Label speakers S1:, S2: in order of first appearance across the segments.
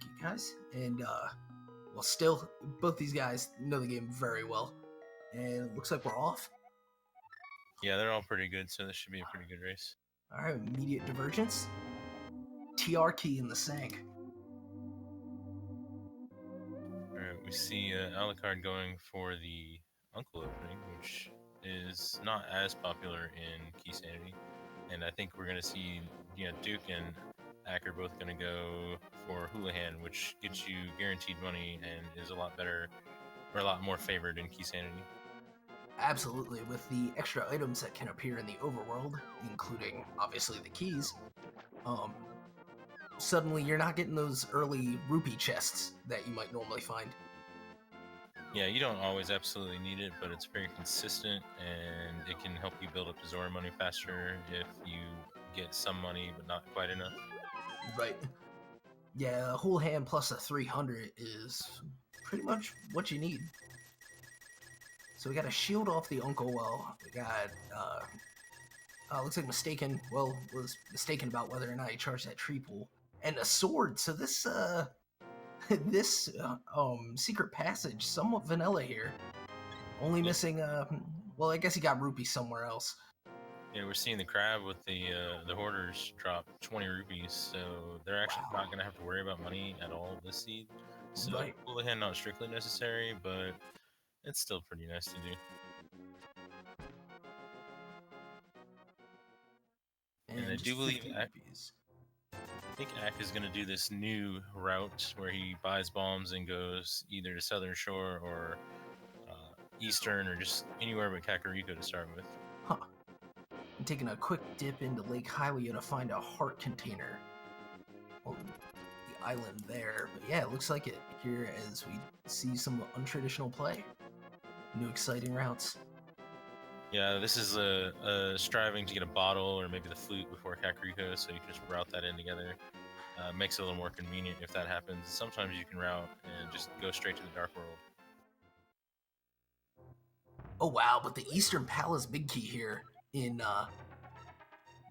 S1: you guys. And, well, still, both these guys know the game very well. And it looks like we're off.
S2: Yeah, they're all pretty good, so this should be a pretty good race.
S1: Alright, immediate divergence. TR key in the sank.
S2: Alright, we see Alucard going for the Uncle opening, which is not as popular in Keysanity. And I think we're going to see, Duke and Ack are both going to go for Houlihan, which gets you guaranteed money and is a lot better, or a lot more favored in Keysanity.
S1: Absolutely, with the extra items that can appear in the overworld, including, obviously, the keys, suddenly you're not getting those early rupee chests that you might normally find.
S2: Yeah, you don't always absolutely need it, but it's very consistent, and it can help you build up the Zora money faster if you get some money, but not quite enough.
S1: Right. Yeah, a whole hand plus a 300 is pretty much what you need. So we got a shield off the Uncle Well. We got, looks like Mystakin, well, was mistaken about whether or not he charged that tree pool. And a sword, so this, this secret passage, somewhat vanilla here. Only missing, well, I guess he got rupees somewhere else.
S2: Yeah, we're seeing the crab with the hoarders drop 20 rupees, so they're actually not going to have to worry about money at all this seed. So, Houlihan not strictly necessary, but it's still pretty nice to do. And I do believe I think Ack is going to do this new route where he buys bombs and goes either to Southern Shore or Eastern or just anywhere but Kakariko to start with.
S1: Huh. I'm taking a quick dip into Lake Hylia to find a heart container. Well, the island there. But yeah, it looks like it here as we see some untraditional play. New exciting routes.
S2: Yeah, this is striving to get a bottle or maybe the flute before Kakariko, so you can just route that in together. Makes it a little more convenient if that happens. Sometimes you can route and just go straight to the Dark World.
S1: Oh wow, but the Eastern Palace Big Key here in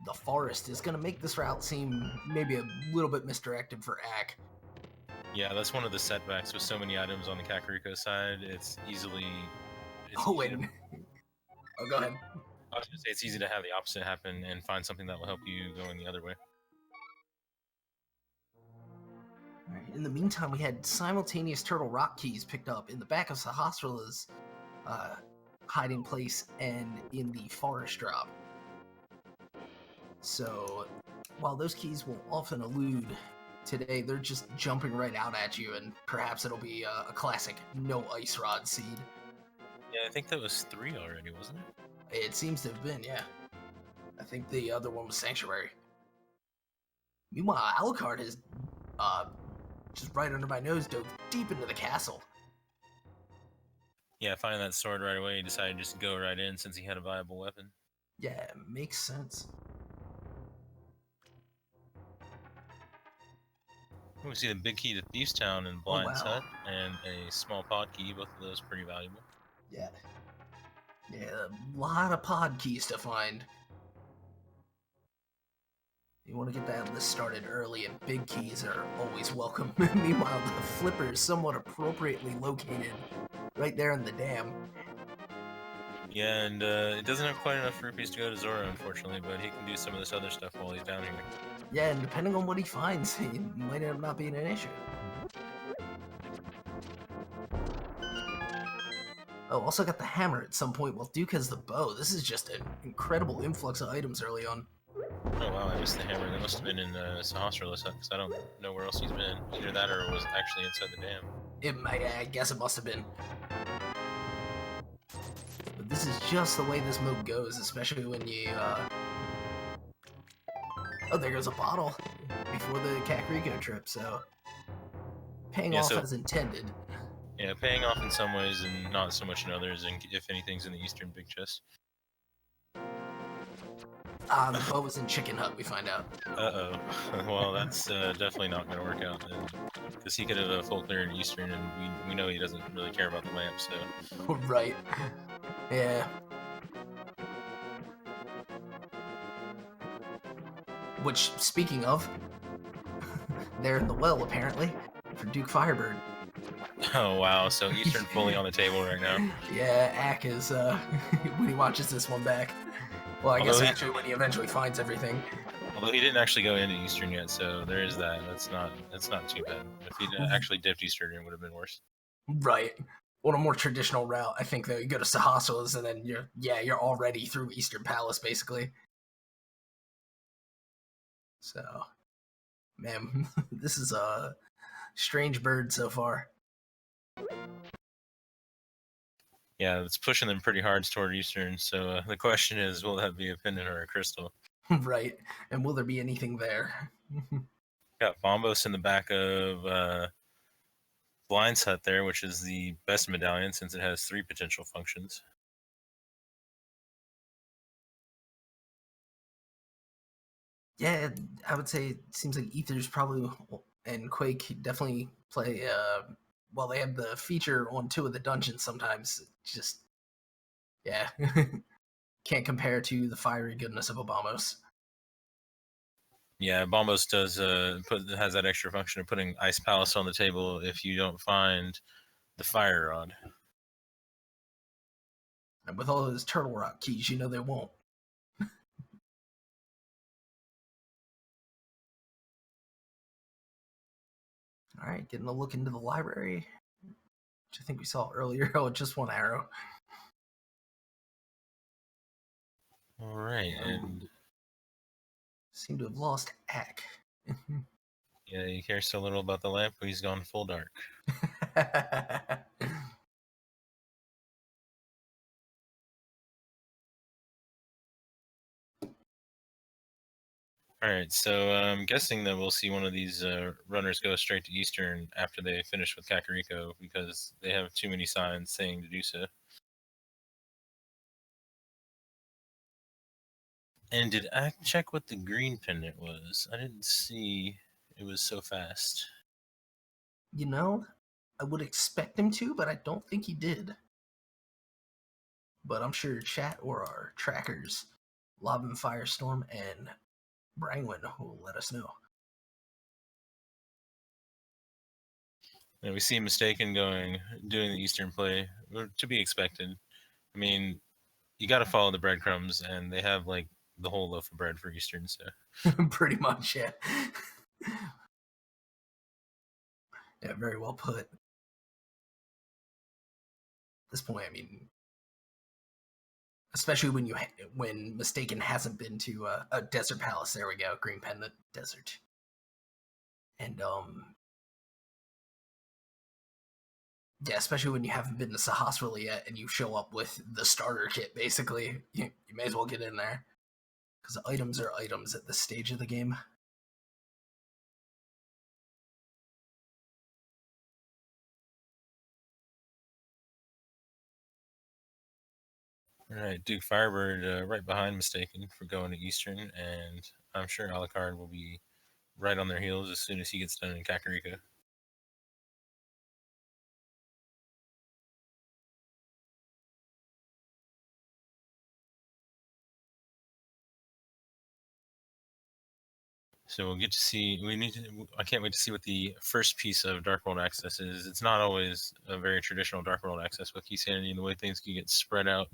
S1: the forest is going to make this route seem maybe a little bit misdirected for Ack.
S2: Yeah, that's one of the setbacks with so many items on the Kakariko side. It's easily...
S1: Oh, go ahead.
S2: I was going to say it's easy to have the opposite happen and find something that will help you going the other way.
S1: All right, in the meantime, we had simultaneous Turtle Rock keys picked up in the back of Sahasrala's hiding place and in the forest drop. So, while those keys will often elude, today they're just jumping right out at you, and perhaps it'll be a classic no ice rod seed.
S2: Yeah, I think that was 3 already, wasn't it?
S1: It seems to have been, yeah. I think the other one was Sanctuary. Meanwhile, Alucard is just right under my nose, dove deep into the castle.
S2: Yeah, finding that sword right away, he decided just to go right in since he had a viable weapon.
S1: Yeah, makes sense.
S2: We see the big key to Thieves Town and Blind's Hut, and a small pod key, both of those pretty valuable.
S1: Yeah. Yeah, a lot of pod keys to find. You want to get that list started early, and big keys are always welcome. Meanwhile, the flipper is somewhat appropriately located right there in the dam.
S2: Yeah, and it doesn't have quite enough rupees to go to Zora, unfortunately, but he can do some of this other stuff while he's down here.
S1: Yeah, and depending on what he finds, it might end up not being an issue. Oh, also got the hammer at some point, while Duke has the bow. This is just an incredible influx of items early on.
S2: Oh wow, I missed the hammer. That must have been in Sahasrala's hut, because I don't know where else he's been. Either that or it was actually inside the dam.
S1: I guess it must have been. But this is just the way this mode goes, especially when you, Oh, there goes a bottle before the Kakariko trip, so... Paying off as intended.
S2: Yeah, paying off in some ways and not so much in others, and if anything's in the Eastern Big Chest.
S1: The bow was in Chicken Hut, we find out.
S2: Uh-oh. Well, that's definitely not going to work out then. Because he could have full clear in Eastern, and we know he doesn't really care about the lamp, so...
S1: Right. Yeah. Which, speaking of, they're in the well, apparently. for DukeFireBird.
S2: Oh wow! So Eastern fully on the table right now.
S1: Yeah, Ack is when he watches this one back. Well, I guess actually when he eventually finds everything.
S2: Although he didn't actually go into Eastern yet, so there is that. That's not too bad. If he actually dipped Eastern, it would have been worse.
S1: Right. On a more traditional route, I think that you go to Sahasras and then you're already through Eastern Palace basically. So, man, this is a strange bird so far.
S2: Yeah, it's pushing them pretty hard toward Eastern. So the question is, will that be a pendant or a crystal?
S1: Right. And will there be anything there?
S2: Got Bombos in the back of Blind's Hut there, which is the best medallion since it has 3 potential functions.
S1: Yeah, I would say it seems like Ether's probably and Quake definitely play. Well, they have the feature on 2 of the dungeons sometimes. Just yeah, can't compare to the fiery goodness of Obamos.
S2: Yeah, Bombos does has that extra function of putting Ice Palace on the table if you don't find the Fire Rod.
S1: And with all those Turtle Rock keys, you know they won't. All right, getting a look into the library, which I think we saw earlier. Oh, just 1 arrow.
S2: All right, and
S1: seem to have lost Ack.
S2: yeah, he cares so little about the lamp, but he's gone full dark. All right, so I'm guessing that we'll see one of these runners go straight to Eastern after they finish with Kakariko because they have too many signs saying to do so. And did I check what the green pendant was? I didn't see it was so fast.
S1: You know, I would expect him to, but I don't think he did. But I'm sure chat or our trackers, Lob and Firestorm and Brangwin, will let us know.
S2: And we see Mystakin doing the Eastern play, to be expected. I mean, you got to follow the breadcrumbs, and they have like the whole loaf of bread for Eastern. So
S1: pretty much, yeah. Yeah, very well put. At this point, I mean, especially when Mystakin hasn't been to a desert palace. There we go, Green Pendant Desert, and yeah, especially when you haven't been to Sahasrali yet and you show up with the starter kit. Basically, you may as well get in there because items are items at this stage of the game.
S2: all right, DukeFireBird right behind Mystakin for going to Eastern, and I'm sure Alucard will be right on their heels as soon as he gets done in Kakariko. So we'll get to see. I can't wait to see what the first piece of Dark World access is. It's not always a very traditional Dark World access with Keysanity and the way things can get spread out.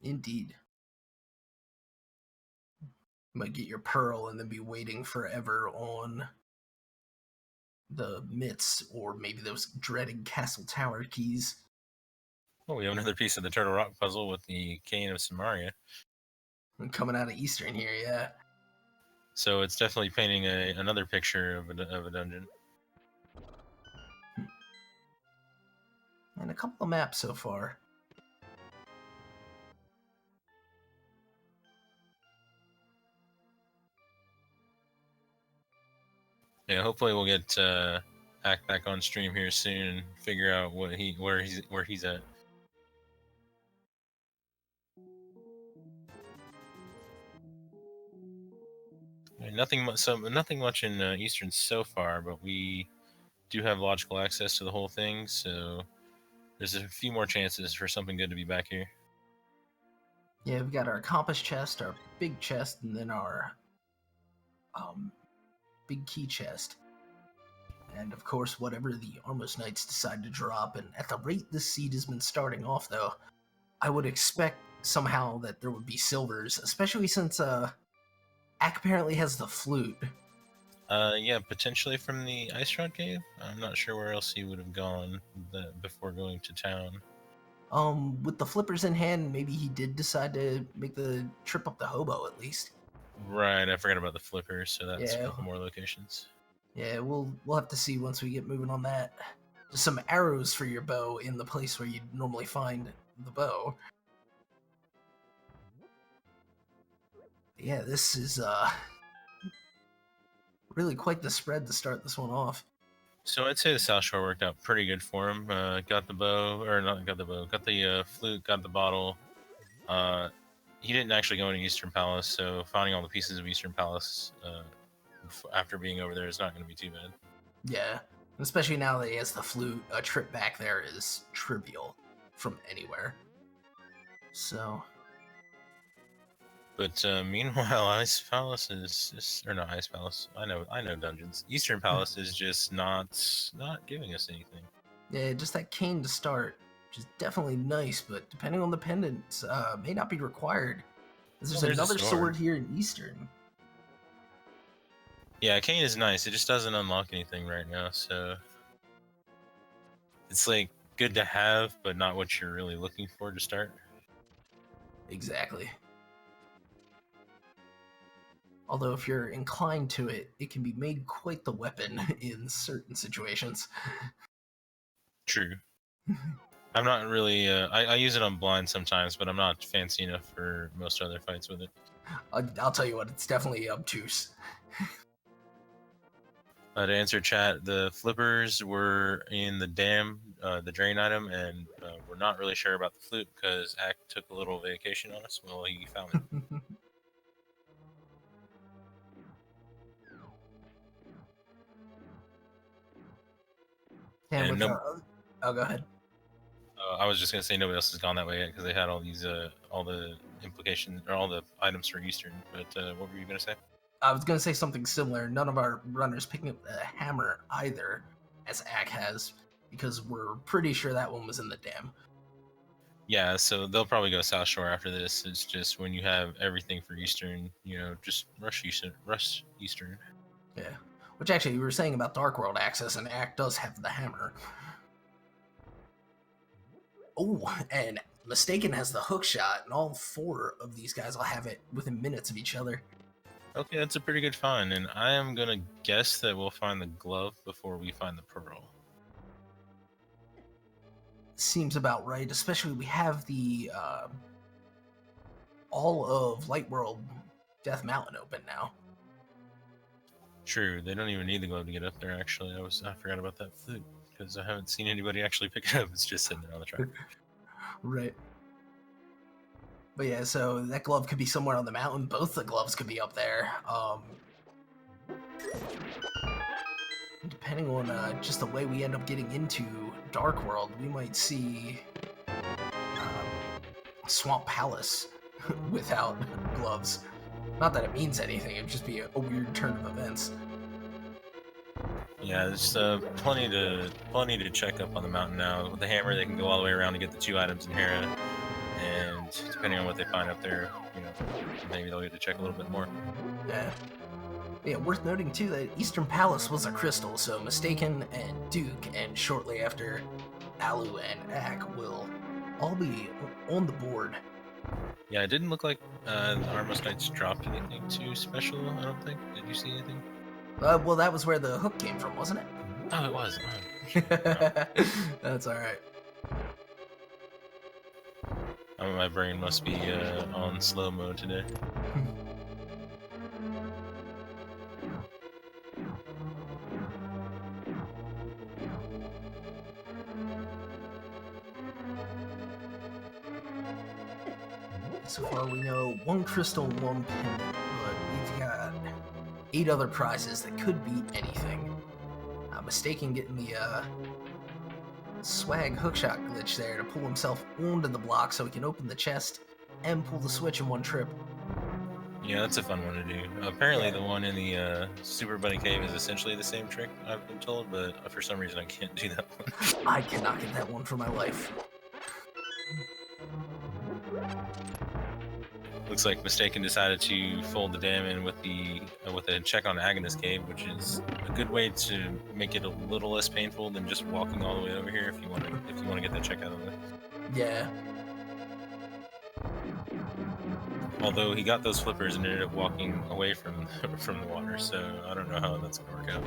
S1: Indeed. You might get your pearl and then be waiting forever on the mitts or maybe those dreaded castle tower keys.
S2: Oh, we have another piece of the Turtle Rock puzzle with the Cane of Samaria.
S1: Coming out of Eastern here, yeah.
S2: So it's definitely painting another picture of a dungeon.
S1: And a couple of maps so far.
S2: Yeah, hopefully we'll get Ack back on stream here soon and figure out where he's at. Nothing much in Eastern so far, but we do have logical access to the whole thing, so there's a few more chances for something good to be back here.
S1: Yeah, we've got our compass chest, our big chest, and then our big key chest. And of course, whatever the Armos Knights decide to drop, and at the rate this seed has been starting off, though, I would expect somehow that there would be silvers, especially since Ack apparently has the flute.
S2: Yeah, potentially from the Ice Rod Cave. I'm not sure where else he would have gone before going to town.
S1: With the flippers in hand, maybe he did decide to make the trip up the Hobo at least.
S2: Right, I forgot about the flippers, so that's
S1: Yeah.
S2: more locations.
S1: Yeah, we'll have to see once we get moving on that. Just some arrows for your bow in the place where you'd normally find the bow. Yeah, this is really quite the spread to start this one off.
S2: So I'd say the South Shore worked out pretty good for him. Got the bow, or not got the bow, got the flute, got the bottle. He didn't actually go into Eastern Palace, so finding all the pieces of Eastern Palace after being over there is not going to be too bad.
S1: Yeah, especially now that he has the flute, a trip back there is trivial from anywhere. So...
S2: But meanwhile, Ice Palace is just, or not Ice Palace. I know dungeons. Eastern Palace is just not giving us anything.
S1: Yeah, just that cane to start, which is definitely nice, but depending on the pendants, may not be required. There's another sword here in Eastern.
S2: Yeah, cane is nice. It just doesn't unlock anything right now, so it's like good to have, but not what you're really looking for to start.
S1: Exactly. Although if you're inclined to it, it can be made quite the weapon in certain situations.
S2: True. I'm not really, I use it on blind sometimes, but I'm not fancy enough for most other fights with it.
S1: I'll tell you what, it's definitely obtuse.
S2: To answer chat, the flippers were in the dam, the drain item, and we're not really sure about the flute because Ack took a little vacation on us while he found it.
S1: And with oh, go ahead.
S2: I was just gonna say nobody else has gone that way yet because they had all these, all the implications or all the items for Eastern. But what were you gonna say?
S1: I was gonna say something similar. None of our runners picking up the hammer either, as Ack has, because we're pretty sure that one was in the dam.
S2: Yeah, so they'll probably go South Shore after this. It's just when you have everything for Eastern, you know, just rush Eastern.
S1: Yeah. Which actually, we were saying about Dark World access, and Ack does have the hammer. Oh, and Mystakin has the hook shot, and all 4 of these guys will have it within minutes of each other.
S2: Okay, that's a pretty good find, and I am gonna guess that we'll find the glove before we find the pearl.
S1: Seems about right, especially we have the all of Light World Death Mountain open now.
S2: True, they don't even need the glove to get up there. Actually, I forgot about that flute because I haven't seen anybody actually pick it up. It's just sitting there on the track.
S1: Right. But yeah, so that glove could be somewhere on the mountain. Both the gloves could be up there. Depending on just the way we end up getting into Dark World, we might see Swamp Palace without gloves. Not that it means anything, it'd just be a weird turn of events.
S2: Yeah, there's plenty to check up on the mountain now. With the hammer, they can go all the way around to get the 2 items in Hera, and depending on what they find up there, you know, maybe they'll get to check a little bit more.
S1: Yeah. Yeah, worth noting too that Eastern Palace was a crystal, so Mystakin and Duke, and shortly after, Alu and Ack will all be on the board.
S2: Yeah, it didn't look like the Armos Knights dropped anything too special, I don't think. Did you see anything?
S1: Well, that was where the hook came from, wasn't it?
S2: Oh, it was.
S1: That's alright.
S2: My brain must be on slow mode today.
S1: So far we know 1 crystal, 1 pendant, but we've got 8 other prizes that could be anything. Mystakin getting the swag hookshot glitch there to pull himself onto the block so he can open the chest and pull the switch in 1 trip.
S2: Yeah, that's a fun one to do. Apparently,
S1: Yeah.
S2: the one in the Super Bunny Cave is essentially the same trick, I've been told, but for some reason I can't do that one.
S1: I cannot get that one for my life.
S2: Looks like Mystakin decided to fold the dam in with a check on Agonist Cave, which is a good way to make it a little less painful than just walking all the way over here if you want to get that check out of the way.
S1: Yeah.
S2: Although he got those flippers and ended up walking away from the water, so I don't know how that's gonna work out.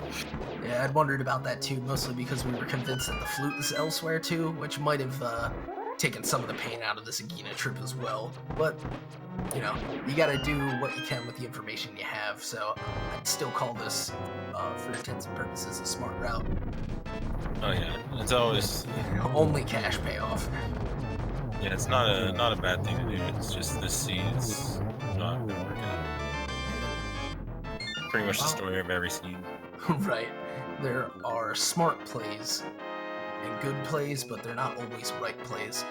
S1: Yeah, I'd wondered about that too, mostly because we were convinced that the flute is elsewhere too, which might have taken some of the pain out of this Agena trip as well. But, you know, you gotta do what you can with the information you have, so I'd still call this, for intents and purposes, a smart route.
S2: Oh yeah, it's always
S1: Only cash payoff.
S2: yeah, it's not a bad thing to do. It's just this seed is not gonna work out. Pretty much the story of every seed.
S1: Right. There are smart plays and good plays, but they're not always right plays.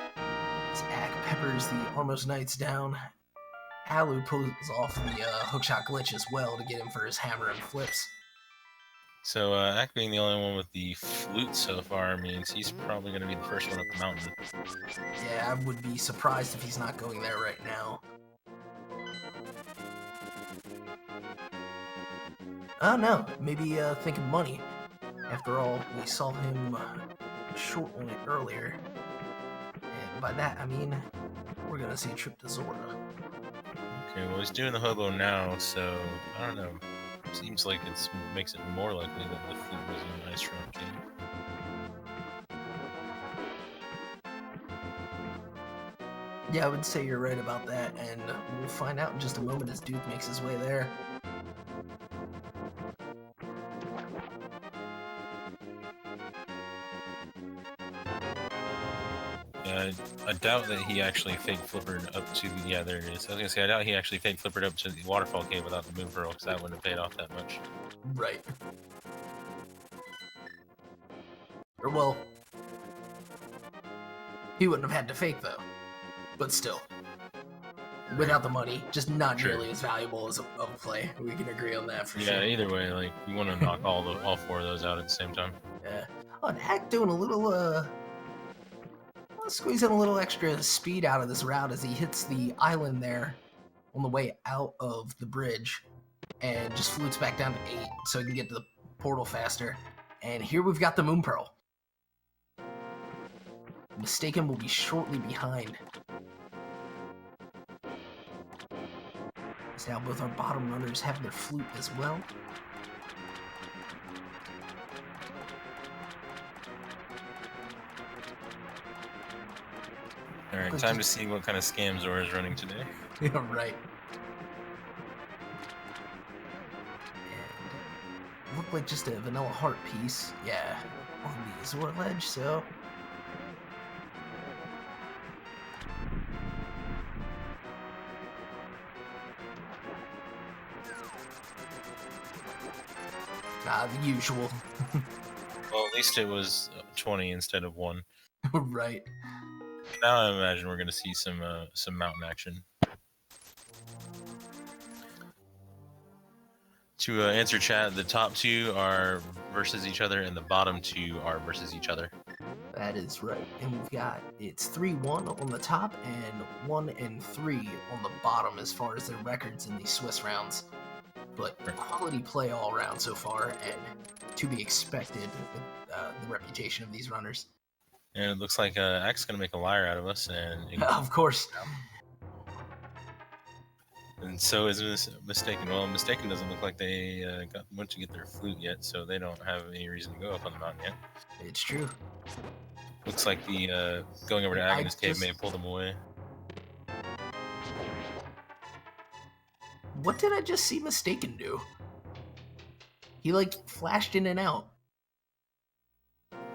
S1: As Ack peppers the Armos Knights down, Alu pulls off the hookshot glitch as well to get him for his hammer and flips.
S2: So Ack being the only one with the flute so far means he's probably going to be the first one up the mountain.
S1: Yeah, I would be surprised if he's not going there right now. Oh no, maybe thinking money. After all, we saw him short on it earlier. And by that, I mean, we're gonna see a trip to Zora.
S2: Okay, well he's doing the hobo now, so I don't know. Seems like it makes it more likely that the flute was in Ice Round Cave.
S1: Yeah, I would say you're right about that, and we'll find out in just a moment as Duke makes his way there.
S2: Yeah, I doubt that he actually fake flippered up to the... Yeah, there it is. I was gonna say, I doubt he actually fake flippered up to the waterfall cave without the moon pearl, because that wouldn't have paid off that much.
S1: Right. Or, well, he wouldn't have had to fake, though. But still. Without the money, just not nearly as valuable as a play. We can agree on that for sure.
S2: Yeah, either way, like, you want to knock all four of those out at the same time.
S1: Yeah. Oh, and Ack doing a little, squeezing a little extra speed out of this route as he hits the island there on the way out of the bridge and just flutes back down to 8 so he can get to the portal faster. And here we've got the Moon Pearl. Mystakin will be shortly behind. So now both our bottom runners have their flute as well.
S2: Alright, time to see what kind of scam Zora is running today.
S1: Yeah, right. And looked like just a vanilla heart piece. Yeah, on the Zora ledge, so... the usual.
S2: Well, at least it was 20 instead of 1.
S1: Right.
S2: Now I imagine we're going to see some mountain action. To answer chat, the top 2 are versus each other, and the bottom 2 are versus each other.
S1: That is right. And we've got, it's 3-1 on the top and 1-3 on the bottom as far as their records in these Swiss rounds. But quality play all around so far, and to be expected with the reputation of these runners.
S2: And it looks like Ack's going to make a liar out of us, and
S1: of course.
S2: And so is Mystakin. Well, Mystakin doesn't look like they went to get their flute yet, so they don't have any reason to go up on the mountain yet.
S1: It's true.
S2: Looks like the going over to Agonist Cave may have pulled them away.
S1: What did I just see Mystakin do? He, like, flashed in and out.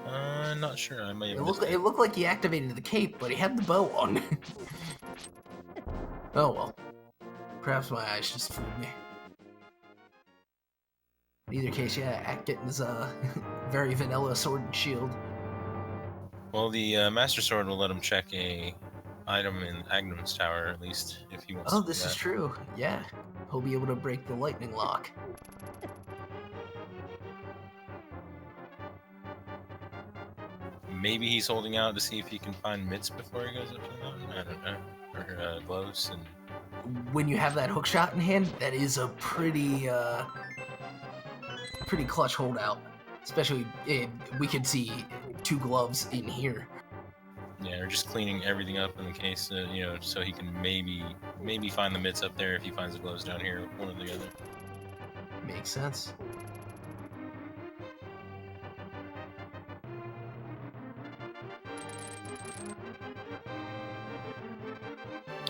S2: Not sure. I may have
S1: it looked like he activated the cape, but he had the bow on. Oh, well. Perhaps my eyes just fooled me. In either case, yeah, Ack getting his, very vanilla sword and shield.
S2: Well, the Master Sword will let him check a item in Agnum's tower, at least, if he wants
S1: Oh,
S2: to do
S1: this is
S2: that.
S1: true. Yeah. He'll be able to break the lightning lock.
S2: Maybe he's holding out to see if he can find mitts before he goes up to the mountain. I don't know. Or gloves and.
S1: When you have that hook shot in hand, that is a pretty clutch holdout. Especially, we can see 2 gloves in here.
S2: Yeah, or just cleaning everything up in the case, you know, so he can maybe find the mitts up there if he finds the gloves down here, one or the other.
S1: Makes sense.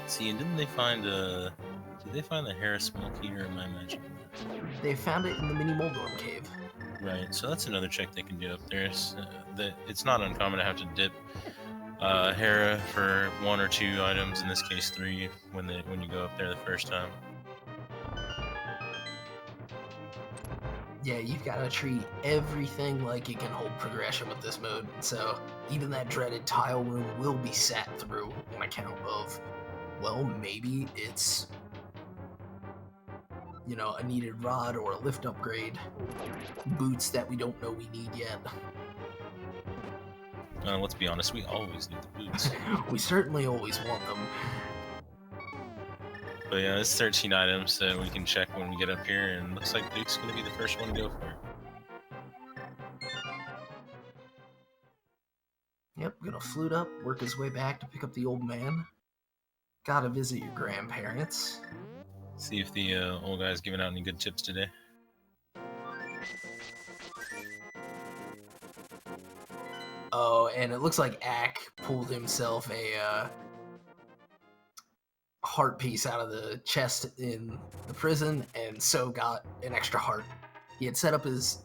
S2: See, and didn't they find did they find the Harris smoke heater, or am I imagining that?
S1: They found it in the mini Moldorm cave.
S2: Right, so that's another check they can do up there. It's not uncommon to have to dip Hera for 1 or 2 items, in this case 3, when you go up there the first time.
S1: Yeah, you've got to treat everything like it can hold progression with this mode. So even that dreaded tile room will be sat through on account of, well, maybe it's, you know, a needed rod or a lift upgrade, boots that we don't know we need yet.
S2: Let's be honest, we always need the boots.
S1: We certainly always want them.
S2: But yeah, it's 13 items that we can check when we get up here, and looks like Duke's going to be the first one to go for it.
S1: Yep, gonna flute up, work his way back to pick up the old man. Gotta visit your grandparents.
S2: See if the old guy's giving out any good tips today.
S1: Oh, and it looks like Ack pulled himself a heart piece out of the chest in the prison, and so got an extra heart. He had set up his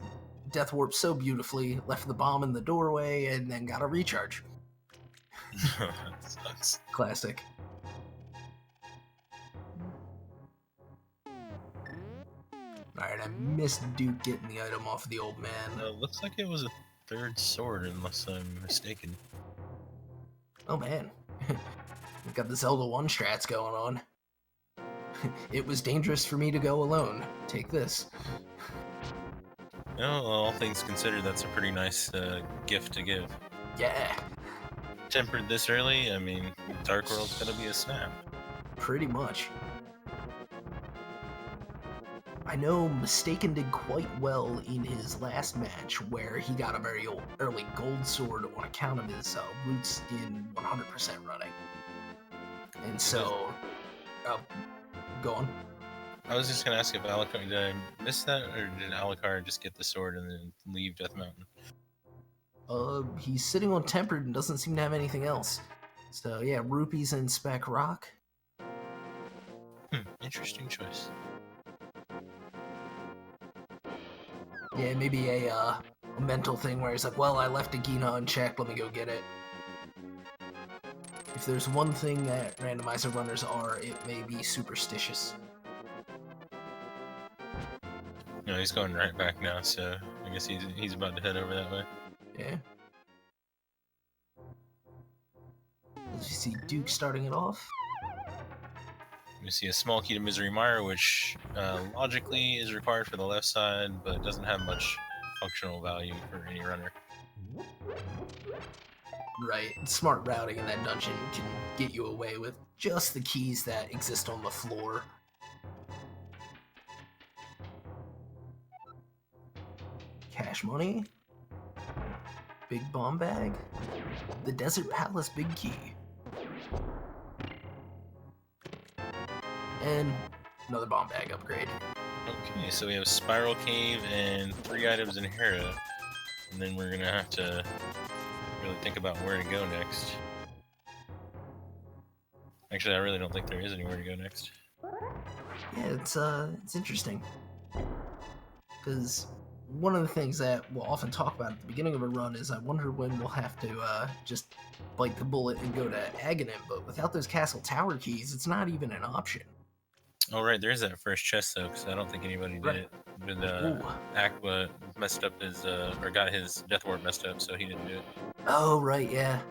S1: death warp so beautifully, left the bomb in the doorway, and then got a recharge.
S2: That sucks.
S1: Classic. Alright, I missed Duke getting the item off of the old man.
S2: Looks like it was a 3rd sword, unless I'm mistaken.
S1: Oh man. We've got the Zelda 1 strats going on. It was dangerous for me to go alone. Take this.
S2: You know, all things considered, that's a pretty nice gift to give.
S1: Yeah,
S2: Tempered this early, I mean, Dark World's gonna be a snap.
S1: pretty much. I know Mystakin did quite well in his last match, where he got a very early gold sword on account of his roots in 100% running. And so, go on.
S2: I was just gonna ask if Alucard, did I miss that, or did Alucard just get the sword and then leave Death Mountain?
S1: He's sitting on Tempered and doesn't seem to have anything else. So yeah, rupees and spec rock.
S2: Interesting choice.
S1: Yeah, maybe a mental thing where he's like, well, I left a Gina unchecked, let me go get it. If there's one thing that randomizer runners are, it may be superstitious.
S2: No, he's going right back now, so I guess he's about to head over that way.
S1: Yeah. As you see Duke starting it off.
S2: We see a small key to Misery Mire, which logically is required for the left side, but doesn't have much functional value for any runner.
S1: Right, smart routing in that dungeon can get you away with just the keys that exist on the floor. Cash money. Big bomb bag. The Desert Palace big key. And another bomb bag upgrade.
S2: Okay, so we have Spiral Cave and 3 items in Hera, and then we're gonna have to really think about where to go next. Actually, I really don't think there is anywhere to go next.
S1: Yeah, it's interesting. Because one of the things that we'll often talk about at the beginning of a run is I wonder when we'll have to just bite the bullet and go to Aghanim, but without those castle tower keys, it's not even an option.
S2: Oh right, there is that first chest though, because I don't think anybody did it. But Aqua messed up his, or got his death ward messed up, so he didn't do it.
S1: Oh right, yeah.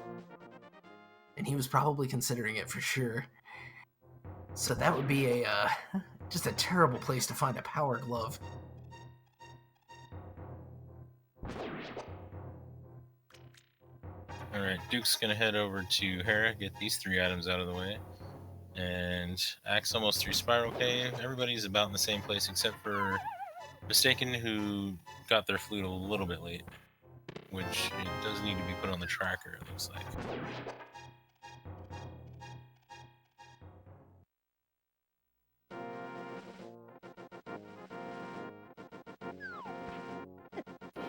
S1: and he was probably considering it for sure. So that would be a just a terrible place to find a power glove.
S2: Alright, Duke's gonna head over to Hera, get these 3 items out of the way. And Axe almost through Spiral Cave. Everybody's about in the same place except for Mystakin, who got their flute a little bit late. Which it does need to be put on the tracker, it looks like.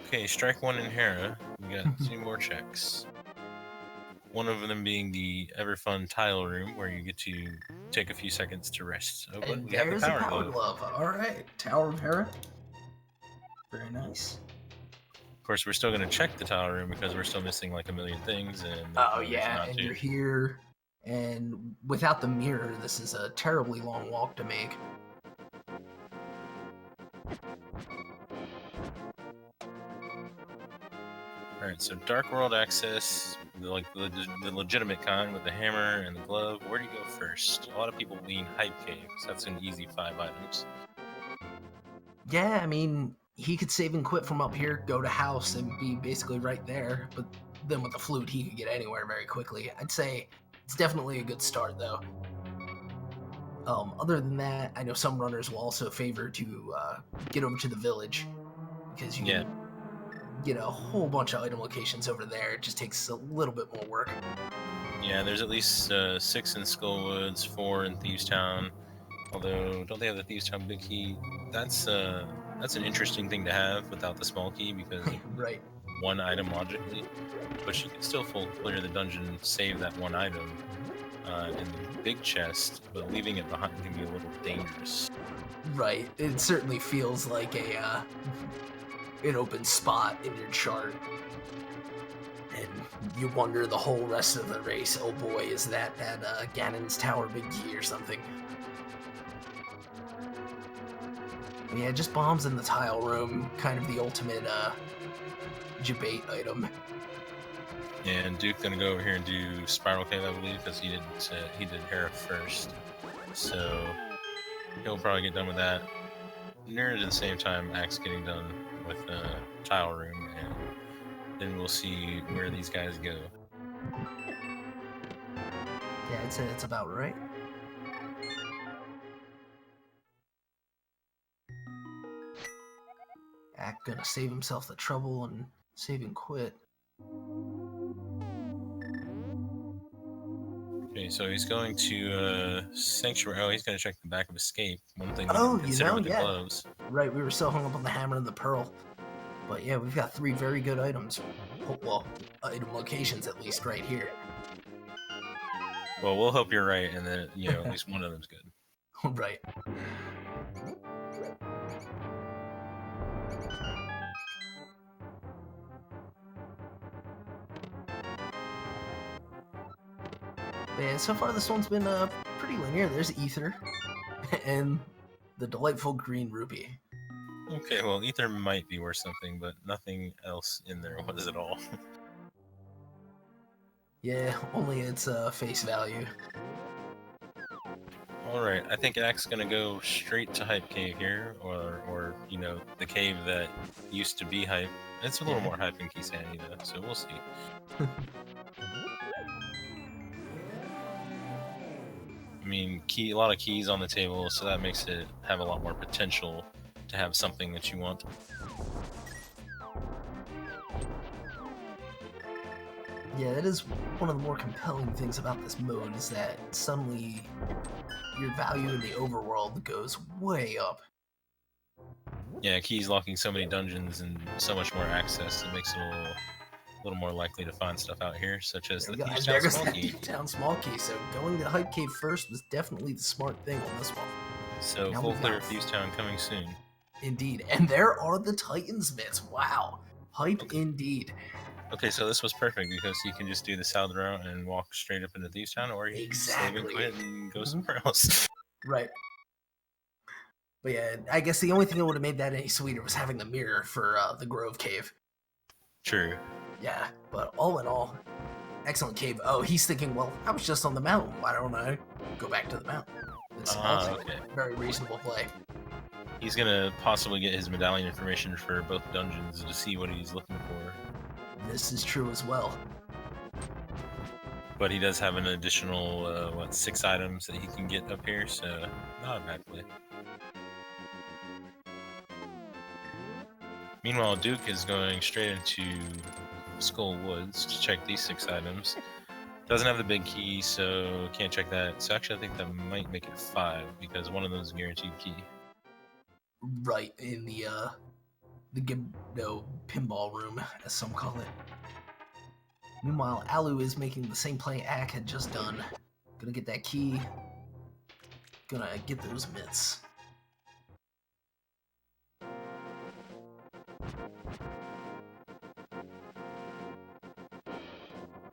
S2: Okay, strike 1 in Hera. We got 2 more checks. One of them being the ever fun tile room, where you get to take a few seconds to rest. Oh, but
S1: And
S2: we have the
S1: there's
S2: power
S1: a power
S2: glove.
S1: glove. All right, Tower of Hera. Very nice.
S2: Of course, we're still going to check the tile room because we're still missing like a million things. And
S1: Oh
S2: no
S1: yeah,
S2: not
S1: and
S2: to.
S1: you're here, and without the mirror, this is a terribly long walk to make.
S2: Alright, so Dark World access, like the legitimate kind with the hammer and the glove. Where do you go first? A lot of people lean Hype Cave, so that's an easy 5 items.
S1: Yeah, I mean, he could save and quit from up here, go to house, and be basically right there. But then with the flute, he could get anywhere very quickly. I'd say it's definitely a good start, though. Other than that, I know some runners will also favor to get over to the village, because you can get a whole bunch of item locations over there. It just takes a little bit more work.
S2: Yeah, there's at least 6 in Skullwoods, 4 in Thieves Town. Although, don't they have the Thieves Town big key? That's an interesting thing to have without the small key, because
S1: right.
S2: 1 item logically, but you can still full clear the dungeon, save that 1 item in the big chest, but leaving it behind can be a little dangerous.
S1: Right. It certainly feels like an open spot in your chart. And you wonder the whole rest of the race, oh boy, is that Ganon's Tower big key or something? But yeah, just bombs in the tile room, kind of the ultimate debate item.
S2: And Duke gonna go over here and do Spiral Cave, I believe, because he did Hera first. So he'll probably get done with that near to the same time Axe getting done with tile room, and then we'll see where these guys go.
S1: Yeah, I'd say that's about right. Ack gonna save himself the trouble and save and quit.
S2: Okay, so he's going to Sanctuary. Oh, he's going to check the back of Escape. One thing we
S1: Oh,
S2: didn't consider with the
S1: yeah.
S2: gloves.
S1: Right, we were so hung up on the hammer and the pearl. But yeah, we've got 3 very good items. Well, item locations at least right here.
S2: Well, we'll hope you're right, and that at least one of them's good.
S1: Right. But yeah, so far this one's been pretty linear. There's Ether and the delightful green rupee.
S2: Okay, well, Ether might be worth something, but nothing else in there was at all.
S1: Yeah, only its face value.
S2: Alright, I think Axe gonna go straight to Hype Cave here, or the cave that used to be Hype. It's a little more Hype in Keysanity, though, so we'll see. I mean, a lot of keys on the table, so that makes it have a lot more potential to have something that you want.
S1: Yeah, that is one of the more compelling things about this mode, is that suddenly your value in the overworld goes way up.
S2: Yeah, keys locking so many dungeons and so much more access, it makes it a little more likely to find stuff out here, such as the Thieves Town small key.
S1: Thieves Town small key, so going to Hype Cave first was definitely the smart thing on this one.
S2: So now full clear of Thieves Town coming soon.
S1: Indeed, and there are the Titansmiths. Wow, Hype indeed.
S2: Okay, so this was perfect because you can just do the south route and walk straight up into Thieves Town, or you can save and quit and go somewhere else.
S1: Right. But yeah, I guess the only thing that would have made that any sweeter was having the mirror for the Grove Cave.
S2: True.
S1: Yeah, but all in all, Excellent cave. Oh, he's thinking, well, I was just on the mountain. Why don't I go back to the mountain? This also
S2: Okay.
S1: very reasonable play.
S2: He's gonna possibly get his medallion information for both dungeons to see what he's looking for.
S1: This is true as well.
S2: But he does have an additional, 6 items that he can get up here, so not a bad play. Meanwhile, Duke is going straight into Skull Woods to check these 6 items. Doesn't have the big key, so can't check that. So actually, I think that might make it 5, because one of those is a guaranteed key.
S1: Right in the pinball room, as some call it. Meanwhile, Alu is making the same play Ack had just done. Gonna get that key. Gonna get those mitts.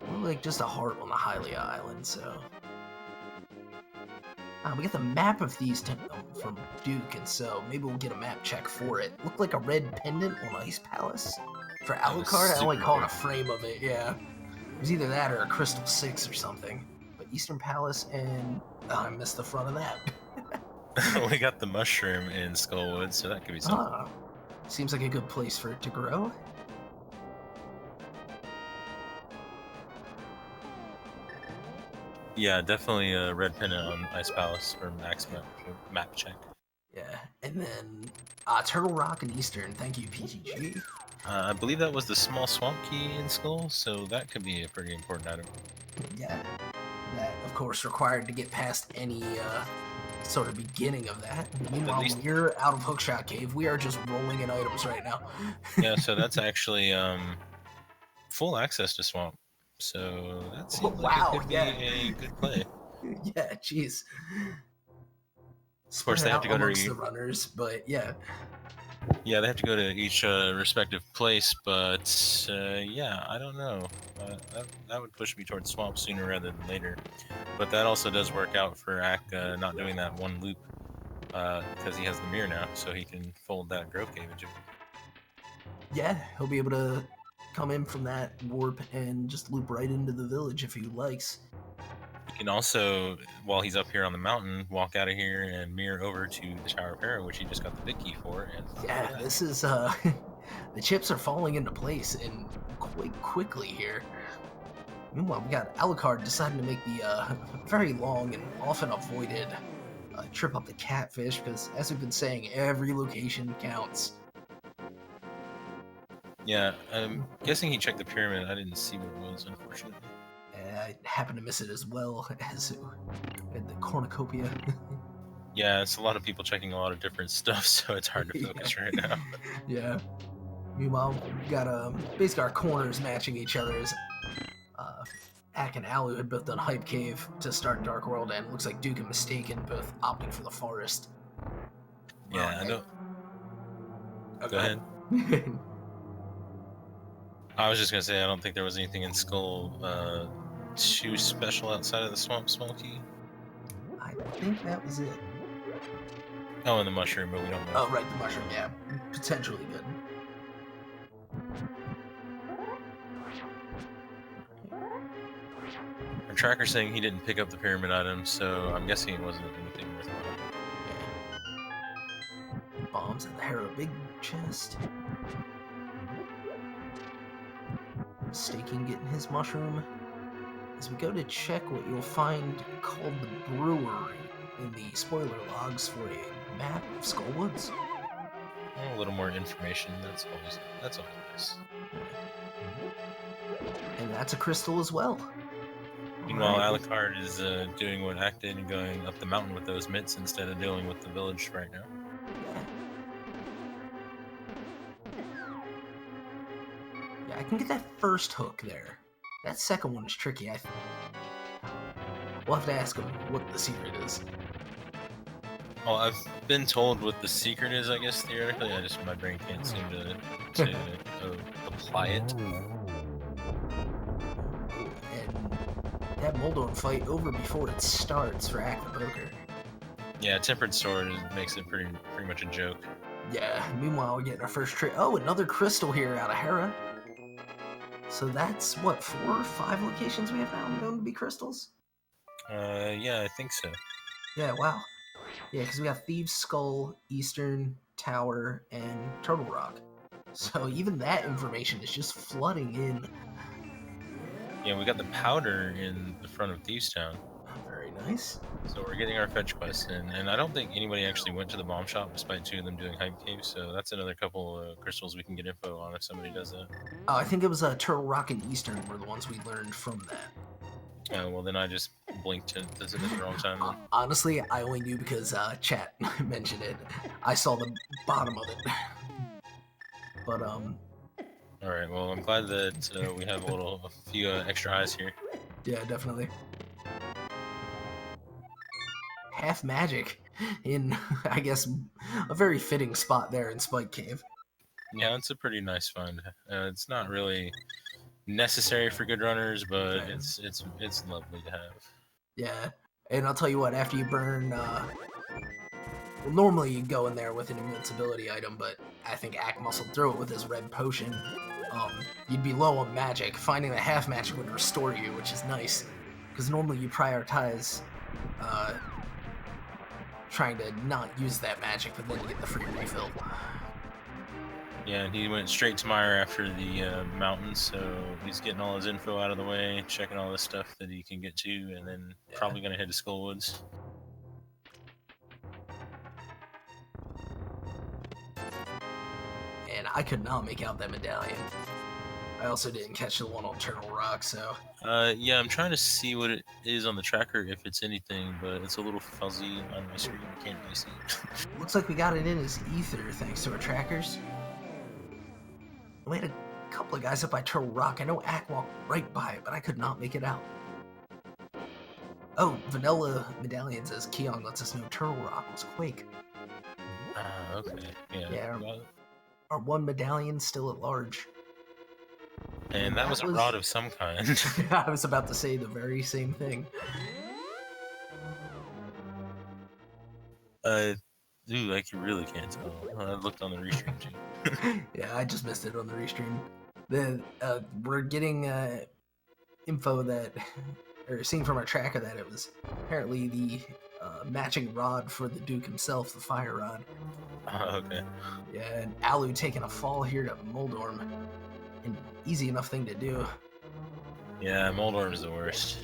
S1: We're like just a heart on the Hylia Island, so... we get the map of these from Duke, and so maybe we'll get a map check for it. Looked like a red pendant on Ice Palace. For Alucard, I only call it a frame of it, yeah. It was either that or a Crystal 6 or something. But Eastern Palace and... I missed the front of that.
S2: We got the mushroom in Skullwood, so that could be something.
S1: Seems like a good place for it to grow.
S2: Yeah, definitely a red pennant on Ice Palace for max map check.
S1: Yeah, and then Turtle Rock and Eastern. Thank you, PTG.
S2: I believe that was the small swamp key in Skull, so that could be a pretty important item.
S1: Yeah, that of course required to get past any sort of beginning of that. Meanwhile, when you're out of Hookshot Cave, we are just rolling in items right now.
S2: Yeah, so that's actually full access to swamp. So that seems like it could be a good play.
S1: Yeah, jeez.
S2: Of course, they have to go to
S1: the runners, but yeah.
S2: Yeah, they have to go to each respective place, but yeah, I don't know. That would push me towards swamp sooner rather than later. But that also does work out for Ack not doing that one loop because he has the mirror now, so he can fold that Grove Cave into it.
S1: Yeah, he'll be able to come in from that warp and just loop right into the village if he likes.
S2: He can also, while he's up here on the mountain, walk out of here and mirror over to the Tower of Hera, which he just got the big key for. And
S1: yeah, this is the chips are falling into place and quite quickly here. Meanwhile, we got Alucard deciding to make the very long and often avoided trip up the Catfish because, as we've been saying, every location counts.
S2: Yeah, I'm guessing he checked the pyramid. I didn't see what it was, unfortunately.
S1: I happened to miss it as well as at the cornucopia.
S2: Yeah, it's a lot of people checking a lot of different stuff, so it's hard to focus right now.
S1: Yeah. Meanwhile, we got basically our corners matching each other as Ack and Alu had both done Hype Cave to start Dark World, and looks like Duke and Mystakin both opting for the forest.
S2: Yeah, I know.
S1: Okay.
S2: Go ahead. I was just gonna say I don't think there was anything in Skull too special outside of the swamp key.
S1: I think that was it.
S2: Oh, and the mushroom, but we don't know.
S1: Oh, right, the mushroom, yeah. Potentially good.
S2: Our tracker's saying he didn't pick up the pyramid item, so I'm guessing it wasn't anything worthwhile.
S1: Okay. Bombs in the Hera big chest. Mystakin getting his mushroom. As we go to check what you'll find called the Brewery in the spoiler logs for a map of Skullwoods.
S2: A little more information, that's always nice.
S1: And that's a crystal as well.
S2: Meanwhile, Alucard is doing what Ack did and going up the mountain with those mitts instead of dealing with the village right now.
S1: Yeah, I can get that first hook there. That second one is tricky, I think. We'll have to ask him what the secret is.
S2: Well, I've been told what the secret is, I guess, theoretically. My brain can't seem to apply it.
S1: And that Moldorm fight over before it starts for Acktheboker.
S2: Yeah, Tempered Sword makes it pretty much a joke.
S1: Yeah, meanwhile we're getting our first trip. Oh, another crystal here out of Hera. So that's what, 4 or 5 locations we have now known to be crystals?
S2: Yeah, I think so.
S1: Yeah, wow. Yeah, because we got Thieves' Skull, Eastern Tower, and Turtle Rock. So even that information is just flooding in.
S2: Yeah, we got the powder in the front of Thieves Town.
S1: Very nice.
S2: So we're getting our fetch quests in, and I don't think anybody actually went to the bomb shop despite 2 of them doing hype caves, so that's another couple crystals we can get info on if somebody does that.
S1: I think it was Turtle Rock and Eastern were the ones we learned from that.
S2: Well, then I just blinked at this at the wrong time. Then.
S1: Honestly, I only knew because chat mentioned it. I saw the bottom of it. But,
S2: Alright, well, I'm glad that we have a few extra eyes here.
S1: yeah, definitely. Half magic in, I guess, a very fitting spot there in Spike Cave.
S2: Yeah, it's a pretty nice find. It's not really necessary for good runners, but
S1: Okay.
S2: it's lovely to have.
S1: Yeah, and I'll tell you what, after you burn, well, normally you go in there with an invincibility item, but I think Ack muscled through it with his red potion. You'd be low on magic. Finding the half magic would restore you, which is nice, because normally you prioritize trying to not use that magic, but then you get the free refill.
S2: Yeah, and he went straight to Meyer after the mountain, so he's getting all his info out of the way, checking all this stuff that he can get to, and then probably going to head to Skullwoods.
S1: And I could not make out that medallion. I also didn't catch the one on Turtle Rock, so...
S2: Yeah, I'm trying to see what it is on the tracker, if it's anything, but it's a little fuzzy on my screen. I can't really see it.
S1: Looks like we got it in as ether, thanks to our trackers. We had a couple of guys up by Turtle Rock. I know Ack walked right by it, but I could not make it out. Oh, Vanilla Medallion says Keon lets us know Turtle Rock was Quake.
S2: Okay. Yeah.
S1: Our one medallion still at large.
S2: And that was a rod of some kind.
S1: I was about to say the very same thing.
S2: Dude, I really can't tell. I looked on the restream too.
S1: Yeah, I just missed it on the restream. We're getting info that, or seeing from our tracker that it was apparently the matching rod for the Duke himself, the fire rod.
S2: Okay.
S1: Yeah, and Alu taking a fall here to Moldorm. An easy enough thing to do.
S2: Yeah, Moldorm is the worst.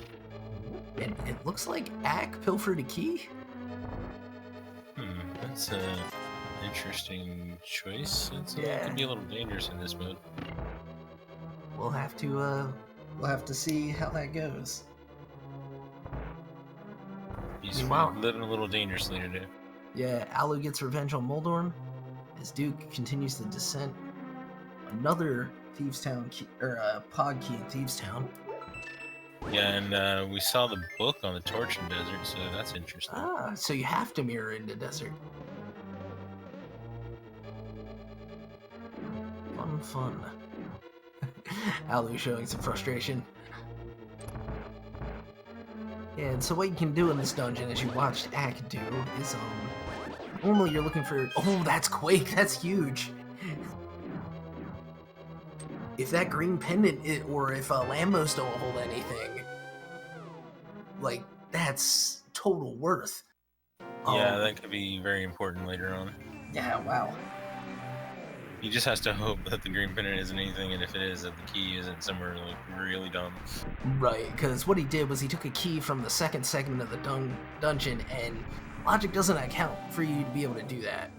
S1: And it looks like Ack pilfered a key.
S2: That's an interesting choice. It can be a little dangerous in this mode.
S1: We'll have to see how that goes.
S2: He's living a little dangerously today.
S1: Yeah, Alu gets revenge on Moldorm as Duke continues the descent. Another Thieves Town key, or pod key in Thieves Town.
S2: Yeah, and we saw the book on the Torchin Desert, so that's interesting.
S1: Ah, so you have to mirror into desert. Fun. Alu showing some frustration. Yeah, and so what you can do in this dungeon, as you watched Ack do, is normally you're looking for... Oh, that's Quake! That's huge! If that green pendant, or if Lambos don't hold anything, like, that's total worth.
S2: Yeah, that could be very important later on.
S1: Yeah, wow.
S2: He just has to hope that the green pendant isn't anything, and if it is, that the key isn't somewhere like really dumb.
S1: Right, because what he did was he took a key from the second segment of the dungeon, and logic doesn't account for you to be able to do that.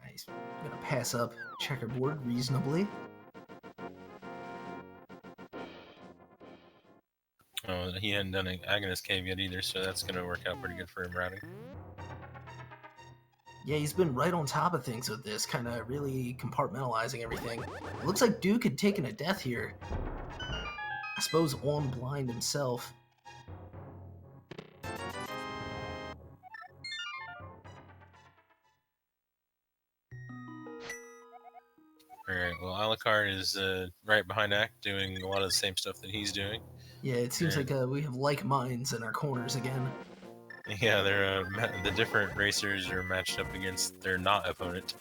S1: Nice. I'm gonna pass up checkerboard reasonably.
S2: Oh, he hadn't done an Agonist Cave yet either, so that's going to work out pretty good for him routing.
S1: Yeah, he's been right on top of things with this, kind of really compartmentalizing everything. It looks like Duke had taken a death here. I suppose on blind himself.
S2: Alright, well, Alucard is right behind Ack, doing a lot of the same stuff that he's doing.
S1: Yeah, it seems like we have like minds in our corners again.
S2: Yeah, they're the different racers are matched up against their not opponent.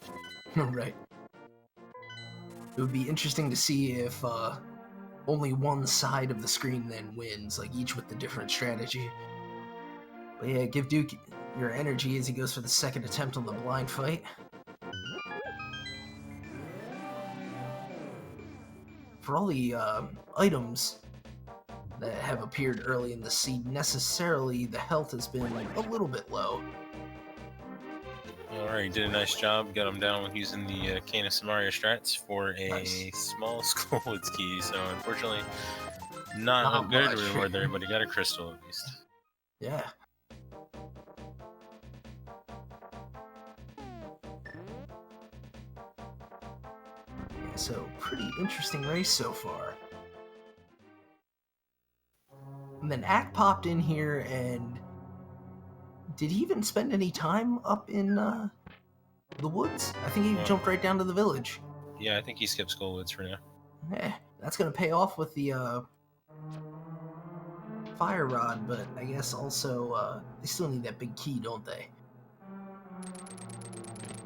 S1: Right. It would be interesting to see if only one side of the screen then wins, like each with the different strategy. But yeah, give Duke your energy as he goes for the second attempt on the blind fight. For all the items that have appeared early in the seed, necessarily the health has been a little bit low.
S2: Alright, did a nice job. Got him down with using the Cane of Samaria strats for a
S1: Nice.
S2: small Skullwoods key. So unfortunately, not a
S1: Not
S2: good
S1: much.
S2: reward there, but he got a crystal at least.
S1: Yeah. So, pretty interesting race so far. And then Ack popped in here, and did he even spend any time up in the woods? I think he jumped right down to the village.
S2: Yeah, I think he skipped Skullwoods for now.
S1: That's gonna pay off with the fire rod, but I guess also they still need that big key, don't they?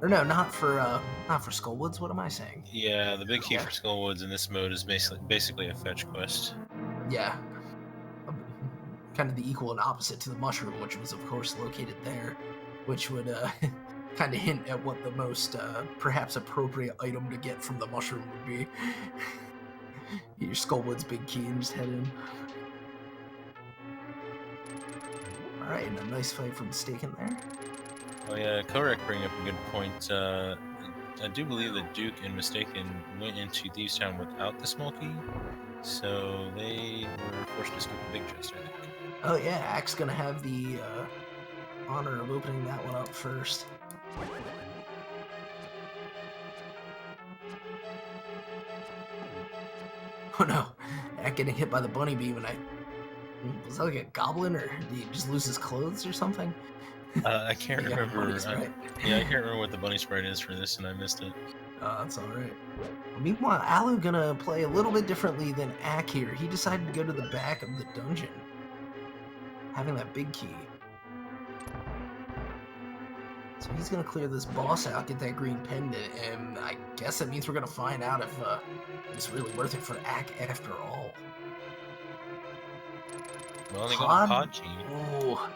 S1: Or no, not for Skullwoods. What am I saying?
S2: Yeah, the big key for Skullwoods in this mode is basically a fetch quest.
S1: Yeah. Kind of the equal and opposite to the mushroom, which was of course located there, which would kind of hint at what the most perhaps appropriate item to get from the mushroom would be. Get your Skullwoods big key and just head in. Alright, and a nice fight from Mystakin there.
S2: Oh yeah, Korek bring up a good point. I do believe that Duke and Mystakin went into Thieves Town without the small key, so they were forced to skip the big chest, I think.
S1: Oh yeah, Ack's gonna have the honor of opening that one up first. Oh no, Ack getting hit by the bunny beam, and was that like a goblin, or did he just lose his clothes or something?
S2: I can't remember. Yeah, I can't remember what the bunny sprite is for this, and I missed it.
S1: That's alright. Meanwhile, Alu gonna play a little bit differently than Ack here. He decided to go to the back of the dungeon, having that big key. So he's gonna clear this boss out, get that green pendant, and I guess that means we're gonna find out if it's really worth it for Ack after all.
S2: Well, they got a pod key.
S1: Oh,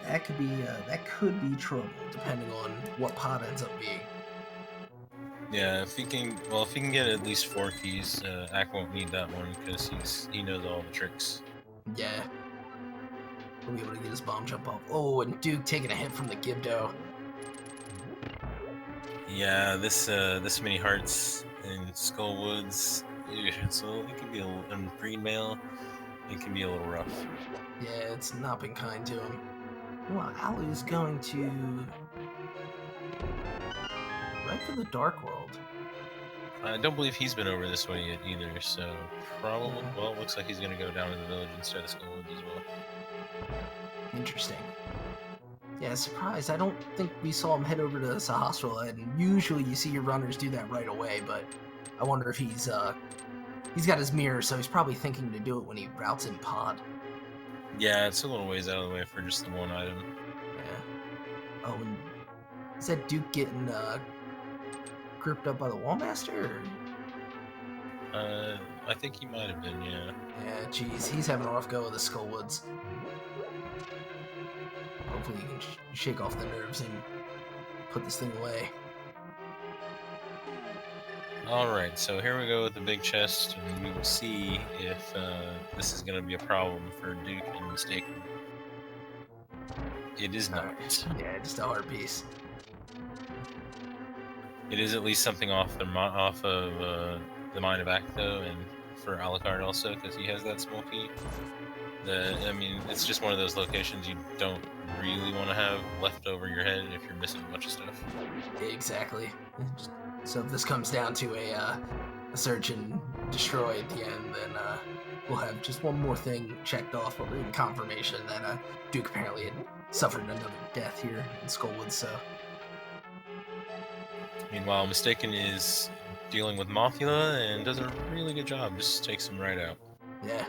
S1: that could be trouble, depending on what pod ends up being.
S2: Yeah, if he can get at least 4 keys, Ack won't need that one because he knows all the tricks.
S1: Yeah. We'll be able to get his bomb jump up. Oh, and Duke taking a hit from the Gibdo.
S2: Yeah, this many hearts in Skullwoods, so it can be in green mail. It can be a little rough.
S1: Yeah, it's not been kind to him. Well, Alu's going to right for the Dark World.
S2: I don't believe he's been over this way yet either, so probably. Well, it looks like he's gonna go down to the village instead of Skullwoods as well.
S1: Interesting. Yeah, surprised. I don't think we saw him head over to Sahasrahla, and usually you see your runners do that right away, but I wonder if he's got his mirror, so he's probably thinking to do it when he routes in pod.
S2: Yeah, it's a little ways out of the way for just the one item.
S1: Yeah. Oh, and is that Duke getting gripped up by the Wallmaster? Or?
S2: I think he might have been, yeah.
S1: Yeah, geez, he's having a rough go with the Skullwoods. Hopefully you can shake off the nerves and put this thing away.
S2: Alright, so here we go with the big chest, and we will see if this is going to be a problem for Duke and Mystakin. It is not.
S1: Yeah, just a hard piece.
S2: It is at least something off of the mind of Ack, though, and for Alucard also, because he has that small key. I mean, it's just one of those locations you don't really want to have left over your head if you're missing a bunch of stuff.
S1: Exactly. So if this comes down to a search and destroy at the end, then we'll have just one more thing checked off, but we're in confirmation that Duke apparently had suffered another death here in Skullwoods, so...
S2: Meanwhile, Mystakin is dealing with Mothula and does a really good job, just takes him right out.
S1: Yeah.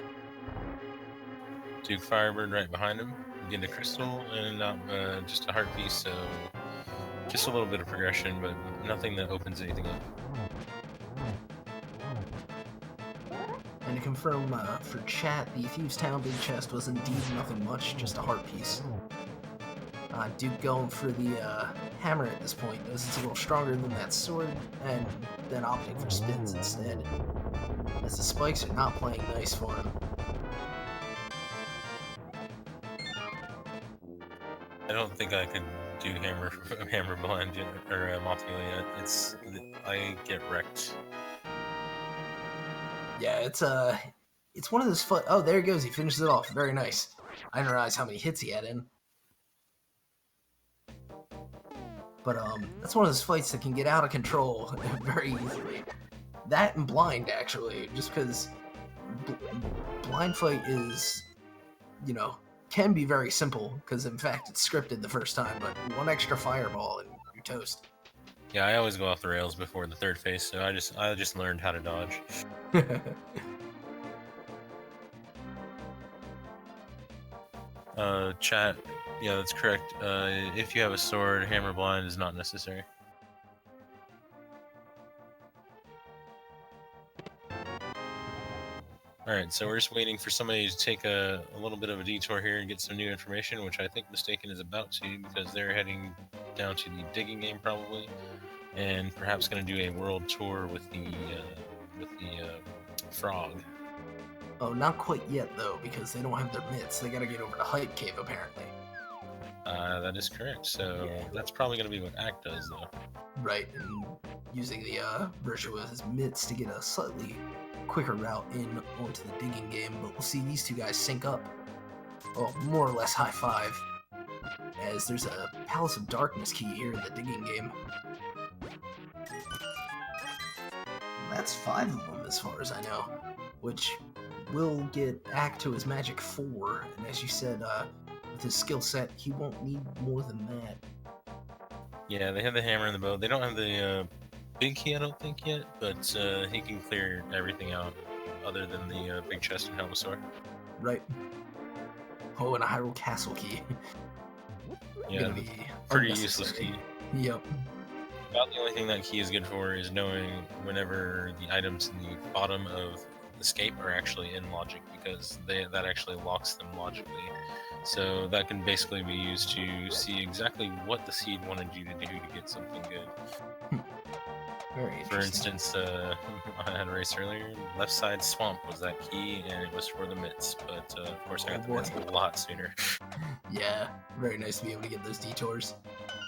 S2: DukeFireBird right behind him. get a crystal and not just a heart piece, so just a little bit of progression, but nothing that opens anything up.
S1: And to confirm for chat, the Thieves Town big chest was indeed nothing much, just a heart piece. Duke going for the hammer at this point, knows it's a little stronger than that sword, and then opting for spins instead, as the spikes are not playing nice for him.
S2: I don't think I could do hammer blind or Mothmelia. I get wrecked.
S1: Yeah, it's one of those oh, there he goes, he finishes it off, very nice. I didn't realize how many hits he had in. But that's one of those fights that can get out of control very easily. That and blind, actually, just because blind fight is, you know, can be very simple, because in fact it's scripted the first time, but one extra fireball and you're toast.
S2: Yeah, I always go off the rails before the third phase, so I just learned how to dodge. Chat, yeah, that's correct. If you have a sword, hammer blind is not necessary. Alright, so we're just waiting for somebody to take a little bit of a detour here and get some new information, which I think Mystakin is about to, because they're heading down to the digging game probably, and perhaps going to do a world tour with the frog.
S1: Oh, not quite yet though, because they don't have their mitts. They gotta get over to Hype Cave apparently.
S2: That is correct. So yeah, that's probably going to be what Act does, though.
S1: Right, and using the Virtuo's mitts to get a slightly quicker route in onto the digging game, but we'll see these two guys sync up. Well, more or less high five, as there's a Palace of Darkness key here in the digging game. That's 5 of them as far as I know, which will get Act to his magic 4, and as you said, with his skill set, he won't need more than that.
S2: Yeah, they have the hammer and the bow. They don't have the big key, I don't think, yet, but he can clear everything out other than the big chest and Helmasaur.
S1: Right. Oh, and a Hyrule Castle key.
S2: Yeah, pretty useless key.
S1: Yep.
S2: About the only thing that key is good for is knowing whenever the items in the bottom of escape are actually in logic, because that actually locks them logically. So that can basically be used to see exactly what the seed wanted you to do to get something good.
S1: Very interesting.
S2: For instance, I had a race earlier. Left side swamp was that key, and it was for the mitts. But of course, I got the mitts a lot sooner.
S1: Yeah, very nice to be able to get those detours.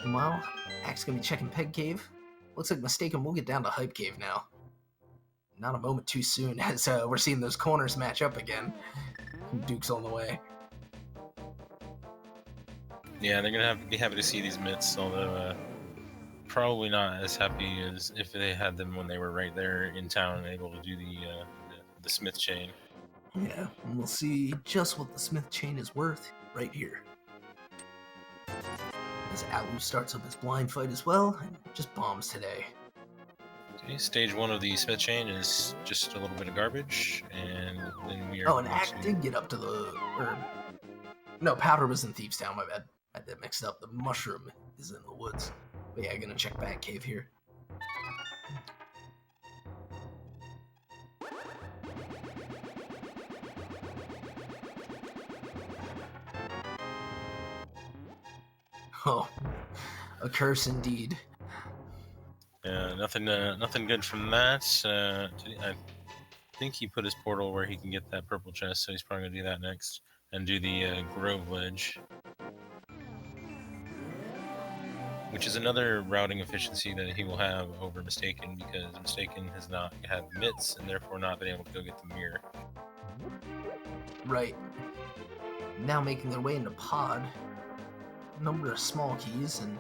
S1: Meanwhile, Act's gonna be checking Peg Cave. Looks like Mystakin will get down to Hype Cave now. Not a moment too soon, as we're seeing those corners match up again. Duke's on the way.
S2: Yeah, they're gonna be happy to see these mitts, although probably not as happy as if they had them when they were right there in town and able to do the smith chain.
S1: Yeah, and we'll see just what the smith chain is worth right here. As Alu starts up his blind fight as well, and just bombs today.
S2: Okay, stage 1 of the smith chain is just a little bit of garbage, and then we are.
S1: Oh, and Act did get up to the. No, Powder was in Thieves Town, my bad. I had that mixed up. The mushroom is in the woods. But yeah, gonna check Bat Cave here. Oh, a curse indeed.
S2: Yeah, nothing good from that. I think he put his portal where he can get that purple chest, so he's probably gonna do that next and do the Grove Ledge, which is another routing efficiency that he will have over Mystakin, because Mystakin has not had mitts and therefore not been able to go get the mirror.
S1: Right. Now making their way into Pod. Number of small keys and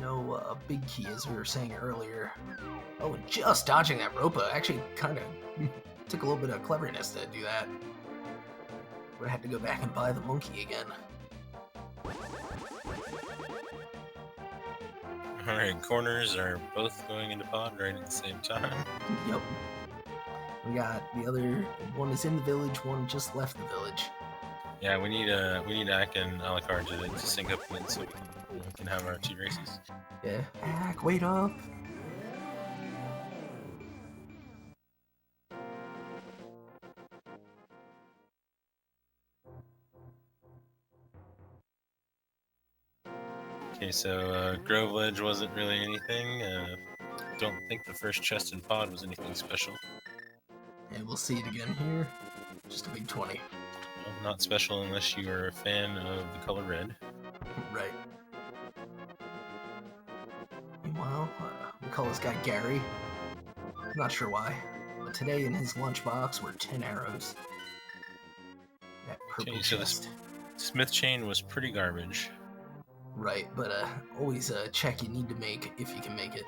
S1: no big key, as we were saying earlier. Oh, and just dodging that Ropa actually kind of took a little bit of cleverness to do that. Would have had to go back and buy the monkey again.
S2: Alright, corners are both going into Pod right at the same time.
S1: Yep. We got the other one is in the village, one just left the village.
S2: Yeah, we need Ack and Alucard to sync up again so we can have our 2 races.
S1: Yeah. Ack, wait up.
S2: Okay, so Grove Ledge wasn't really anything. Don't think the first chest and pod was anything special.
S1: Yeah, we'll see it again here. Just a big 20.
S2: Well, not special unless you are a fan of the color red.
S1: Right. Meanwhile, we call this guy Gary. Not sure why, but today in his lunchbox were 10 arrows. That purple
S2: Okay, so
S1: chest.
S2: the Smith chain was pretty garbage.
S1: Right, but always a check you need to make if you can make it.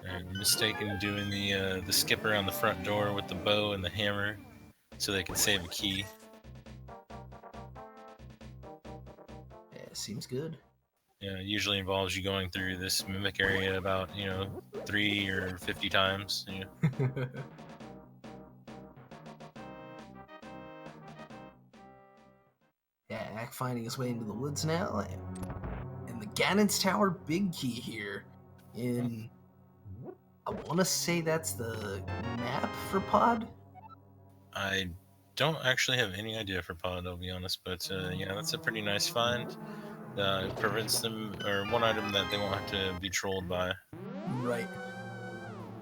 S2: And Mystakin doing the skip around the front door with the bow and the hammer so they can save a key.
S1: Yeah, seems good.
S2: Yeah, it usually involves you going through this mimic area about, 3 or 50 times.
S1: Yeah, Ack finding his way into the woods now, and the Ganon's Tower big key here. I want to say that's the map for Pod.
S2: I don't actually have any idea for pod, I'll be honest, but yeah, that's a pretty nice find. It prevents them, or one item that they won't have to be trolled by.
S1: Right.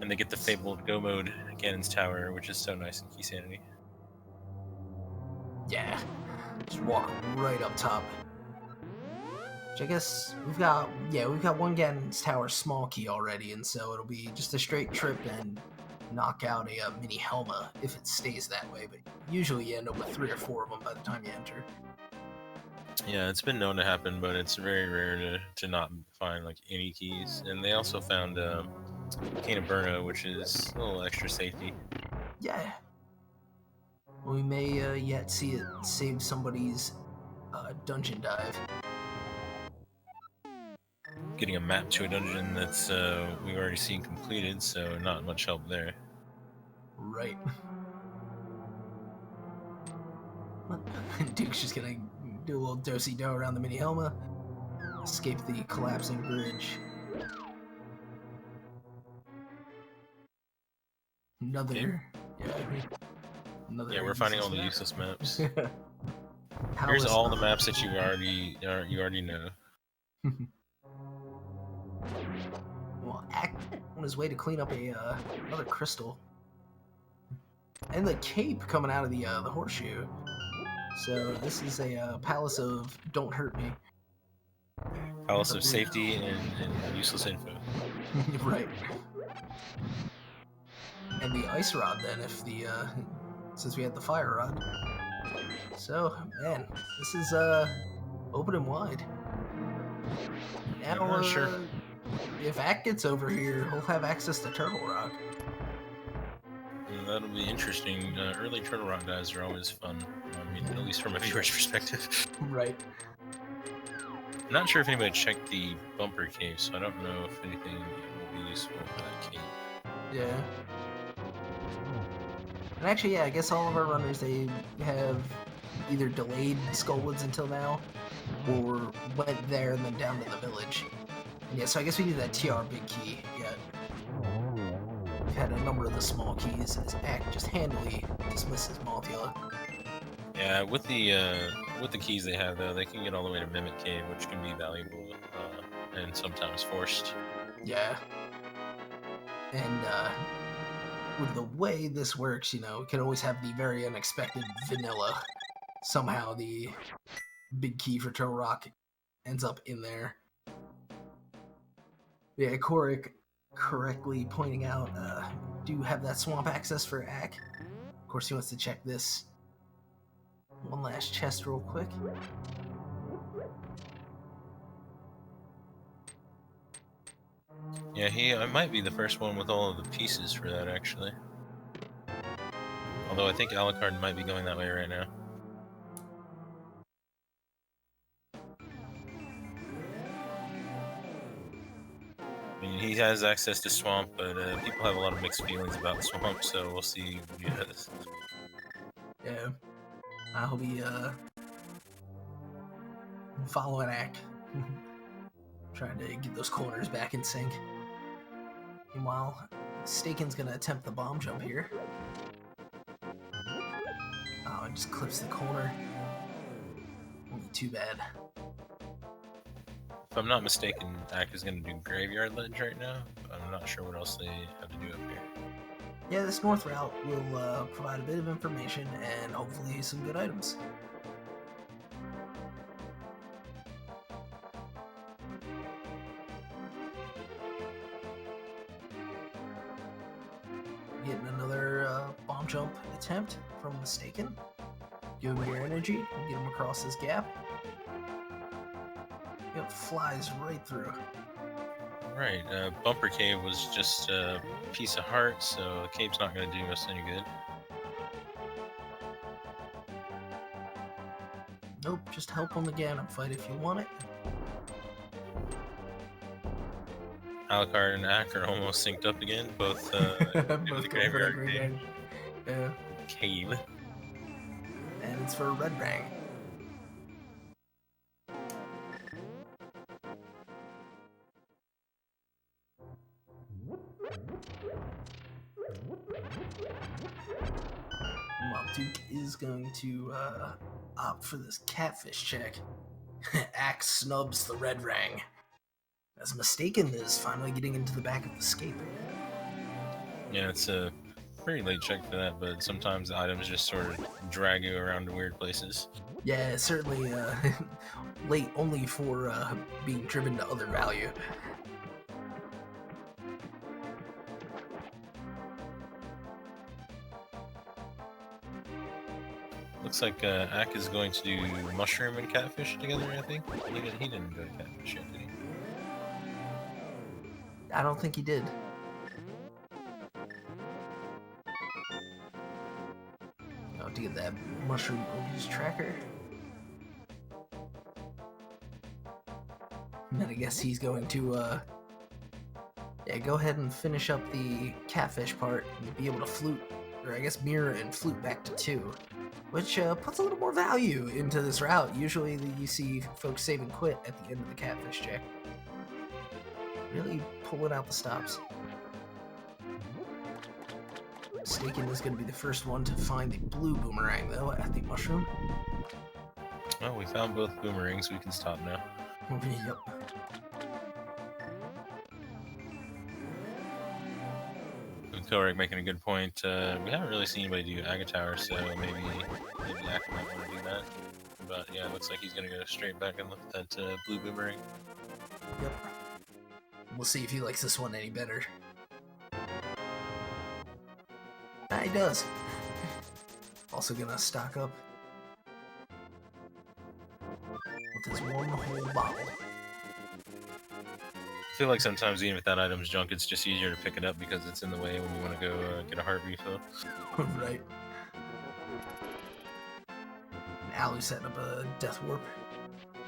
S2: And they get the fabled go mode Ganon's Tower, which is so nice in Keysanity.
S1: Yeah. Just walk right up top. Which I guess we've got one Ganon's Tower small key already, and so it'll be just a straight trip and knock out a mini Helma if it stays that way, but usually you end up with 3 or 4 of them by the time you enter.
S2: Yeah, it's been known to happen, but it's very rare to not find like any keys. And they also found Cane of Burno, which is a little extra safety.
S1: Yeah. We may yet see it save somebody's dungeon dive.
S2: Getting a map to a dungeon that's we've already seen completed, so not much help there.
S1: Right. Duke's just gonna do a little do-si-do around the mini Helma, escape the collapsing bridge. Another,
S2: yeah, we're finding all the useless maps.
S1: How
S2: Here's
S1: is
S2: all the maps that you already know.
S1: Well, Ack on his way to clean up another crystal, and the cape coming out of the horseshoe. So this is a palace of don't hurt me.
S2: Palace of safety and useless info.
S1: Right. And the ice rod then, if the since we had the fire rod. So man, this is open and wide. Now,
S2: I'm not sure.
S1: If Ack gets over here, he'll have access to Turtle Rock.
S2: Yeah, that'll be interesting. Early Turtle Rock dives are always fun. I mean, at least from a viewer's perspective.
S1: Right.
S2: I'm not sure if anybody checked the bumper cave, so I don't know if anything will be useful for that cave.
S1: Yeah. And actually, yeah, I guess all of our runners, they have either delayed Skullwoods until now, or went there and then down to the village. And yeah, so I guess we need that TR big key yet. We've had a number of the small keys as Ack just handily dismisses Mothula.
S2: Yeah, with the keys they have though, they can get all the way to Mimic Cave, which can be valuable and sometimes forced.
S1: Yeah. And with the way this works, we can always have the very unexpected vanilla. Somehow the big key for Turtle Rock ends up in there. Yeah, Korik correctly pointing out, do have that swamp access for Ack. Of course, he wants to check this one last chest real quick.
S2: Yeah, he might be the first one with all of the pieces for that, actually. Although I think Alucard might be going that way right now. I mean, he has access to swamp, but people have a lot of mixed feelings about swamp, so we'll see what he does.
S1: Yeah, I hope he following Ack, trying to get those corners back in sync. Meanwhile, Mystakin's gonna attempt the bomb jump here. Oh, it just clips the corner. Only too bad.
S2: If I'm not mistaken, Ack is going to do Graveyard Ledge right now. I'm not sure what else they have to do up here.
S1: Yeah, this north route will provide a bit of information and hopefully some good items. Getting another bomb jump attempt from Mystakin. Give him your energy, get him across this gap. It flies right through.
S2: Right, Bumper Cave was just a piece of heart, so the cave's not going to do us any good.
S1: Nope, just help him again and fight if you want it.
S2: Alucard and Ack are almost synced up again, both
S1: Both
S2: the
S1: go for
S2: Graveyard
S1: that
S2: Cave.
S1: Yeah.
S2: Cave.
S1: And it's for Red Rang. Well, Duke is going to opt for this catfish check. Axe snubs the Red Rang. As Mystakin is finally getting into the back of the scape.
S2: Yeah, it's a pretty late check for that, but sometimes the items just sort of drag you around to weird places.
S1: Yeah, certainly late only for being driven to other value.
S2: Looks like Ack is going to do mushroom and catfish together, I think. He didn't go to catfish yet, did he?
S1: I don't think he did. Oh, to get that mushroom Ogre's tracker. And then I guess he's going to, yeah, go ahead and finish up the catfish part and be able to flute, or I guess mirror and flute back to 2. Which puts a little more value into this route. Usually you see folks save and quit at the end of the catfish check. Really pulling out the stops. Mystakin is going to be the first one to find the blue boomerang, though, at the mushroom.
S2: Well, we found both boomerangs. We can stop now.
S1: Yep.
S2: Korik making a good point. We haven't really seen anybody do Aggtheboker, so maybe Ack might want to do that. But yeah, it looks like he's going to go straight back and look at that blue boomerang.
S1: Yep. We'll see if he likes this one any better. He does. Also gonna stock up with his one whole bottle.
S2: I feel like sometimes even if that item's junk, it's just easier to pick it up because it's in the way when you want to go get a heart refill.
S1: Right. Alu setting up a death warp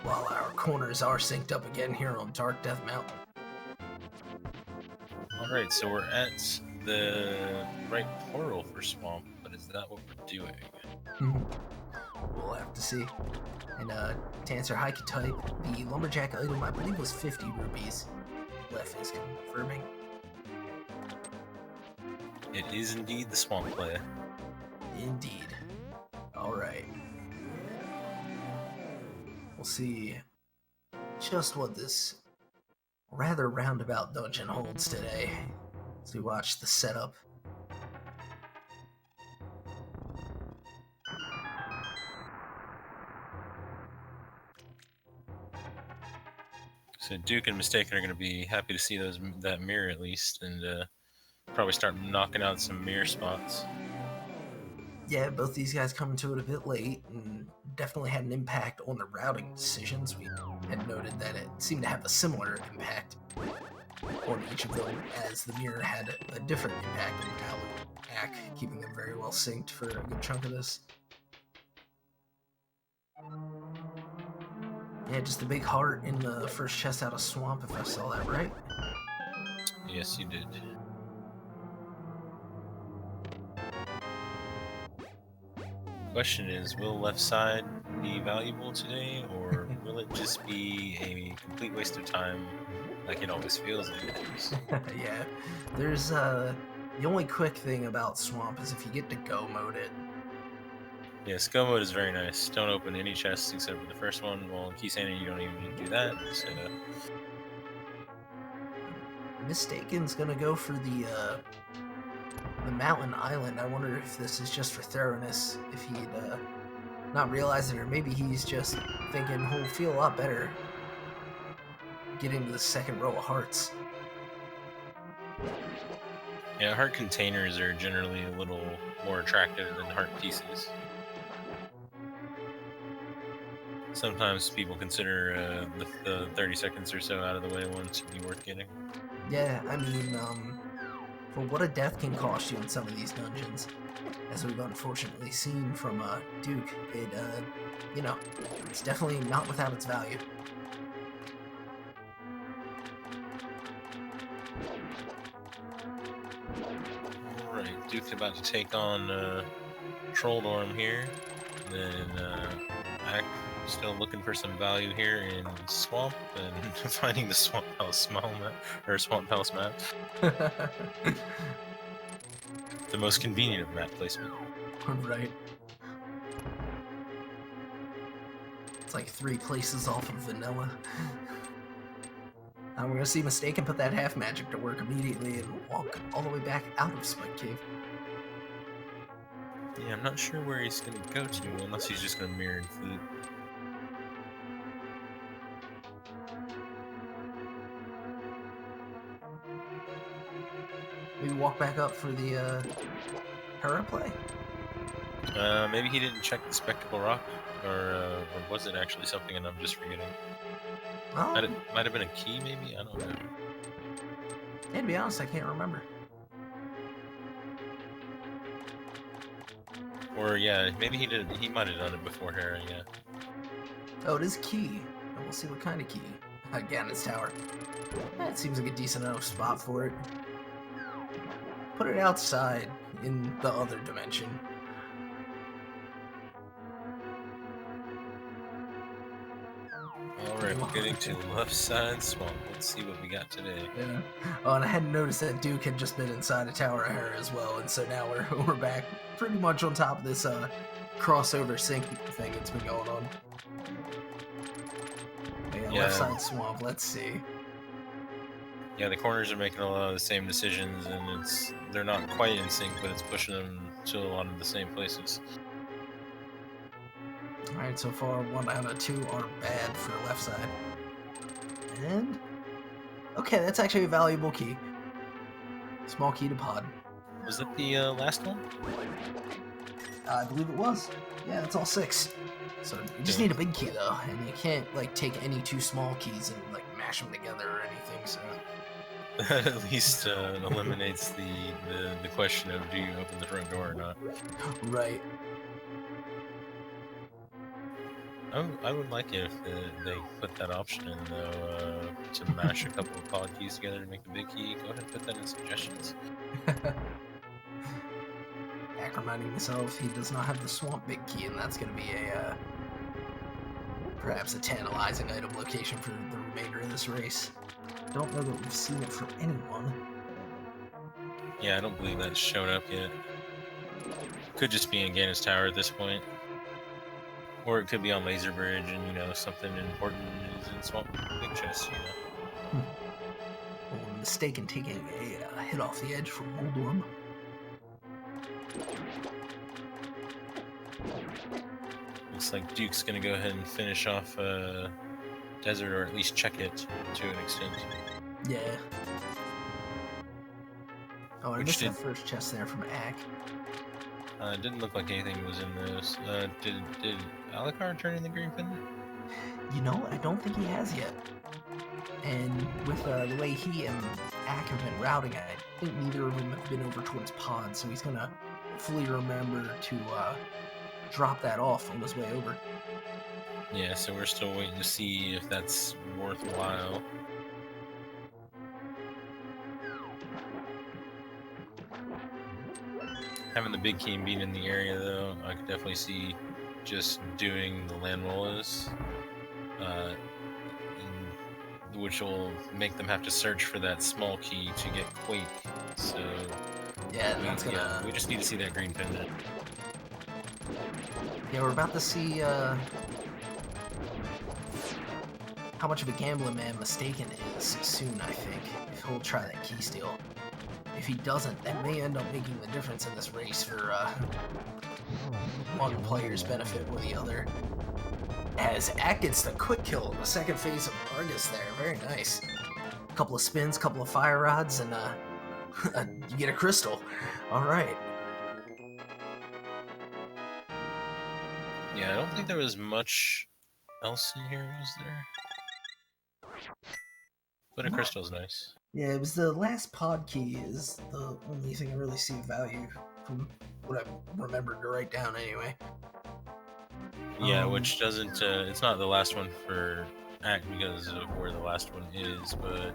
S1: while our corners are synced up again here on Dark Death Mountain.
S2: Alright, so we're at the right portal for Swamp, but is that what we're doing?
S1: We'll have to see. And to answer Haiku type, the Lumberjack item I believe was 50 rupees. Left is confirming.
S2: It is indeed the Swamp play.
S1: Indeed. Alright. We'll see just what this rather roundabout dungeon holds today as we watch the setup.
S2: So Duke and Mystakin are going to be happy to see that mirror at least, and probably start knocking out some mirror spots.
S1: Yeah, both these guys coming to it a bit late, and definitely had an impact on the routing decisions. We had noted that it seemed to have a similar impact on each of them, as the mirror had a different impact on Ack, keeping them very well synced for a good chunk of this. Yeah, just a big heart in the first chest out of Swamp, if I saw that right.
S2: Yes, you did. Question is, will left side be valuable today, or will it just be a complete waste of time like it always feels like it is?
S1: Yeah, there's the only quick thing about Swamp is if you get to go mode it.
S2: Yes, go mode is very nice. Don't open any chests except for the first one. Well, in Keysanity, you don't even need to do that. So,
S1: Mystakin's gonna go for the mountain island. I wonder if this is just for thoroughness, if he'd not realize it, or maybe he's just thinking he'll feel a lot better getting to the second row of hearts.
S2: yeah, heart containers are generally a little more attractive than heart pieces. Sometimes people consider the 30 seconds or so out of the way ones to be worth getting.
S1: Yeah, I mean, for what a death can cost you in some of these dungeons, as we've unfortunately seen from Duke, it, you know, it's definitely not without its value.
S2: Alright, Duke's about to take on Trolldorm here. Then Ack still looking for some value here in Swamp and finding the Swamp Palace map, or Swamp Palace map. The most convenient of map placement.
S1: Right. It's like 3 places off of vanilla. We're gonna see Mystakin put that half magic to work immediately and walk all the way back out of Spike Cave.
S2: Yeah, I'm not sure where he's gonna go to unless he's just gonna mirror and flute.
S1: Maybe walk back up for the Hera play?
S2: Maybe he didn't check the Spectacle Rock, or was it actually something and I'm just forgetting?
S1: Oh,
S2: Might have been a key, maybe? I don't know.
S1: yeah, to be honest, I can't remember.
S2: Or yeah, maybe he did. He might have done it before Hera. Yeah.
S1: Oh, it is key. And we'll see what kind of key. Again, it's tower. It seems like a decent enough spot for it. Put it outside in the other dimension.
S2: Alright, we're getting to left side swamp. Let's see what we got today.
S1: Yeah. Oh, and I hadn't noticed that Duke had just been inside a tower of Hera as well, and so now we're back pretty much on top of this crossover sync thing that's been going on. Yeah, left side swamp, let's see.
S2: Yeah, the corners are making a lot of the same decisions, and they're not quite in sync, but it's pushing them to a lot of the same places.
S1: Alright, so far 1 out of 2 are bad for left side. And okay, that's actually a valuable key. Small key to pod.
S2: Was that the last one?
S1: I believe it was. Yeah, it's all 6. So you just need a big key though, and you can't like take any 2 small keys and like mash them together or anything. So
S2: That at least eliminates the question of do you open the front door or not.
S1: right.
S2: I would like it if they put that option in though, to mash a couple of pod keys together to make the big key. Go ahead and put that in suggestions.
S1: Ack reminding himself he does not have the swamp big key, and that's going to be a perhaps a tantalizing item location for the remainder of this race. Don't know that we've seen it from anyone.
S2: Yeah, I don't believe that's shown up yet. Could just be in Gannis Tower at this point. Or it could be on Laser Bridge and, you know, something important is in Swamp Big Chest, you know.
S1: Well, Mystakin taking a hit off the edge from Moldorm.
S2: Looks like Duke's gonna go ahead and finish off Desert, or at least check it to an extent.
S1: Yeah. Oh, I missed that first chest there from Ack.
S2: It didn't look like anything was in those. Did Alucard turn in the green pin?
S1: You know, I don't think he has yet. And with the way he and Ack have been routing, I think neither of them have been over towards pod, so he's gonna fully remember to drop that off on his way over.
S2: Yeah, so we're still waiting to see if that's worthwhile. Having the big key and being in the area, though, I could definitely see just doing the land willows, which will make them have to search for that small key to get Quake. So
S1: Yeah, that's gonna.
S2: we just need to see that green pendant.
S1: Yeah, we're about to see how much of a gambling man Mystakin is soon, I think, if he'll try that key steal. If he doesn't, that may end up making the difference in this race for one player's benefit or the other. As Ack gets the quick kill in the second phase of Argus there, very nice. A couple of spins, couple of fire rods, and you get a crystal. Alright.
S2: Yeah, I don't think there was much else in here, was there? But a crystal's nice.
S1: Yeah, it was the last pod key is the only thing I really see value from what I remembered to write down anyway.
S2: Yeah, which doesn't, it's not the last one for Ack because of where the last one is, but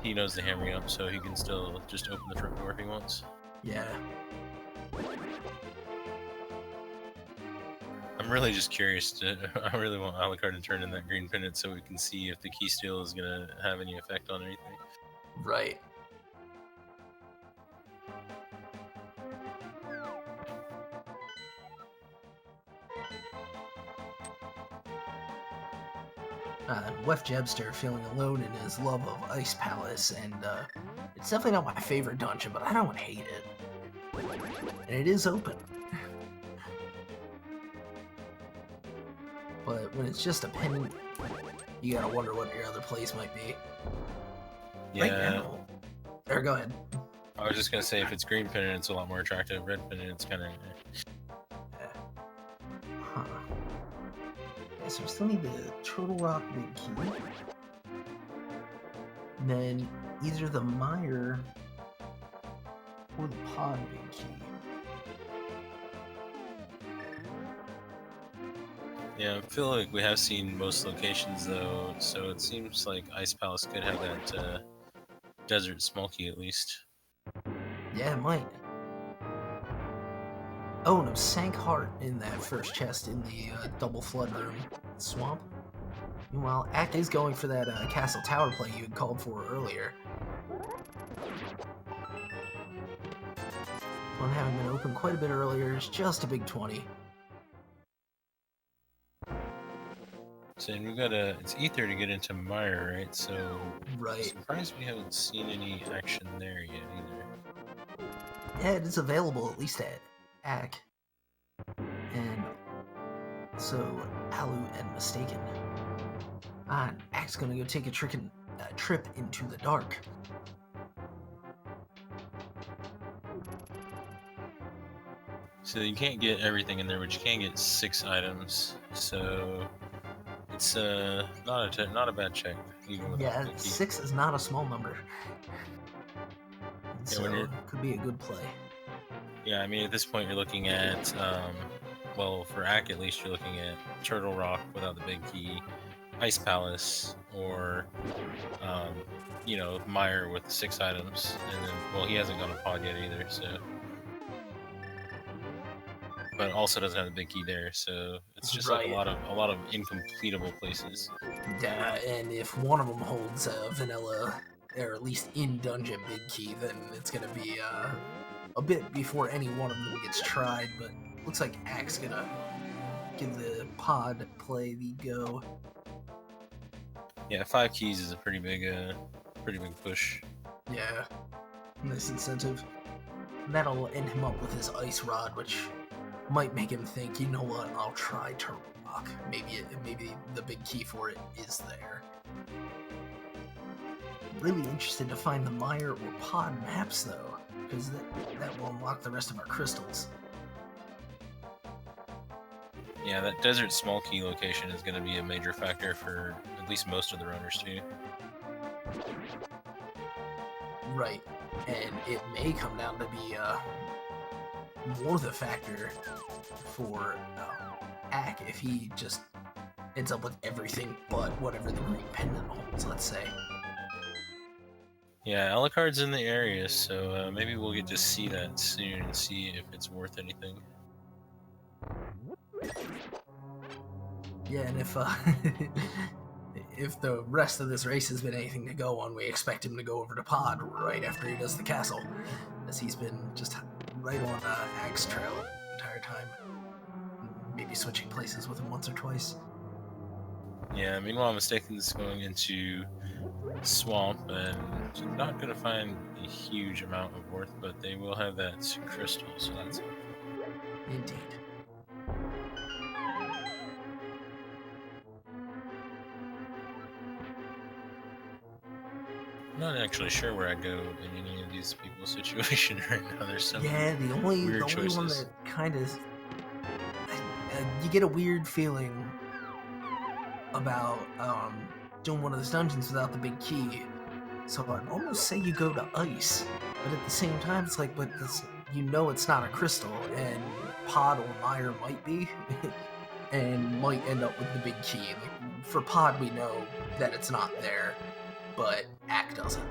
S2: he knows the hammering up, so he can still just open the front door if he wants.
S1: Yeah.
S2: I'm really just curious I really want Alucard to turn in that green pendant so we can see if the key steal is going to have any effect on anything.
S1: Right. Wef Jebster feeling alone in his love of Ice Palace, and it's definitely not my favorite dungeon, but I don't hate it. And it is open. But when it's just a pendant, you gotta wonder what your other place might be.
S2: Yeah.
S1: Right now. Or go ahead.
S2: I was just gonna say, if it's green pendant, it's a lot more attractive. Red pendant, it's kind of.
S1: Huh. Yeah, so we still need the Turtle Rock big key. And then either the Mire or the Pod big key.
S2: Yeah, I feel like we have seen most locations though, so it seems like Ice Palace could have that desert small key at least.
S1: Yeah, it might. Oh, no, sank heart in that first chest in the double flood room swamp. Meanwhile, Ack is going for that castle tower play you had called for earlier. One having been open quite a bit earlier is just a big 20.
S2: So we've got it's Ether to get into Mire, right? So
S1: right.
S2: I'm surprised we haven't seen any action there yet either.
S1: Yeah, it is available at least at Ack. And so Alu and Mystakin. And Ack's gonna go take a trip into the dark.
S2: So you can't get everything in there, but you can get 6 items. So it's not a bad check. Even
S1: yeah, 6 is not a small number. And so it could be a good play.
S2: Yeah, I mean at this point you're looking at, well, for Ack at least you're looking at Turtle Rock without the big key, Ice Palace, or you know, Mire with 6 items, and then well he hasn't gone to pod yet either, so. But also doesn't have the big key there, so it's just like a lot of incompletable places.
S1: Yeah, and if one of them holds a vanilla, or at least in dungeon big key, then it's gonna be a bit before any one of them gets tried. But looks like Ack's gonna give the pod play the go.
S2: Yeah, 5 keys is a pretty big push.
S1: Yeah, nice incentive. And that'll end him up with his ice rod, which might make him think, you know what, I'll try Turtle Rock. Maybe the big key for it is there. Really interested to find the Mire or Pod maps though, because that will unlock the rest of our crystals.
S2: Yeah, that desert small key location is going to be a major factor for at least most of the runners too.
S1: Right, and it may come down to be more the factor for Ack if he just ends up with everything but whatever the green pendant holds, let's say.
S2: Yeah, Alucard's in the area, so maybe we'll get to see that soon and see if it's worth anything.
S1: Yeah, and if if the rest of this race has been anything to go on, we expect him to go over to Pod right after he does the castle, as he's been just right on Axe trail the entire time. Maybe switching places with him once or twice.
S2: Yeah, meanwhile, Mystakin's going into Swamp, and not going to find a huge amount of worth, but they will have that crystal, so that's helpful.
S1: Indeed.
S2: I'm not actually sure where I go in any of these people's situation right now. There's so
S1: Yeah, the only
S2: choices.
S1: one that kind of you get a weird feeling about doing one of those dungeons without the big key. So I'd almost say you go to Ice, but at the same time, it's like, but this, you know, it's not a crystal, and Pod or Meyer might be, and might end up with the big key. Like, for Pod, we know that it's not there, but Ack doesn't.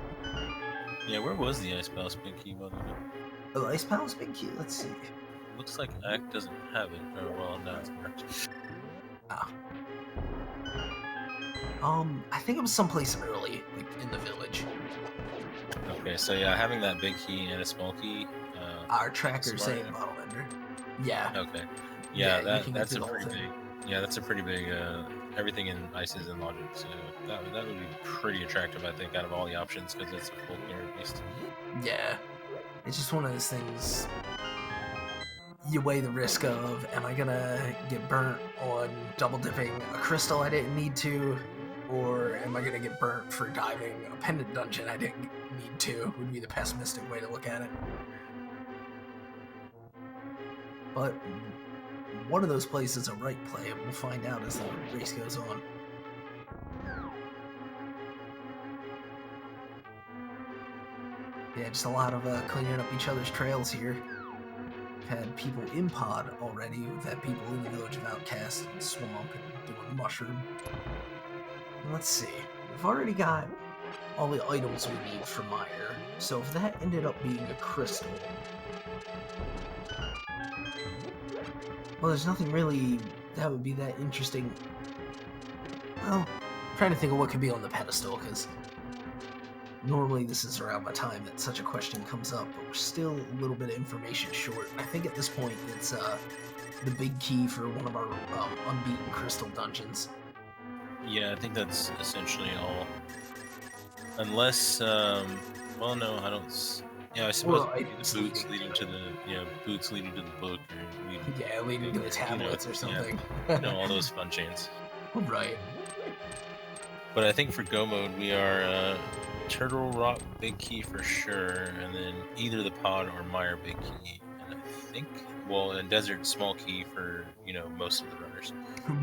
S2: Yeah, where was the Ice Palace big key, by the way?
S1: The Ice Palace big key? Let's see.
S2: Looks like Ack doesn't have it. Oh, well, no, it's correct.
S1: Ah. I think it was someplace early, like in the village.
S2: Okay, so yeah, having that big key and a small key.
S1: Our tracker's saying bottle ender. Yeah.
S2: Okay. Yeah, that's a
S1: the
S2: pretty big. Yeah, that's a pretty big. Everything in Ices and Logic, so that would be pretty attractive, I think, out of all the options, because it's a full clear beast.
S1: Yeah, it's just one of those things. You weigh the risk of, am I gonna get burnt on double dipping a crystal I didn't need to, or am I gonna get burnt for diving a pendant dungeon I didn't need to? Would be the pessimistic way to look at it. But one of those plays is a right play, and we'll find out as the race goes on. Yeah, just a lot of cleaning up each other's trails here. We've had people in Pod already. We've had people in the Village of Outcast and Swamp and doing the Mushroom. And let's see. We've already got all the items we need for Meyer. So if that ended up being a crystal... well, there's nothing really that would be that interesting. Well, I'm trying to think of what could be on the pedestal, because normally this is around the time that such a question comes up, but we're still a little bit of information short. I think at this point it's the big key for one of our unbeaten crystal dungeons.
S2: Yeah, I think that's essentially all. Unless, well, no, I don't. Yeah, I suppose the boots leading to the boots leading to the book, or
S1: leading to the tablets or something.
S2: Yeah, all those fun chains.
S1: Right.
S2: But I think for Go mode we are Turtle Rock big key for sure, and then either the Pod or Meyer big key, and I think and Desert small key for most of the runners.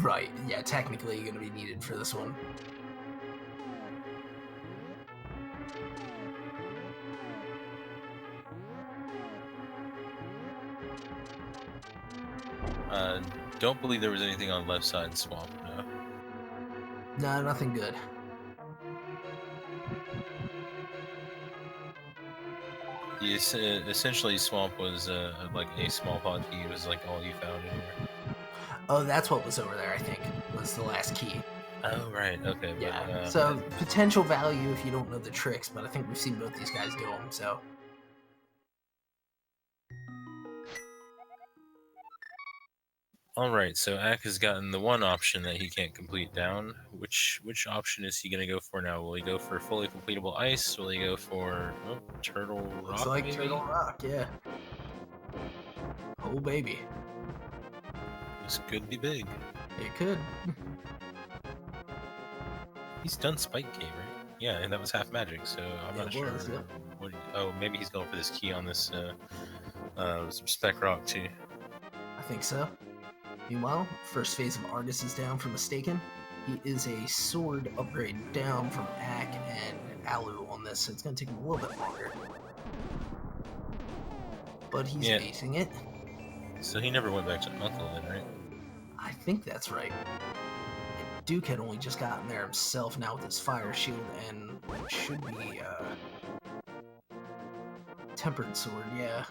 S1: Right. Yeah, technically going to be needed for this one.
S2: Don't believe there was anything on left side Swamp, no.
S1: No, nothing good.
S2: Essentially, Swamp was like a small pod key. It was like all you found anywhere.
S1: Oh, that's what was over there, I think, was the last key.
S2: Oh, right, okay.
S1: Yeah,
S2: but,
S1: so potential value if you don't know the tricks, but I think we've seen both these guys do them, so...
S2: Alright, so Ack has gotten the one option that he can't complete down. Which option is he going to go for now? Will he go for fully completable ice? Will he go for Turtle Rock?
S1: Looks like
S2: maybe?
S1: Turtle Rock, yeah. Oh, baby.
S2: This could be big.
S1: It could.
S2: He's done Spike Key, right? Yeah, and that was half magic, so I'm not sure. Maybe he's going for this key on this Spec Rock too.
S1: I think so. Meanwhile, first phase of Argus is down for Mystakin. He is a sword upgrade down from Ack and Alu on this, so it's going to take him a little bit longer. But he's acing it.
S2: So he never went back to Uncle then, right?
S1: I think that's right. Duke had only just gotten there himself now with his fire shield, and should be tempered sword, yeah.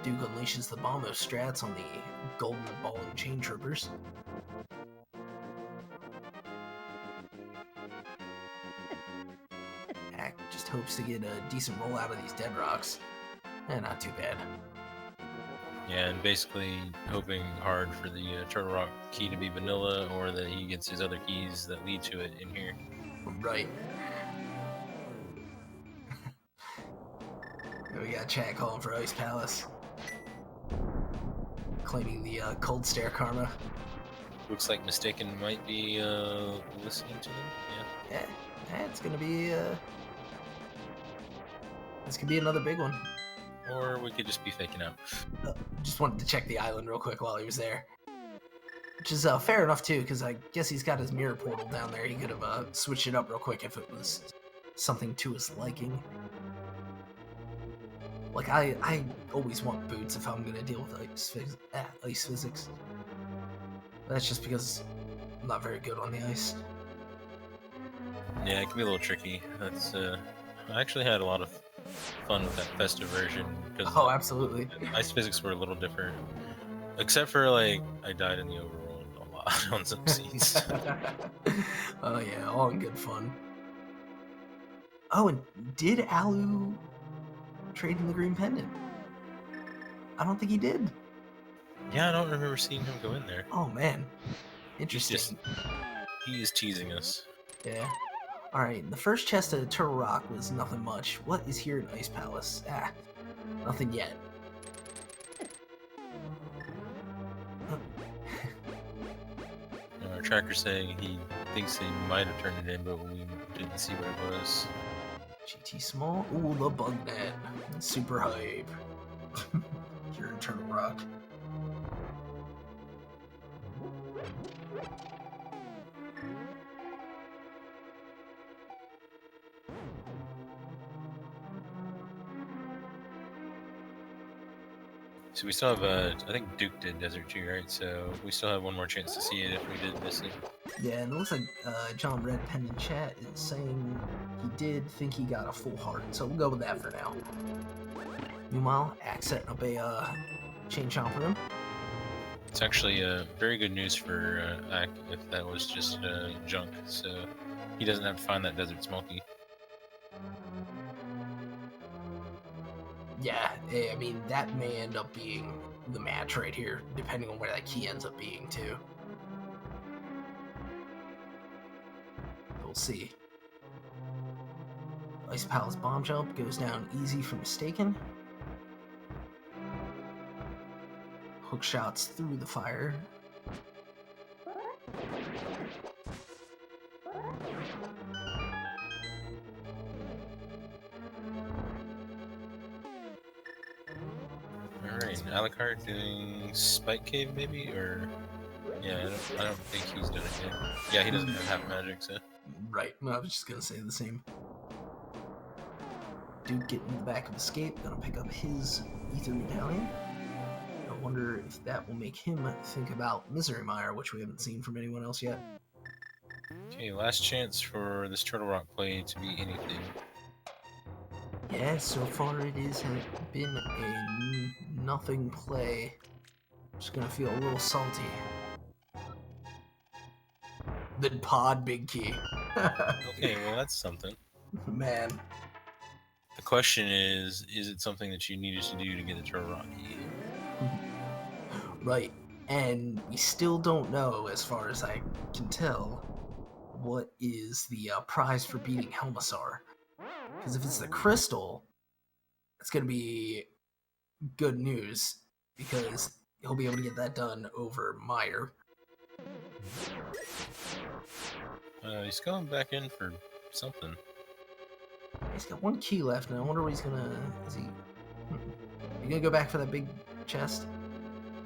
S1: Duke unleashes the bomb of strats on the golden ball and chain troopers. Ack just hopes to get a decent roll out of these dead rocks. Not too bad.
S2: Yeah, and basically hoping hard for the Turtle Rock key to be vanilla, or that he gets his other keys that lead to it in here.
S1: Right. We got chat calling for Ice Palace. Claiming the cold stare karma.
S2: Looks like Mystakin might be listening to them.
S1: Yeah, it's gonna be this could be another big one.
S2: Or we could just be faking out.
S1: Just wanted to check the island real quick while he was there, which is fair enough too, because I guess he's got his mirror portal down there. He could have switched it up real quick if it was something to his liking. Like I always want boots if I'm gonna deal with ice physics. That's just because I'm not very good on the ice.
S2: Yeah, it can be a little tricky. That's I actually had a lot of fun with that festive version because
S1: Absolutely.
S2: Ice physics were a little different, except for like I died in the overworld a lot on some scenes.
S1: Oh yeah, all in good fun. Oh, and did Alu trade in the green pendant? I don't think he did.
S2: Yeah, I don't remember seeing him go in there.
S1: Oh man, interesting.
S2: He is teasing us.
S1: Yeah. Alright, the first chest at Turtle Rock was nothing much. What is here in Ice Palace? Nothing yet.
S2: Our tracker's saying he thinks he might have turned it in, but we didn't see what it was.
S1: GT Small? Ooh, the bug net. Super hype. Here in Turtle Rock.
S2: So we still have, I think Duke did Desert 2, right? So we still have one more chance to see it if we did miss it.
S1: Yeah, and it looks like John Red Pen in chat is saying he did think he got a full heart, so we'll go with that for now. Meanwhile, Ack setting up a chain chomp for him.
S2: It's actually very good news for Ack if that was just junk, so he doesn't have to find that Desert Smoky.
S1: Yeah, I mean, that may end up being the match right here, depending on where that key ends up being, too. We'll see. Ice Palace bomb jump goes down easy for Mystakin. Hook shots through the fire.
S2: Alright, Alucard doing Spike Cave maybe, or yeah, I don't think he's done it yet. Yeah, he doesn't have half magic, so
S1: Right, I was just gonna say the same. Duke getting in the back of Escape, gonna pick up his Ether Medallion. I wonder if that will make him think about Misery Mire, which we haven't seen from anyone else yet.
S2: okay, last chance for this Turtle Rock play to be anything.
S1: Yeah, so far it has been a nothing play. Just gonna feel a little salty. Then pod big key.
S2: Okay, well that's something.
S1: Man.
S2: The question is it something that you needed to do to get the Turtle Rock key?
S1: Right. And we still don't know, as far as I can tell, what is the prize for beating Helmasaur. Because if it's the crystal, it's going to be good news, because he'll be able to get that done over Meyer.
S2: He's going back in for something.
S1: He's got one key left, and I wonder what he's gonna... Is he... You gonna go back for that big chest?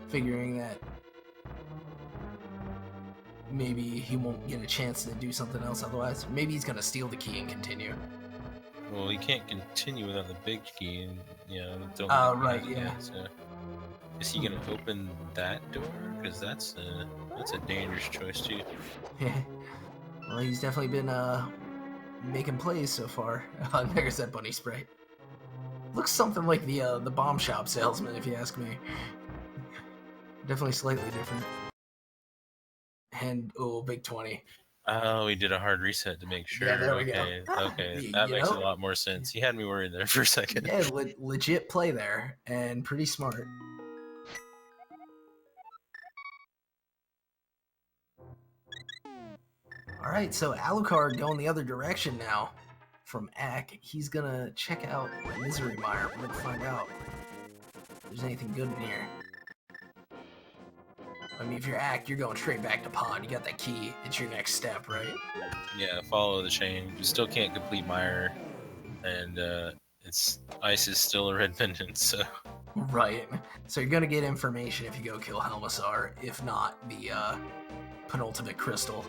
S1: Figuring that maybe he won't get a chance to do something else otherwise. Maybe he's gonna steal the key and continue.
S2: Well, he can't continue without the big key, and don't.
S1: Right, yeah.
S2: So, is he gonna open that door? Because that's a dangerous choice too.
S1: Well, he's definitely been making plays so far. There's that bunny sprite. Looks something like the bomb shop salesman, if you ask me. Definitely slightly different. And oh, big 20.
S2: Oh, we did a hard reset to make sure.
S1: Yeah, there we
S2: okay,
S1: go.
S2: okay, that makes a lot more sense. You had me worried there for a second.
S1: Yeah, legit play there, and pretty smart. Alright, so Alucard going the other direction now from Ack. He's gonna check out Misery Mire. We're gonna find out if there's anything good in here. I mean, if you're Ack, you're going straight back to Pod. You got that key. It's your next step, right?
S2: Yeah, follow the chain. You still can't complete Mire, and it's ice is still a red pendant, so...
S1: Right. So you're gonna get information if you go kill Helmasaur, if not the penultimate crystal.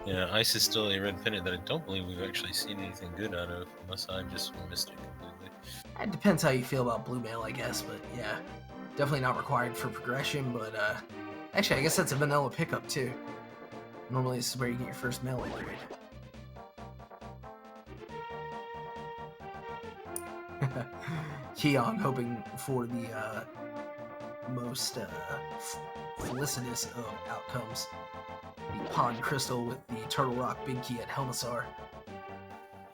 S2: Yeah, ice is still a red pendant that I don't believe we've actually seen anything good out of, unless I just missed it completely.
S1: It depends how you feel about blue mail, I guess, but yeah. Definitely not required for progression, but actually I guess that's a vanilla pickup too. Normally this is where you get your first mail upgrade. Keon hoping for the most felicitous of outcomes. The Pod Crystal with the Turtle Rock Big Key at Helmasaur.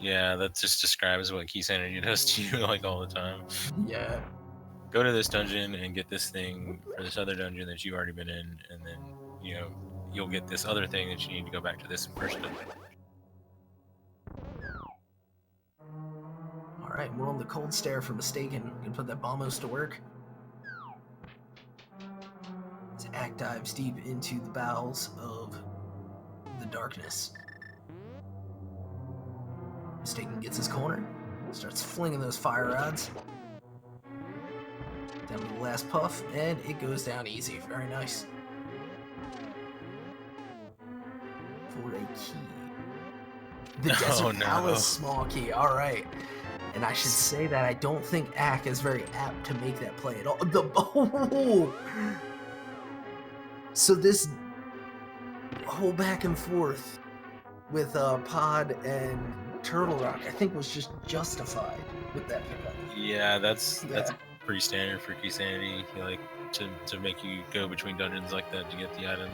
S2: Yeah, that just describes what Keysanity does to you like all the time.
S1: Yeah.
S2: Go to this dungeon and get this thing for this other dungeon that you've already been in, and then, you know, you'll get this other thing that you need to go back to this first dungeon.
S1: Alright, we're on the cold stare for Mystakin. Gonna put that bombos to work. As Ack dives deep into the bowels of the darkness. Mystakin gets his corner, starts flinging those fire rods. Down to the last puff, and it goes down easy. Very nice. For a key. The Desert Palace small key. Alright. And I should say that I don't think Ack is very apt to make that play at all. So this whole back and forth with Pod and Turtle Rock, I think, was just justified with that pickup.
S2: Yeah, that's pretty standard for Keysanity, like to make you go between dungeons like that to get the item.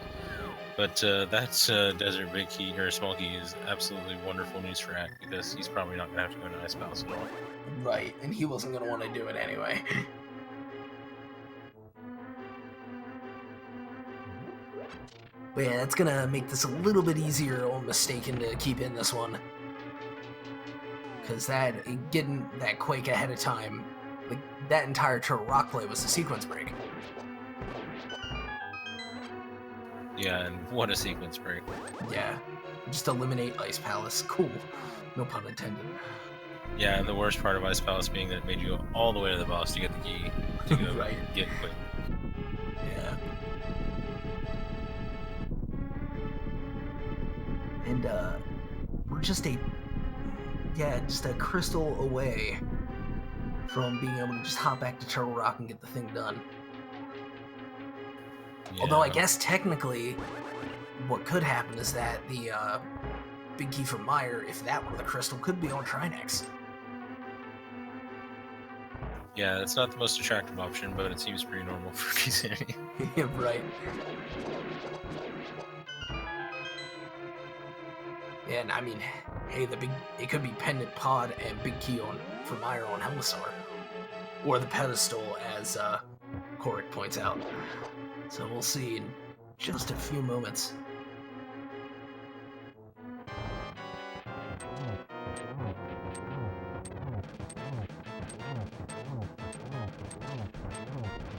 S2: But that's Desert Big Key or Small Key is absolutely wonderful news for Ack, because he's probably not gonna have to go to Ice Palace at all.
S1: Right, and he wasn't gonna want to do it anyway. But yeah, that's gonna make this a little bit easier on Mystakin to keep in this one. Because getting that Quake ahead of time, like, that entire Turtle Rock play was a sequence break.
S2: Yeah, and what a sequence break.
S1: Yeah, just eliminate Ice Palace. Cool. No pun intended.
S2: Yeah, and the worst part of Ice Palace being that it made you go all the way to the boss to get the key to go
S1: right.
S2: Get Quake.
S1: Yeah. And we're just a crystal away from being able to just hop back to Turtle Rock and get the thing done. Yeah. Although I guess technically what could happen is that the Big Key from Mire, if that were the crystal, could be on Trinex.
S2: Yeah, it's not the most attractive option, but it seems pretty normal for Keysanity.
S1: Yeah, right. Yeah, and I mean, hey, it could be Pendant Pod and Big Key for Mire on Helmasaur. Or the pedestal, as Korik points out. So we'll see in just a few moments.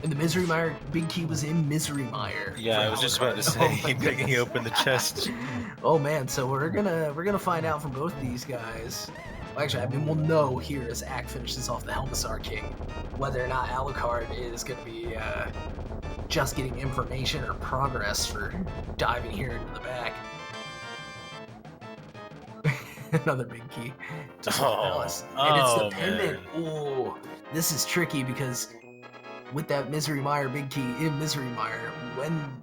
S1: And the Misery Mire, Big Key was in Misery Mire.
S2: Yeah, I was just about to say, picking open the chest.
S1: Oh man, so we're gonna find out from both these guys. Well, actually, I mean, we'll know here as Ack finishes off the Helmasaur King whether or not Alucard is gonna be just getting information or progress for diving here into the back. Another Big Key. And it's the pendant. Ooh, this is tricky because with that Misery Mire Big Key in Misery Mire, when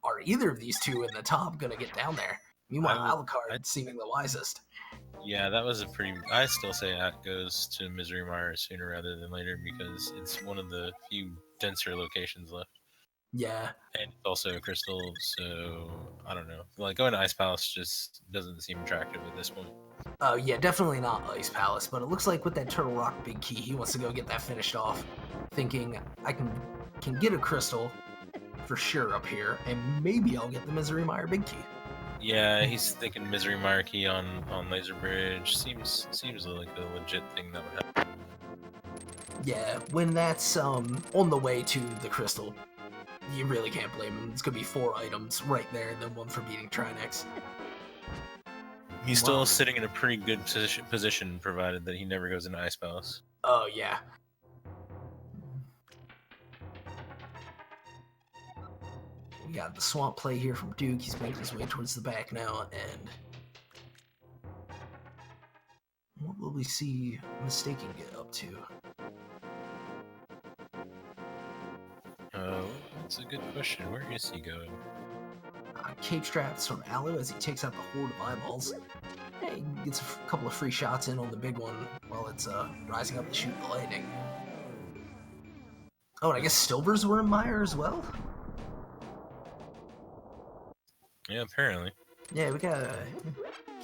S1: are either of these two in the top gonna get down there? Meanwhile,
S2: I
S1: Alucard seeming the wisest.
S2: Yeah, that was a pretty. I still say Act goes to Misery Mire sooner rather than later because it's one of the few denser locations left.
S1: Yeah.
S2: And it's also a crystal, so I don't know. Like going to Ice Palace just doesn't seem attractive at this point.
S1: Oh, yeah, definitely not Ice Palace, but it looks like with that Turtle Rock big key, he wants to go get that finished off, thinking I can get a crystal for sure up here, and maybe I'll get the Misery Mire big key.
S2: Yeah, he's thinking Misery Mire key on Laser Bridge. Seems like a legit thing that would happen.
S1: Yeah, when that's on the way to the crystal, you really can't blame him. It's gonna be 4 items right there, and then 1 for beating Trinex.
S2: He's still sitting in a pretty good position, provided that he never goes into Ice Palace.
S1: Oh, yeah. We got the swamp play here from Duke. He's making his way towards the back now, and what will we see Mystakin get up to?
S2: That's a good question. Where is he going?
S1: Cape straps from Alu as he takes out the horde of eyeballs. He gets a couple of free shots in on the big one while it's rising up to shoot the lightning. Oh, and I guess Silvers were in Mire as well?
S2: Yeah, apparently.
S1: Yeah, we gotta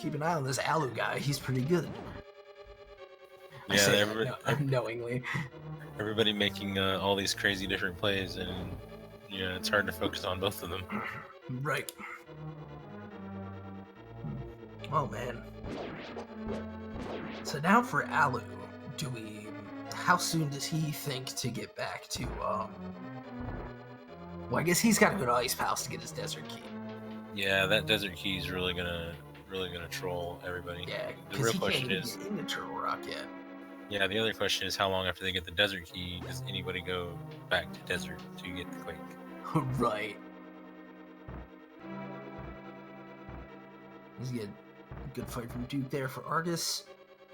S1: keep an eye on this Alu guy. He's pretty good.
S2: Yeah,
S1: I say that knowingly.
S2: Everybody making all these crazy different plays, and yeah, it's hard to focus on both of them.
S1: Right. Oh man. So now for Alu, how soon does he think to get back to well, I guess he's gotta go to Ice Palace to get his desert key.
S2: Yeah, that desert key is really gonna troll everybody.
S1: Yeah,
S2: the real question is
S1: get into Turtle Rock yet.
S2: Yeah, the other question is how long after they get the desert key does anybody go back to desert to get the quake?
S1: Right. He's getting a good fight from Duke there for Argus.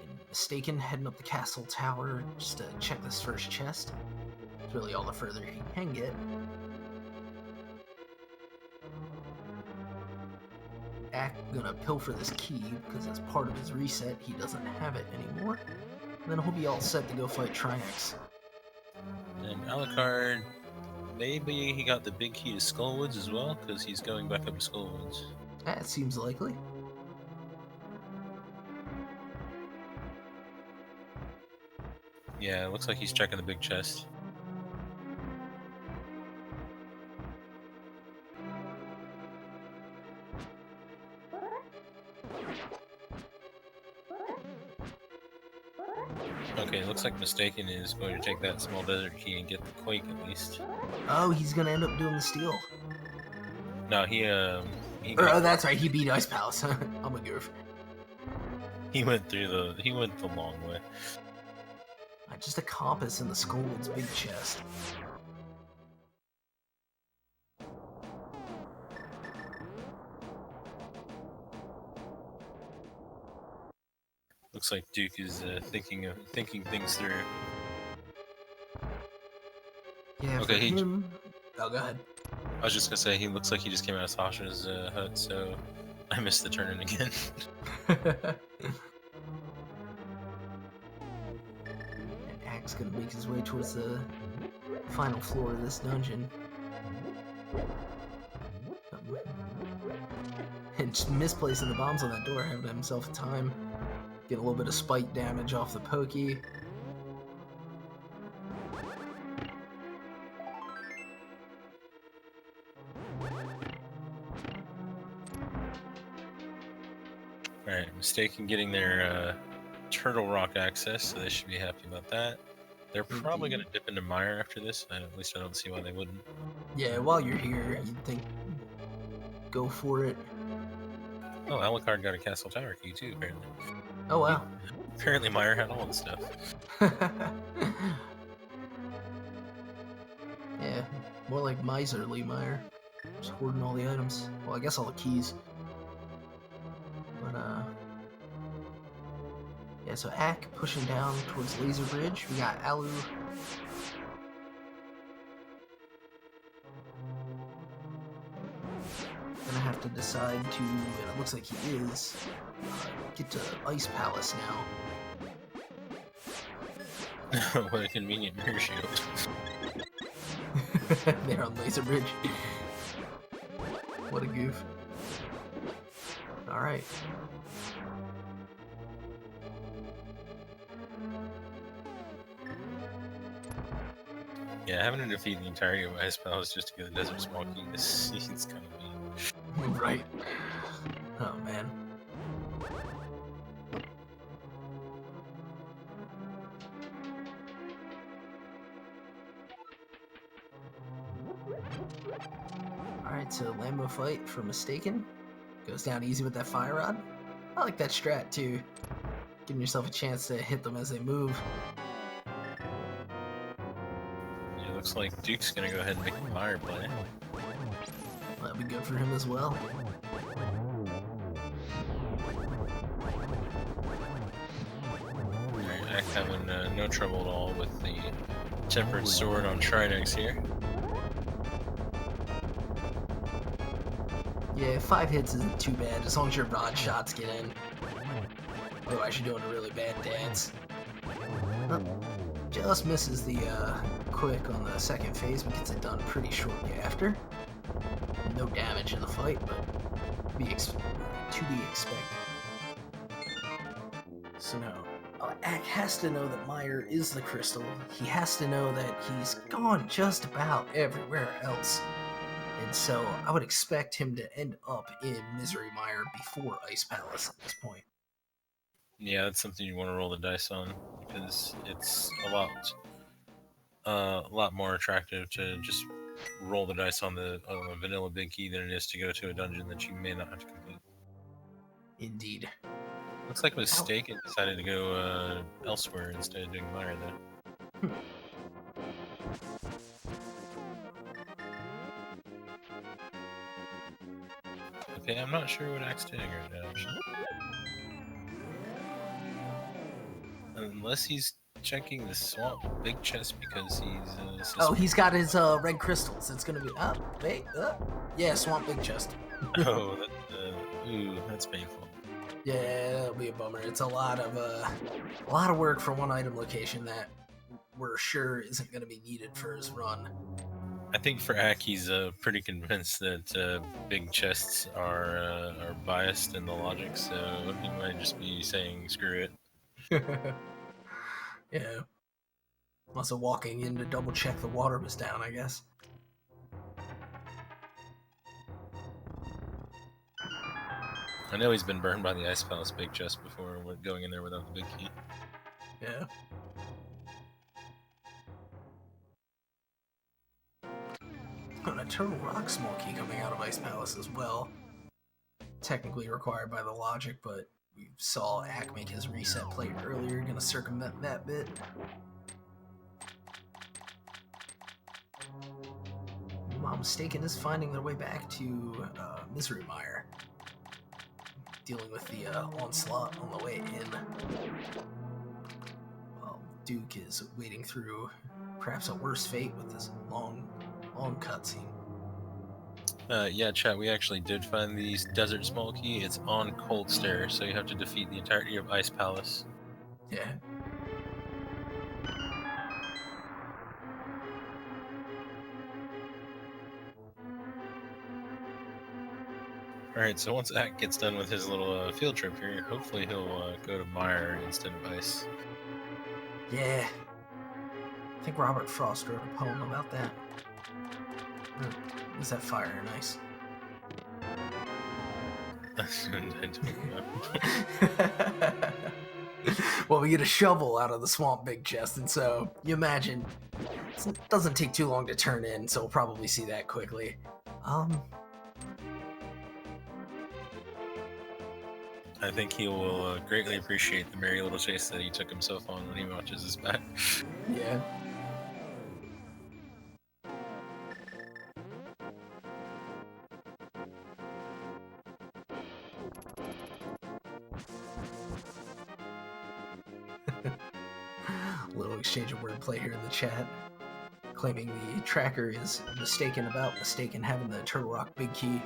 S1: And Mystakin heading up the castle tower just to check this first chest. It's really all the further he can get. Ack gonna pilfer this key because as part of his reset he doesn't have it anymore. And then he'll be all set to go fight Trinex.
S2: And Alucard, maybe he got the big key to Skullwoods as well, because he's going back up to Skullwoods.
S1: That seems likely.
S2: Yeah, it looks like he's checking the big chest. Okay, it looks like Mystakin is going to take that small desert key and get the quake at least.
S1: Oh, he's gonna end up doing the steal.
S2: No,
S1: oh, that's right. He beat Ice Palace. I'm a goof.
S2: He went the long way.
S1: Just a compass in the Skullwood's big chest.
S2: Looks like Duke is thinking things through.
S1: Yeah.
S2: Okay.
S1: Oh, go ahead.
S2: I was just gonna say he looks like he just came out of Sasha's hut, so I missed the turn-in again.
S1: And Ack's gonna make his way towards the final floor of this dungeon. And just misplacing the bombs on that door, having himself time. Get a little bit of spike damage off the pokey.
S2: Alright, Mystakin getting their Turtle Rock access, so they should be happy about that. They're probably going to dip into Mire after this, at least I don't see why they wouldn't.
S1: Yeah, while you're here, you'd think go for it.
S2: Oh, Alucard got a Castle Tower key too, apparently.
S1: Oh, wow.
S2: Apparently Mire had all the stuff.
S1: Yeah, more like miserly Mire. Just hoarding all the items. Well, I guess all the keys. But, yeah, so Ack pushing down towards Laser Bridge. We got Alu. Gonna have to decide to, and it looks like he is, get to Ice Palace now.
S2: What a convenient mirror shield.
S1: They're on Laser Bridge. What a goof. Alright.
S2: Yeah, having to defeat the entirety of Ice Palace just to get the Desert Small Key is it's kind of mean.
S1: Right. Oh, man. Alright, so Lambo fight for Mystakin. Goes down easy with that fire rod. I like that strat too. Giving yourself a chance to hit them as they move.
S2: It looks like Duke's gonna go ahead and make the fire play.
S1: That'll be good for him as well.
S2: Alright, Ack having no trouble at all with the Tempered Sword on Trinex here.
S1: Yeah, 5 hits isn't too bad, as long as your rod shots get in. Otherwise you're doing a really bad dance. Oh, just misses the quick on the second phase, but gets it done pretty shortly after. No damage in the fight, but to be expected. So now, Ack has to know that Meyer is the crystal. He has to know that he's gone just about everywhere else. And so I would expect him to end up in Misery Mire before Ice Palace at this point.
S2: Yeah, that's something you want to roll the dice on, because it's a lot more attractive to just roll the dice on the vanilla big key than it is to go to a dungeon that you may not have to complete.
S1: Indeed.
S2: Looks like Mystakin decided to go elsewhere instead of doing Mire there. Okay, I'm not sure what Ack's doing right now, actually. Unless he's checking the swamp big chest because he's...
S1: oh, he's got his red crystals. It's gonna be... wait, yeah, swamp big chest.
S2: Oh, ooh, that's painful.
S1: Yeah, that'll be a bummer. It's a lot of work for one item location that we're sure isn't going to be needed for his run.
S2: I think for Ack, he's pretty convinced that big chests are biased in the logic, so he might just be saying screw it.
S1: Yeah. Must have walking in to double check the water was down, I guess.
S2: I know he's been burned by the Ice Palace big chest before going in there without the big key.
S1: Yeah. And a Turtle Rock small key coming out of Ice Palace as well. Technically required by the logic, but we saw Ack make his reset play earlier. Gonna circumvent that bit. Meanwhile, Mystakin is finding their way back to Misery Mire. Dealing with the onslaught on the way in. While Duke is wading through perhaps a worse fate with this long cutscene.
S2: Yeah, chat, we actually did find the Desert Small Key. It's on Cold Stare, so you have to defeat the entirety of Ice Palace.
S1: Yeah.
S2: Alright, so once Ack gets done with his little field trip here, hopefully he'll go to Mire instead of Ice.
S1: Yeah. I think Robert Frost wrote a poem about that. Is that fire and ice?
S2: I don't know.
S1: Well, we get a shovel out of the swamp big chest, and so you imagine it doesn't take too long to turn in, so we'll probably see that quickly.
S2: I think he will greatly appreciate the merry little chase that he took himself on when he watches this back.
S1: Yeah. Little exchange of wordplay here in the chat, claiming the tracker is mistaken about Mystakin having the Turtle Rock big key.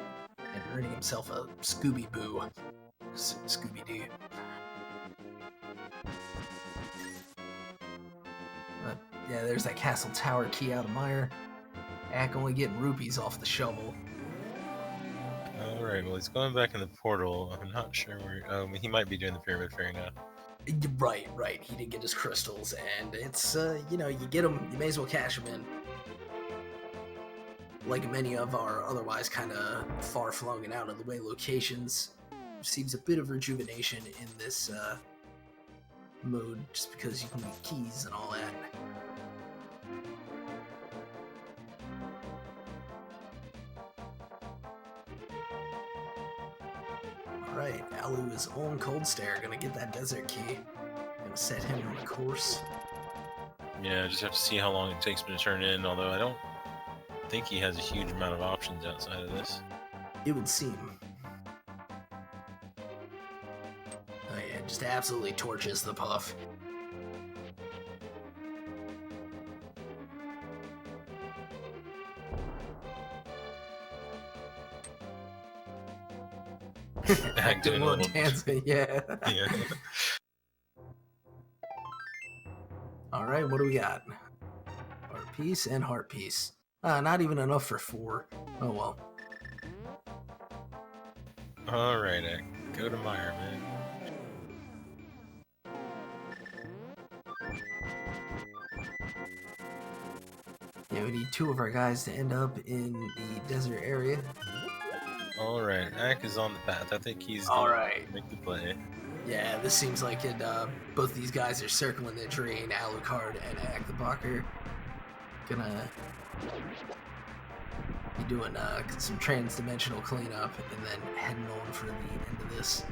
S1: and earning himself a Scooby-Boo. Scooby-Doo. Yeah, there's that castle tower key out of Mire. Ack only getting rupees off the shovel.
S2: Alright, well, he's going back in the portal. I'm not sure where. He might be doing the Pyramid Fairy now.
S1: Right. He didn't get his crystals, and it's, you know, you get them, you may as well cash them in. Like many of our otherwise kind of far-flung and out-of-the-way locations, receives a bit of rejuvenation in this mode, just because you can make keys and all that. Alright, Alu is on Cold Stare, gonna get that desert key. Gonna set him on a course.
S2: Yeah, just have to see how long it takes me to turn in, although I don't think he has a huge amount of options outside of this.
S1: It would seem. Oh yeah, just absolutely torches the Puff.
S2: Acting a little
S1: dancing, yeah.
S2: Yeah.
S1: Alright, what do we got? Heart piece and heart piece. Not even enough for 4. Oh well.
S2: Alright, go to Mire, man.
S1: Yeah, we need 2 of our guys to end up in the desert area.
S2: Alright, Ack is on the path. I think he's
S1: gonna
S2: make the play.
S1: Yeah, this seems like it. Both these guys are circling the drain. Alucard and Acktheboker gonna be doing some trans-dimensional cleanup and then heading on for the end of this.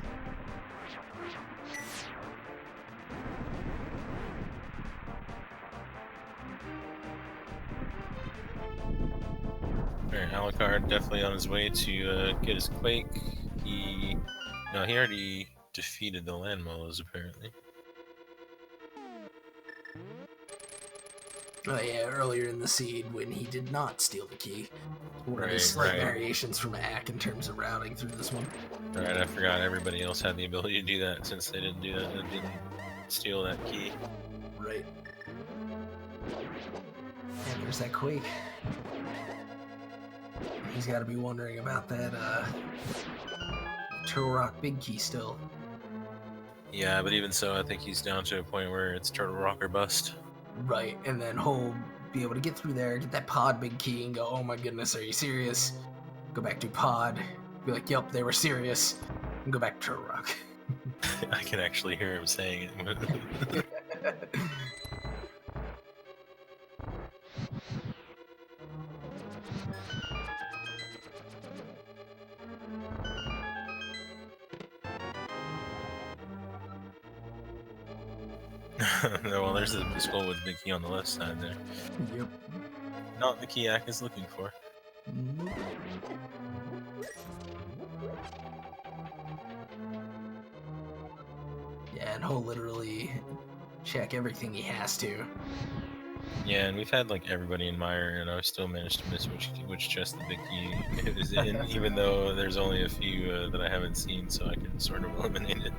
S2: Alright, Alucard definitely on his way to get his Quake. He already defeated the land molos apparently.
S1: Oh yeah, earlier in the seed when he did not steal the key. One of the
S2: Right,
S1: slight
S2: right.
S1: variations from Ack in terms of routing through this one.
S2: Alright, I forgot everybody else had the ability to do that since they didn't do that. They didn't steal that key.
S1: Right. And there's that Quake. He's got to be wondering about that Turtle Rock Big Key still.
S2: Yeah, but even so, I think he's down to a point where it's Turtle Rock or bust.
S1: Right, and then he'll be able to get through there, get that pod Big Key, and go, oh my goodness, are you serious? Go back to pod, be like, yup, they were serious, and go back to Turtle Rock.
S2: I can actually hear him saying it. No, well, there's the skull with the key on the left side there.
S1: Yep.
S2: Not the key Ack is looking for.
S1: Yeah, and he'll literally check everything he has to.
S2: Yeah, and we've had like everybody in Mire, and I've still managed to miss which chest the big key is in, even though there's only a few that I haven't seen, so I can sort of eliminate it.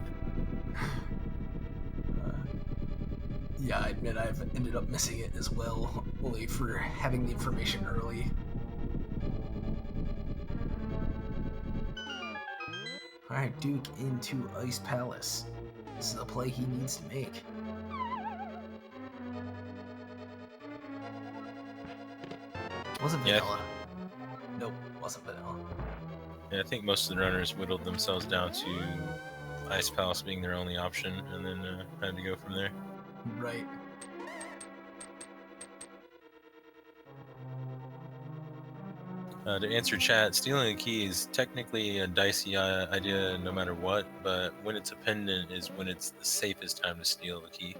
S1: Yeah, I admit I've ended up missing it as well, only for having the information early. Alright, Duke into Ice Palace. This is a play he needs to make. Wasn't vanilla. Nope, wasn't vanilla.
S2: Yeah, I think most of the runners whittled themselves down to Ice Palace being their only option, and then had to go from there.
S1: Right.
S2: To answer chat, stealing a key is technically a dicey idea no matter what, but when it's a pendant is when it's the safest time to steal the key.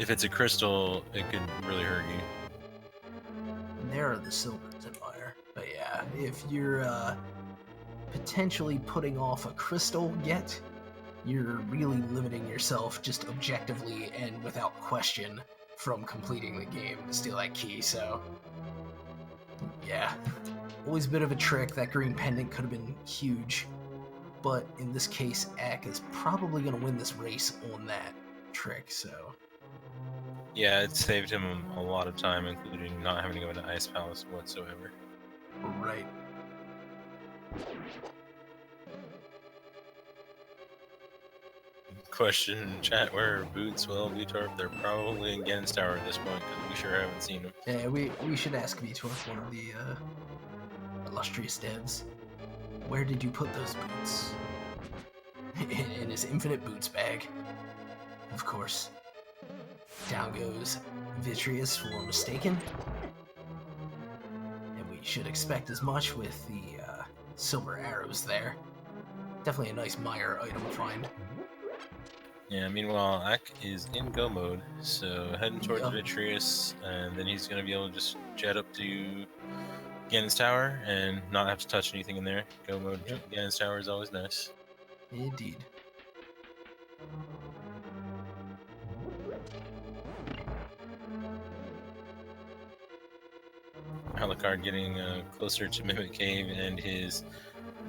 S2: If it's a crystal, it could really hurt you.
S1: And there are the silvers in Mire. But yeah, if you're potentially putting off a crystal get, you're really limiting yourself just objectively and without question from completing the game to steal that key, so Yeah. Always a bit of a trick. That green pendant could have been huge. But in this case, Ack is probably going to win this race on that trick, so...
S2: Yeah, it saved him a lot of time, including not having to go into Ice Palace whatsoever.
S1: Right.
S2: Question in chat, where are Boots? Well, Vitorp, they're probably in Gan's Tower at this point, because we sure haven't seen them.
S1: Yeah, we should ask Vitorp, one of the illustrious devs. Where did you put those boots? In his infinite boots bag. Of course. Down goes Vitreous for Mystakin. And we should expect as much with the silver arrows there. Definitely a nice Meyer item find.
S2: Yeah, meanwhile, Ack is in go mode, so heading towards Vitreous, and then he's going to be able to just jet up to Gan's Tower and not have to touch anything in there. Go mode Gan's Tower is always nice.
S1: Indeed.
S2: Alucard getting closer to Mimic Cave and his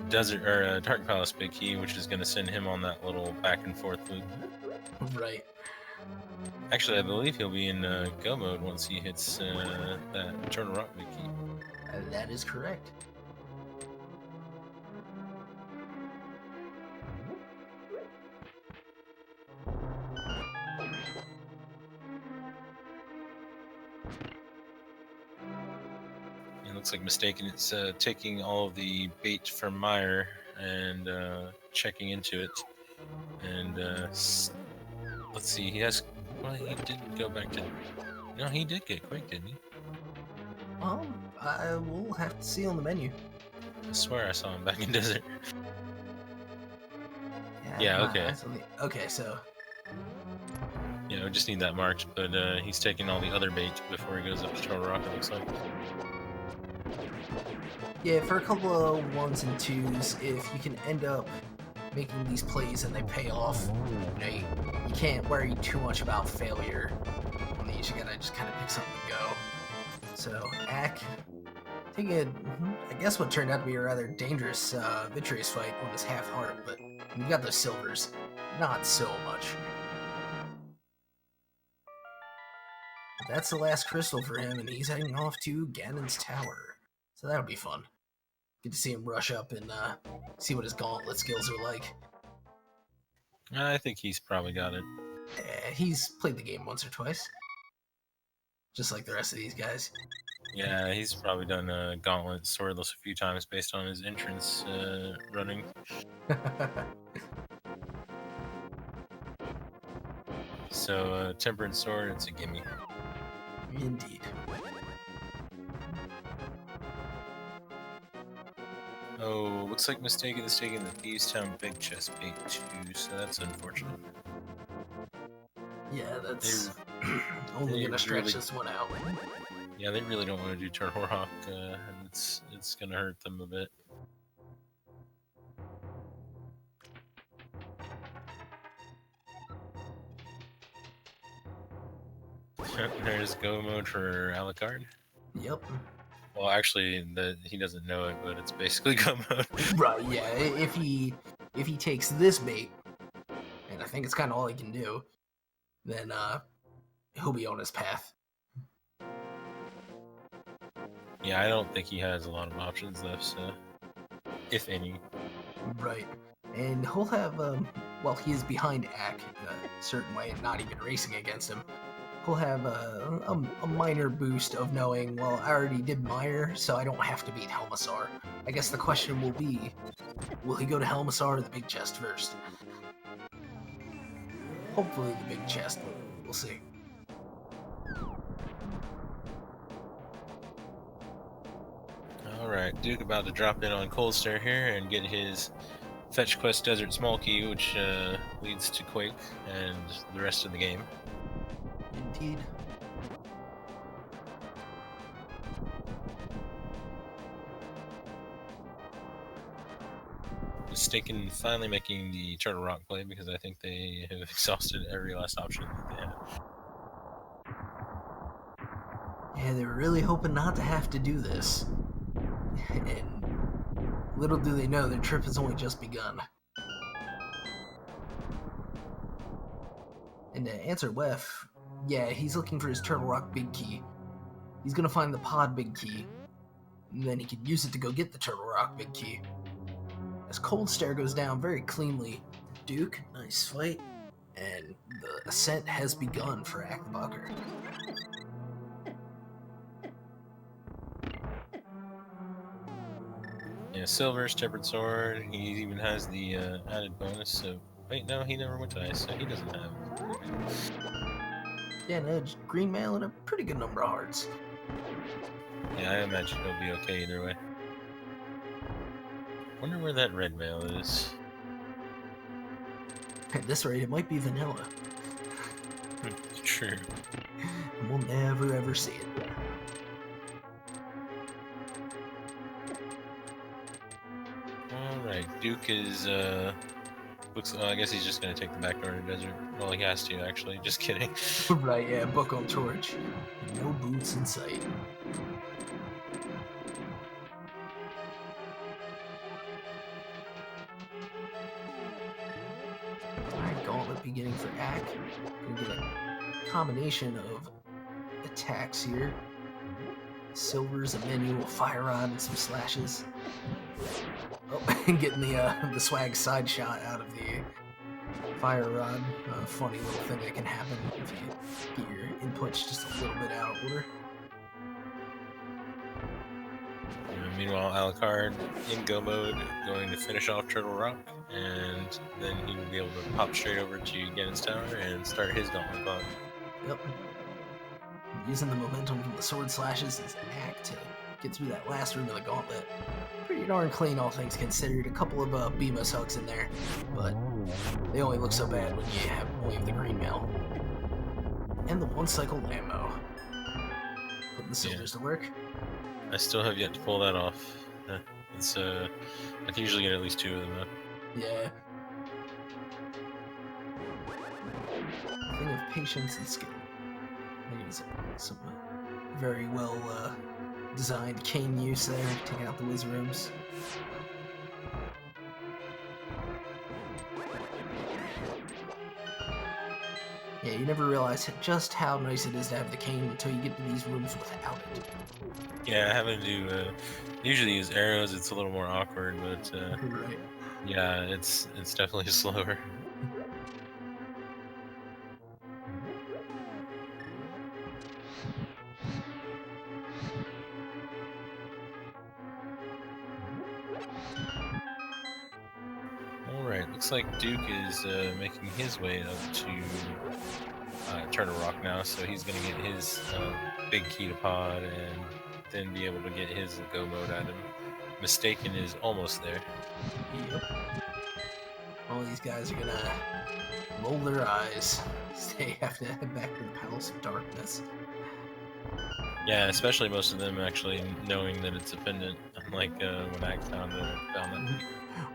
S2: desert or Dark Palace big key, which is going to send him on that little back and forth loop.
S1: Right.
S2: Actually, I believe he'll be in go mode once he hits that Eternal Rock big key.
S1: That is correct.
S2: It looks like Mystakin. It's taking all of the bait from Meyer and checking into it. And let's see, he has. Well, he didn't go back to. No, he did get Quake, didn't he?
S1: I will have to see on the menu.
S2: I swear I saw him back in desert. Yeah, okay.
S1: Okay, so.
S2: Yeah, we just need that marked, but he's taking all the other bait before he goes up to Turtle Rock, it looks like.
S1: Yeah, for a couple of 1s and 2s, if you can end up making these plays and they pay off, you know, you can't worry too much about failure on these. You gotta just kind of pick something to go. So, Ack, taking I guess what turned out to be a rather dangerous Vitreous fight on his half heart, but you got those silvers, not so much. But that's the last crystal for him, and he's heading off to Ganon's Tower. So that'll be fun. Get to see him rush up and see what his gauntlet skills are like.
S2: I think he's probably got it.
S1: He's played the game once or twice. Just like the rest of these guys.
S2: Yeah, he's probably done Gauntlet Swordless a few times based on his entrance running. So, Temperance Sword, it's a gimme.
S1: Indeed.
S2: Oh, looks like Mystakin is taking the Thieves Town Big Chest bait too, so that's unfortunate.
S1: Yeah, that's only gonna stretch this one out.
S2: Yeah, they really don't want to do Turtle Rock, and it's gonna hurt them a bit. There's go mode for Alucard.
S1: Yep.
S2: Well, actually, he doesn't know it, but it's basically go mode.
S1: Right. Yeah. If he takes this bait, and I think it's kind of all he can do, then he'll be on his path.
S2: Yeah, I don't think he has a lot of options left, so if any.
S1: Right. And he'll have well, he is behind Ack a certain way, and not even racing against him. He'll have a minor boost of knowing, well, I already did Meyer, so I don't have to beat Helmasaur. I guess the question will be, will he go to Helmasaur or the big chest first? Hopefully the big chest, but we'll see.
S2: Alright, Duke about to drop in on Cold Stare here and get his Fetch Quest Desert Small Key, which leads to Quake and the rest of the game.
S1: Indeed.
S2: Mystakin finally making the Turtle Rock play because I think they have exhausted every last option that they have.
S1: Yeah, they were really hoping not to have to do this. And little do they know their trip has only just begun. And to answer Wef, yeah, he's looking for his Turtle Rock Big Key. He's gonna find the pod Big Key, and then he can use it to go get the Turtle Rock Big Key. As Cold Stare goes down very cleanly, Duke, nice fight, and the ascent has begun for Acktheboker.
S2: Yeah, Silver's Tempered Sword. He even has the added bonus. So wait, no, he never went to ice, so he doesn't have.
S1: Yeah, and Edge, green mail and a pretty good number of hearts.
S2: Yeah, I imagine he'll be okay either way. Wonder where that red mail is.
S1: At this rate, it might be vanilla.
S2: True.
S1: And we'll never ever see it.
S2: Alright, Duke is, I guess he's just gonna take the back door to the desert. Well, he has to, actually. Just kidding.
S1: Right, yeah, book on torch. No boots in sight. Alright, gauntlet beginning for Ack. Gonna get a combination of attacks here. Silver's a manual fire rod and some slashes. Oh, and getting the swag side shot out of the fire rod. Funny little thing that can happen if you get your inputs just a little bit out of order.
S2: Meanwhile, Alucard in go mode, going to finish off Turtle Rock, and then he will be able to pop straight over to Ganon's Tower and start his gauntlet clock.
S1: Yep. Using the momentum from the sword slashes as an act to get through that last room of the gauntlet. Pretty darn clean, all things considered. A couple of Beamos hugs in there, but they only look so bad when you have only the green mail. And the one cycle ammo. Putting the silvers to work.
S2: I still have yet to pull that off. It's I can usually get at least 2 of them though.
S1: Yeah. Thing of patience and skill. There's some very well designed cane use there, taking out the whiz rooms. Yeah, you never realize just how nice it is to have the cane until you get to these rooms without it.
S2: Yeah, having to usually use arrows, it's a little more awkward, but
S1: Right.
S2: yeah, it's definitely slower. Alright, looks like Duke is making his way up to Turtle Rock now, so he's going to get his big key to pod and then be able to get his go mode at him. Mystakin is almost there.
S1: Yep. All these guys are gonna roll their eyes. They have to head back to the Palace of Darkness.
S2: Yeah, especially most of them actually knowing that it's a pendant, unlike when Ack found that.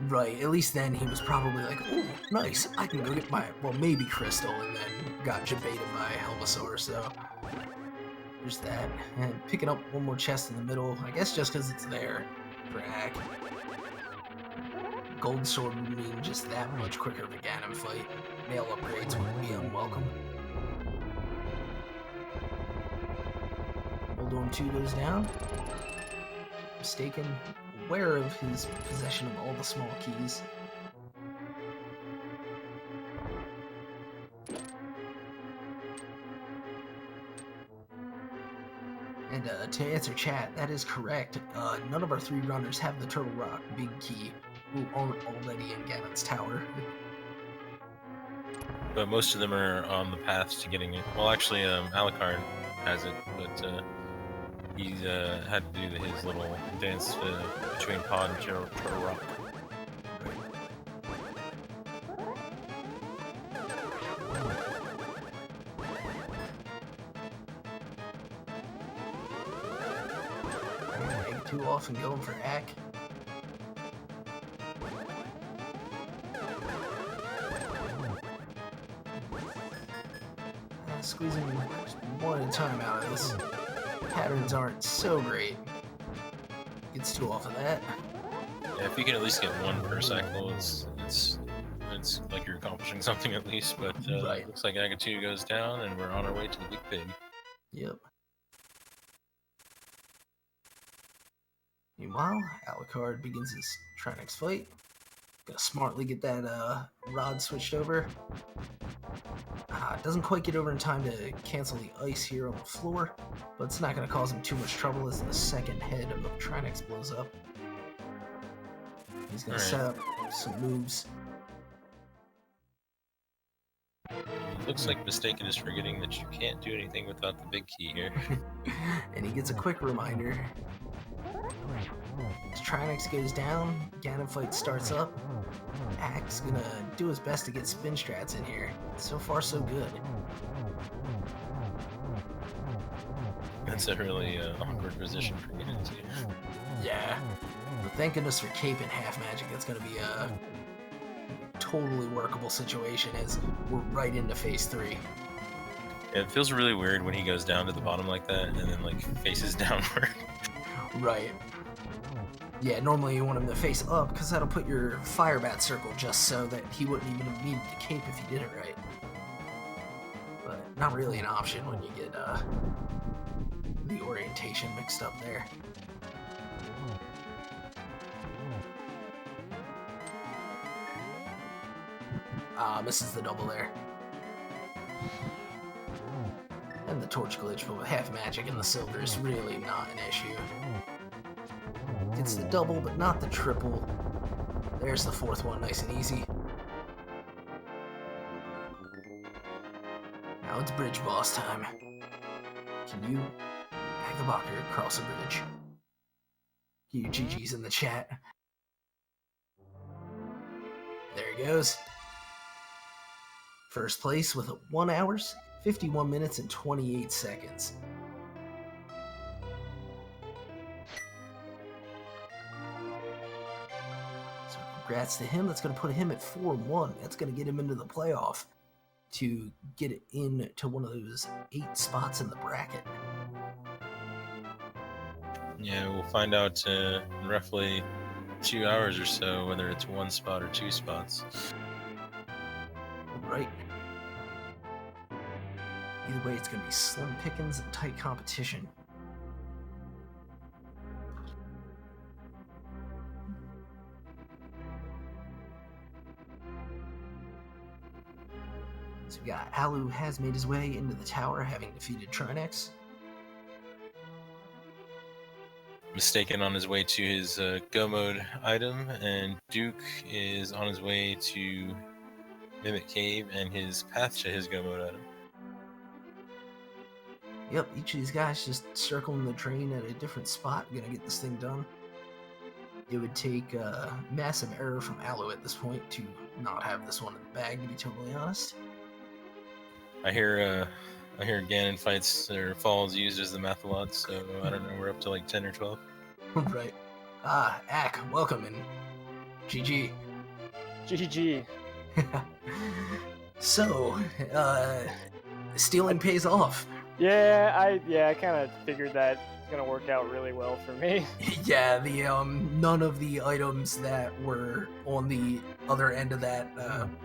S1: Right, at least then he was probably like, oh, nice, I can go get my, well, maybe Crystal, and then got jebaited by Helmasaur, so there's that. And picking up one more chest in the middle, I guess just because it's there for Ack. Gold Sword would mean just that much quicker of a Ganon fight. Mail upgrades would be unwelcome. Oldorm 2 goes down. Mystakin, aware of his possession of all the small keys. And to answer chat, that is correct. None of our 3 runners have the Turtle Rock Big Key, who aren't already in Ganon's Tower.
S2: But most of them are on the path to getting it. Well, actually, Alucard has it, but he's had to do his little dance between Pod and Turtle Rock.
S1: Egg 2 off and going for Ack. Squeezing just one at a time out of this. Patterns aren't so great. Gets 2 off of that.
S2: Yeah, if you can at least get 1 per cycle, it's like you're accomplishing something at least. But
S1: Right.
S2: looks like Acktheboker goes down, and we're on our way to the big pig.
S1: Yep. Meanwhile, Alucard begins his Trinex fight. Gonna smartly get that rod switched over. Doesn't quite get over in time to cancel the ice here on the floor, but it's not gonna cause him too much trouble as the second head of Trinex blows up. He's gonna set up some moves.
S2: Looks like Mystakin is forgetting that you can't do anything without the big key here.
S1: And he gets a quick reminder. As Trinex goes down, Ganon fight starts up. Ack's gonna do his best to get spin strats in here. So far, so good.
S2: That's a really awkward position for me to see.
S1: Yeah. But thank goodness for Cape and Half Magic. That's gonna be a totally workable situation as we're right into phase 3.
S2: Yeah, it feels really weird when he goes down to the bottom like that and then like faces downward.
S1: Right. Yeah, normally you want him to face up because that'll put your fire bat circle just so that he wouldn't even have needed to cape if he did it right. But not really an option when you get the orientation mixed up there. Misses the double there. And the torch glitch, but with Half Magic and the silver is really not an issue. Gets the double, but not the triple. There's the 4th one, nice and easy. Now it's bridge boss time. Can you, Acktheboker, cross a bridge? You GG's in the chat. There he goes. First place with 1 hours, 51 minutes, and 28 seconds. So congrats to him. That's going to put him at 4-1. That's going to get him into the playoff to get into one of those 8 spots in the bracket.
S2: Yeah, we'll find out in roughly 2 hours or so whether it's 1 spot or 2 spots.
S1: Right. Either way, it's going to be slim pickings and tight competition. So we got Alu has made his way into the tower, having defeated Trinex.
S2: Mystakin on his way to his go mode item, and Duke is on his way to Mimic Cave and his path to his go mode item.
S1: Yep, each of these guys just circling the drain at a different spot, gonna get this thing done. It would take a massive error from Alu at this point to not have this one in the bag, to be totally honest.
S2: I hear Ganon fights or falls used as the math a lot, so I don't know, we're up to like 10 or 12.
S1: Right. Ack, welcome, and GG.
S3: GG.
S1: So, stealing pays off.
S3: Yeah, I kind of figured that it's gonna work out really well for me.
S1: Yeah, the none of the items that were on the other end of that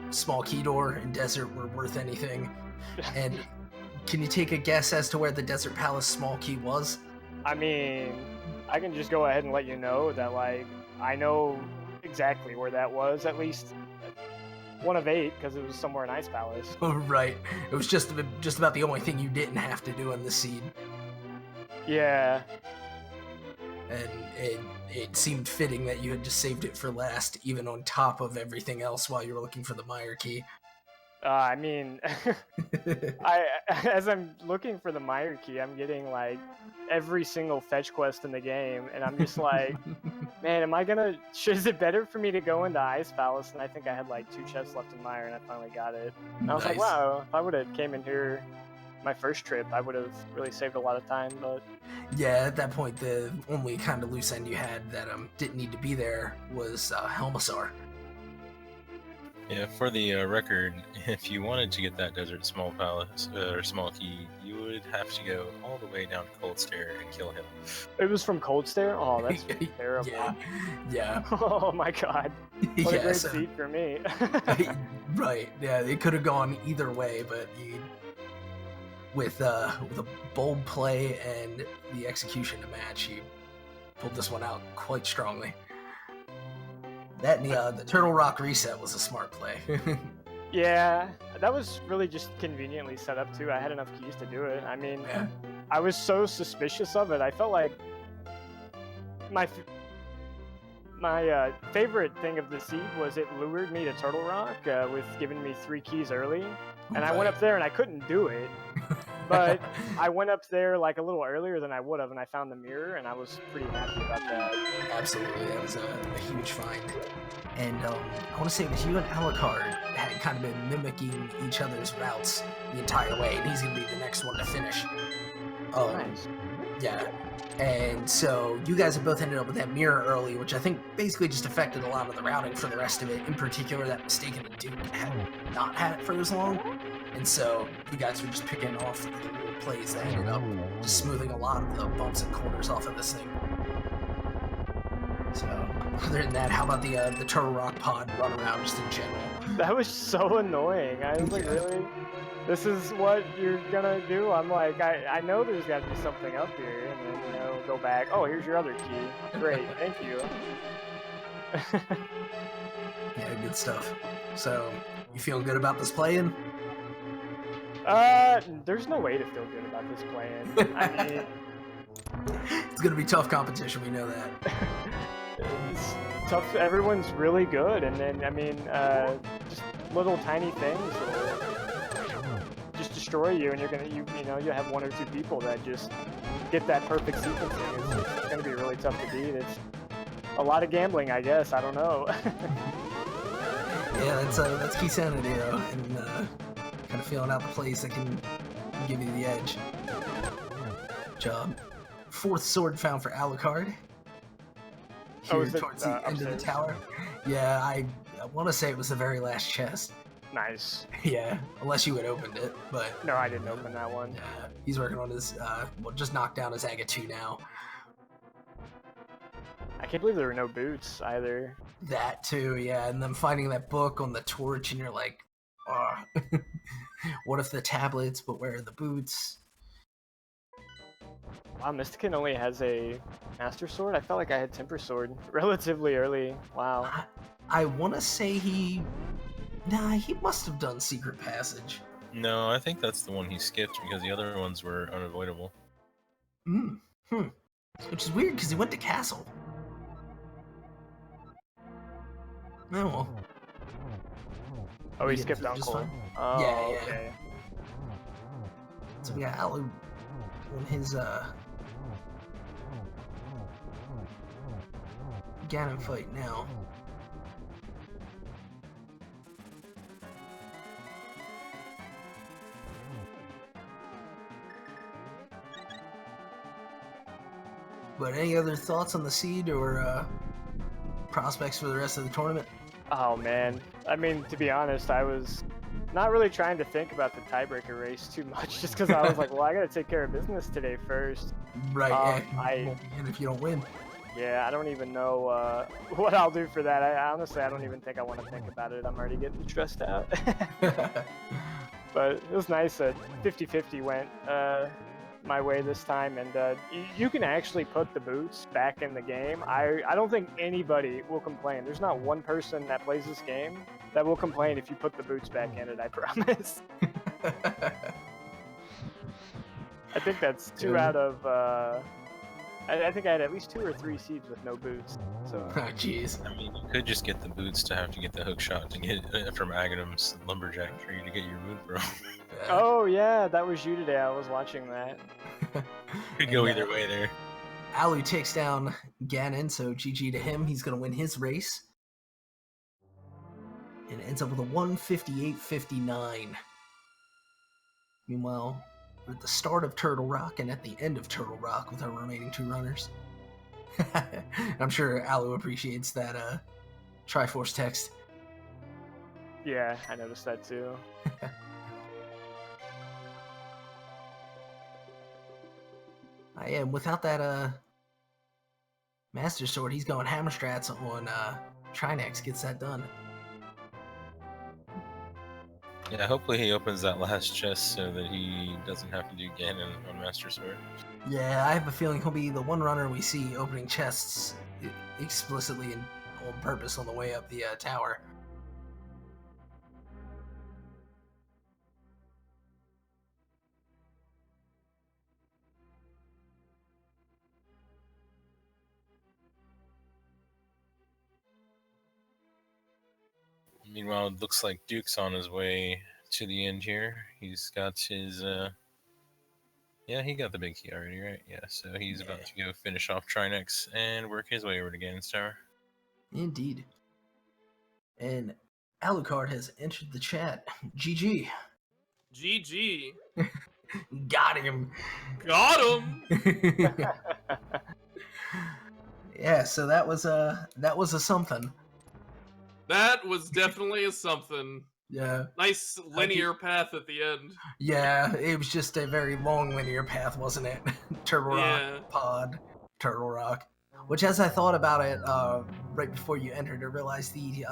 S1: small key door in desert were worth anything. And can you take a guess as to where the Desert Palace small key was?
S3: I mean, I can just go ahead and let you know that, like, I know exactly where that was, at least 1 of 8, because it was somewhere in Ice Palace.
S1: Right. It was just about the only thing you didn't have to do in the seed.
S3: Yeah.
S1: And it seemed fitting that you had just saved it for last, even on top of everything else while you were looking for the Meyer key.
S3: I mean, as I'm looking for the Meyer key, I'm getting, like, every single fetch quest in the game, and I'm just like, man, is it better for me to go into Ice Palace? And I think I had, like, 2 chests left in Meyer, and I finally got it. And I was like, wow, if I would have came in here my first trip, I would have really saved a lot of time, but...
S1: Yeah, at that point, the only kind of loose end you had that didn't need to be there was Helmasaur.
S2: Yeah, for the record, if you wanted to get that Desert Small Palace or Small Key, you would have to go all the way down to Cold Stare and kill him.
S3: It was from Cold Stare? Oh, that's terrible.
S1: Yeah.
S3: Oh my god. What a
S1: Yeah,
S3: great
S1: so-
S3: seat for me.
S1: Right. Yeah, it could have gone either way, but with a bold play and the execution to match, he pulled this one out quite strongly. That and the Turtle Rock reset was a smart play.
S3: Yeah, that was really just conveniently set up too. I had enough keys to do it. I mean,
S1: Yeah.
S3: I was so suspicious of it. I felt like my favorite thing of the seed was it lured me to Turtle Rock with giving me 3 keys early, and I went up there and I couldn't do it. But I went up there like a little earlier than I would have, and I found the mirror, and I was pretty happy about that.
S1: Absolutely, that was a huge find. And I want to say it was you and Alucard had kind of been mimicking each other's routes the entire way, and he's going to be the next one to finish.
S3: Nice.
S1: Yeah. And so you guys have both ended up with that mirror early, which I think basically just affected a lot of the routing for the rest of it. In particular, that Mystakin and Duke had not had it for as long. And so you guys were just picking off the little plays that ended up just smoothing a lot of the bumps and corners off of this thing. So other than that, how about the Turtle Rock pod run around just in general?
S3: That was so annoying. I was like, really? This is what you're gonna do? I'm like, I know there's got to be something up here, and then, you know, go back. Oh, here's your other key. Great, thank you.
S1: Yeah, good stuff. So, you feeling good about this play-in?
S3: There's no way to feel good about this play-in. I mean,
S1: It's gonna be tough competition, we know that.
S3: it's tough. Everyone's really good, and then, I mean, just little tiny things will just destroy you, and you know, you'll have 1 or 2 people that just get that perfect sequencing. It's gonna be really tough to beat. It's a lot of gambling, I guess. I don't know.
S1: Yeah, that's Keysanity, though, and kind of feeling out the plays that can give you the edge. Good job. 4th sword found for Alucard. Here
S3: is it,
S1: towards the end of the
S3: upstairs?
S1: tower. Yeah, I want to say it was the very last chest.
S3: Nice.
S1: Yeah, unless you had opened it, but
S3: No, I didn't open that one.
S1: yeah, he's working on his, just knocked down his Aga 2 now.
S3: I can't believe there were no boots either.
S1: That too, yeah, and then finding that book on the torch, and you're like, oh, what if the tablets, but where are the boots?
S3: Wow, Mystakin only has a Master Sword? I felt like I had Temper Sword relatively early. Wow.
S1: I want to say he must have done Secret Passage.
S2: No, I think that's the one he skipped because the other ones were unavoidable.
S1: Which is weird, because he went to Castle. Oh, well.
S3: Oh, he
S1: Yeah,
S3: skipped
S1: just
S3: Uncle.
S1: fine.
S3: Oh,
S1: Yeah, yeah.
S3: okay.
S1: So we got Alu on his, Ganon fight now. But any other thoughts on the seed or prospects for the rest of the tournament?
S3: Oh, man. I mean, to be honest, I was not really trying to think about the tiebreaker race too much, just because I was like, well, I gotta take care of business today first.
S1: Right,
S3: I-
S1: you won't win if you don't win.
S3: Yeah, I don't even know what I'll do for that. Honestly, I don't even think I want to think about it. I'm already getting stressed out. But it was nice that 50-50 went my way this time, and you can actually put the boots back in the game. I don't think anybody will complain. There's not one person that plays this game that will complain if you put the boots back in it, I promise. I think that's 2
S1: Yeah.
S3: out of... I think I had at least 2 or 3 seeds with no boots. So
S1: Oh, jeez.
S2: I mean, you could just get the boots to have to get the hook shot to get from Aghanom's lumberjack tree to get your moon from.
S3: Oh yeah, that was you today. I was watching that.
S2: Could go
S1: And,
S2: either way there.
S1: Alu takes down Ganon, so GG to him. He's going to win his race. And ends up with a 158.59. Meanwhile, we're at the start of Turtle Rock and at the end of Turtle Rock with our remaining 2 runners. I'm sure Alu appreciates that Triforce text.
S3: Yeah, I noticed that too.
S1: I am. Without that Master Sword, he's going hammer strats on Trinex, gets that done.
S2: Yeah, hopefully he opens that last chest so that he doesn't have to do Ganon on Master Sword.
S1: Yeah, I have a feeling he'll be the one runner we see opening chests explicitly and on purpose on the way up the tower.
S2: Meanwhile, it looks like Duke's on his way to the end here. He's got his, yeah, he got the big key already, right? Yeah, so he's about to go finish off Trinex and work his way over to Ganon's Tower.
S1: Indeed. And Alucard has entered the chat. GG.
S4: GG.
S1: Got him.
S4: Got him.
S1: Yeah, so that was a something.
S4: That was definitely a something.
S1: Yeah.
S4: Nice linear path at the end.
S1: Yeah, it was just a very long linear path, wasn't it? Turtle Rock,
S4: Yeah.
S1: Pod, Turtle Rock. Which, as I thought about it right before you entered, I realized the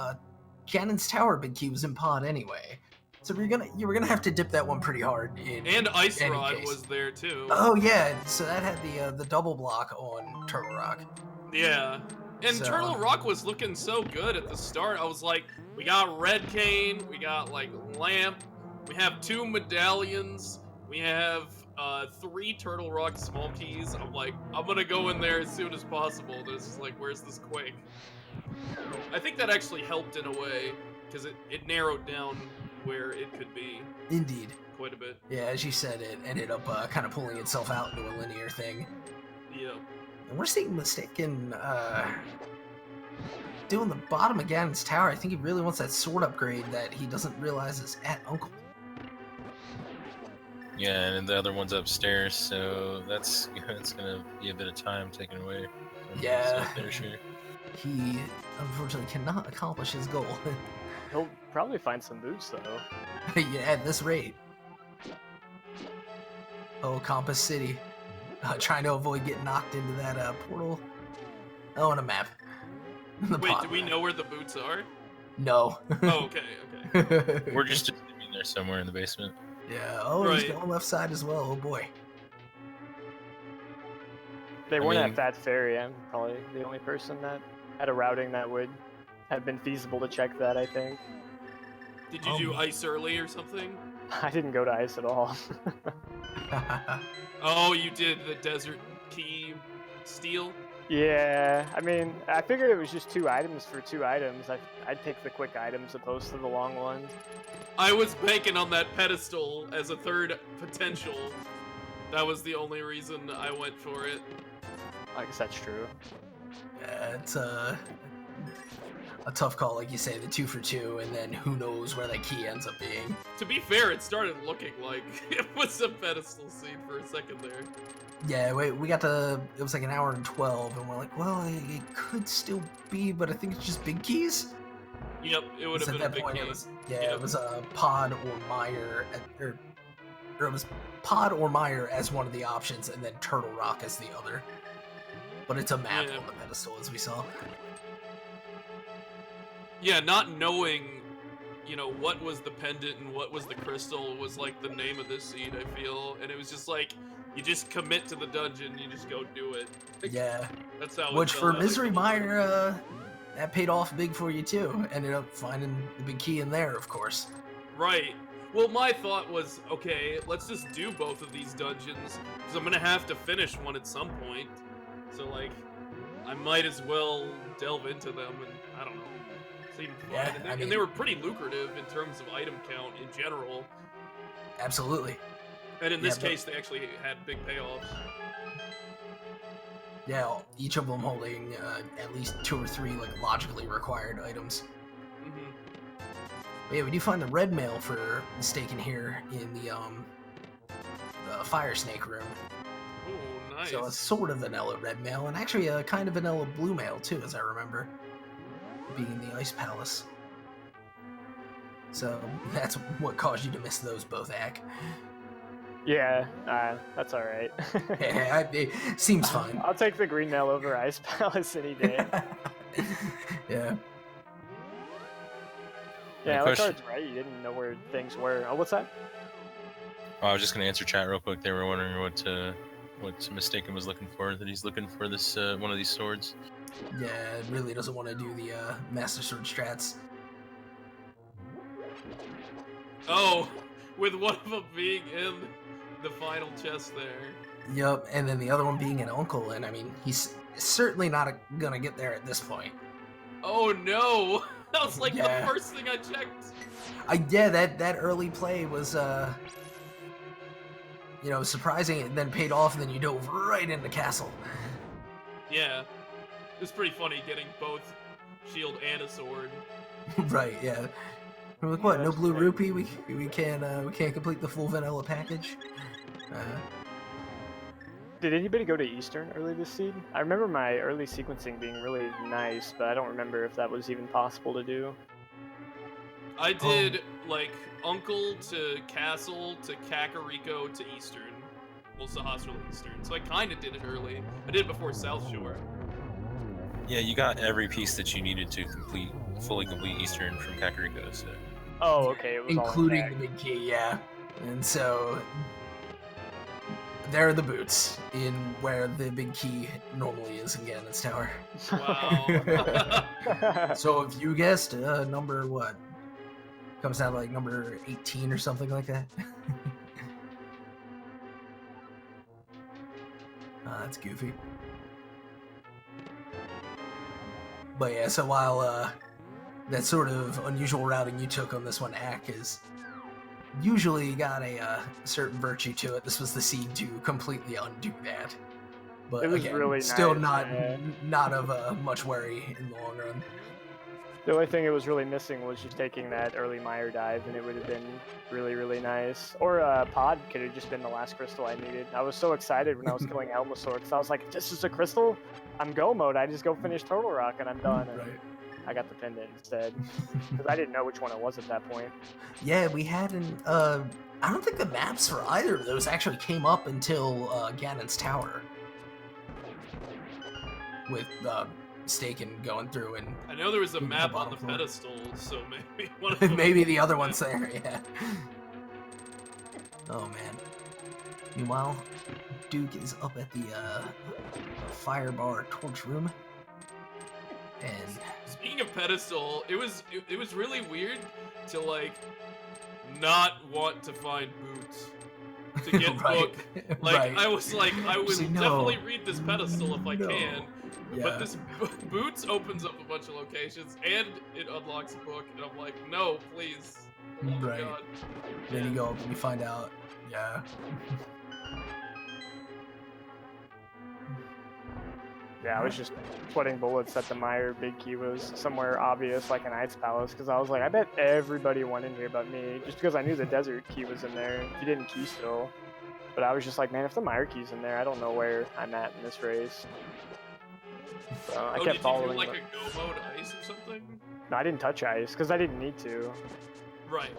S1: Ganon's Tower big key was in Pod anyway. So you were gonna have to dip that one pretty hard.
S4: And Ice
S1: any
S4: Rod
S1: case.
S4: was there too.
S1: Oh yeah, so that had the double block on Turtle Rock.
S4: Yeah. And
S1: So-
S4: Turtle Rock was looking so good at the start. I was like, we got Red Cane, we got like Lamp, we have 2 medallions, we have 3 Turtle Rock small keys. I'm like, I'm gonna go in there as soon as possible. This is like, where's this Quake? I think that actually helped in a way, because it narrowed down where it could be
S1: Indeed.
S4: quite a bit.
S1: Yeah, as you said, it ended up kind of pulling itself out into a linear thing.
S4: Yeah.
S1: And we're seeing Mystakin doing the bottom of Ganon's Tower. I think he really wants that sword upgrade that he doesn't realize is at Uncle.
S2: Yeah, and the other one's upstairs, so that's gonna be a bit of time taken away. From
S1: Yeah.
S2: his finisher.
S1: He unfortunately cannot accomplish his goal.
S3: He'll probably find some boots though.
S1: Yeah, at this rate. Oh, Compass City. Trying to avoid getting knocked into that portal. Oh, on a map. The
S4: Wait,
S1: pot
S4: do we
S1: map.
S4: know where the boots are?
S1: No.
S4: Oh, okay, okay.
S2: We're just assuming they're somewhere in the basement.
S1: Yeah, oh, he's
S4: Right.
S1: going left side as well. Oh boy.
S3: They
S2: I
S3: weren't
S2: mean-
S3: at Fat Ferry. I'm probably the only person that had a routing that would have been feasible to check that, I think.
S4: Did you do ice early or something?
S3: I didn't go to ice at all.
S4: Oh, you did the desert key steal?
S3: Yeah, I mean, I figured it was just 2 items for 2 items. I'd pick the quick items opposed to the long ones.
S4: I was banking on that pedestal as a third potential. That was the only reason I went for it.
S3: I guess that's true.
S1: Yeah, it's a tough call, like you say, the 2 for 2, and then who knows where that key ends up being.
S4: To be fair, it started looking like it was a pedestal scene for a second there.
S1: Yeah, we got to, it was like an hour and 12, and we're like, well, it could still be, but I think it's just big keys.
S4: Yep, it would have
S1: At
S4: been a
S1: that
S4: big
S1: point,
S4: key.
S1: it was, yeah,
S4: Yep.
S1: it was Pod or Meyer, or it was Pod or Meyer as one of the options, and then Turtle Rock as the other. But it's a map
S4: Yeah.
S1: on the pedestal, as we saw.
S4: Yeah, not knowing, you know, what was the pendant and what was the crystal was like the name of this seed, I feel. And it was just like, you just commit to the dungeon, you just go do it.
S1: Yeah,
S4: That's how it
S1: which
S4: felt
S1: for
S4: like
S1: Misery
S4: the whole time.
S1: Meyer, that paid off big for you too. Ended up finding the big key in there, of course.
S4: Right. Well, my thought was, okay, let's just do both of these dungeons, because I'm gonna have to finish one at some point. So, like, I might as well delve into them, and I don't know. Seemed fun.
S1: Yeah,
S4: and, they,
S1: I
S4: and
S1: mean-
S4: they were pretty lucrative in terms of item count in general.
S1: Absolutely.
S4: And in this
S1: Yeah, but-
S4: case, they actually had big payoffs.
S1: Yeah, each of them holding at least 2 or 3 like logically required items.
S4: Hmm.
S1: But yeah, we do find the red mail for Mystakin here in the fire snake room.
S4: Oh, nice.
S1: So a sort of vanilla red mail, and actually a kind of vanilla blue mail too, as I remember, being in the Ice Palace. So that's what caused you to miss those both, Ack.
S3: Yeah, that's all right.
S1: Yeah, it seems fine.
S3: I'll take the green mail over Ice Palace any day.
S1: Yeah.
S3: Yeah,
S2: question-
S3: Alucard's right. You didn't know where things were. Oh, what's that?
S2: Oh, I was just gonna answer chat real quick. They were wondering what Mystakin was looking for. That he's looking for this one of these swords.
S1: Yeah, it really doesn't want to do the Master Sword strats.
S4: Oh, with one of them being in the final chest there.
S1: Yup, and then the other one being an uncle, and I mean, he's certainly not gonna get there at this point.
S4: Oh no! That was like
S1: Yeah.
S4: the first thing I checked.
S1: Yeah, that early play was you know, surprising, and then paid off, and then you dove right into castle.
S4: Yeah. It was pretty funny getting both shield and a sword.
S1: Right, yeah. We're like, what? No blue rupee? We can't complete the full vanilla package.
S3: Did anybody go to Eastern early this seed? I remember my early sequencing being really nice, but I don't remember if that was even possible to do.
S4: I did like Uncle to Castle to Kakariko to Eastern. Well, Sahasrah to Eastern. So I kind of did it early. I did it before South Shore.
S2: Yeah, you got every piece that you needed to fully complete Eastern from Kakariko. So
S3: Oh, okay. It was
S1: including
S3: all
S1: the big key, yeah. And so there are the boots in where the big key normally is in Ganon's Tower.
S4: Wow.
S1: So if you guessed number what? Comes down to like number 18 or something like that. That's goofy. But yeah, so while that sort of unusual routing you took on this one, Ack, is usually got a certain virtue to it. This was the seed to completely undo that. But
S3: It was
S1: again,
S3: really
S1: still
S3: nice,
S1: not of much worry in the long run.
S3: The only thing it was really missing was just taking that early Mire dive, and it would have been really, really nice. Or Pod could have just been the last crystal I needed. I was so excited when I was killing Elmasaur, because I was like, this is a crystal? I'm go mode. I just go finish Turtle Rock, and I'm done. And
S1: Right.
S3: I got the pendant instead, because I didn't know which one it was at that point.
S1: Yeah, we hadn't. I don't think the maps for either of those actually came up until Ganon's Tower. With Mystakin going through and
S4: I know there was a
S1: The
S4: map on
S1: bottom
S4: the
S1: floor.
S4: pedestal, so maybe one of them.
S1: maybe the other one's there. Yeah. Oh man. Meanwhile, Duke is up at the fire bar torch room, and
S4: Speaking of pedestal, it was really weird to like not want to find boots to get
S1: right,
S4: book. Like
S1: right.
S4: I was like, I would
S1: Actually, no.
S4: definitely read this pedestal if I
S1: No.
S4: can.
S1: Yeah.
S4: But this boots opens up a bunch of locations and it unlocks a book, and I'm like, no, please. Oh my
S1: Right.
S4: God.
S1: Then you go up and you find out. Yeah.
S3: Yeah, I was just sweating bullets that the Mire big key was somewhere obvious, like an Ice Palace, because I was like, I bet everybody went in here but me, just because I knew the desert key was in there. He didn't key still. But I was just like, man, if the Mire key's in there, I don't know where I'm at in this race. So I kept
S4: did you
S3: following.
S4: do like
S3: the-
S4: a go mode ice or something?
S3: No, I didn't touch ice, because I didn't need to.
S4: Right.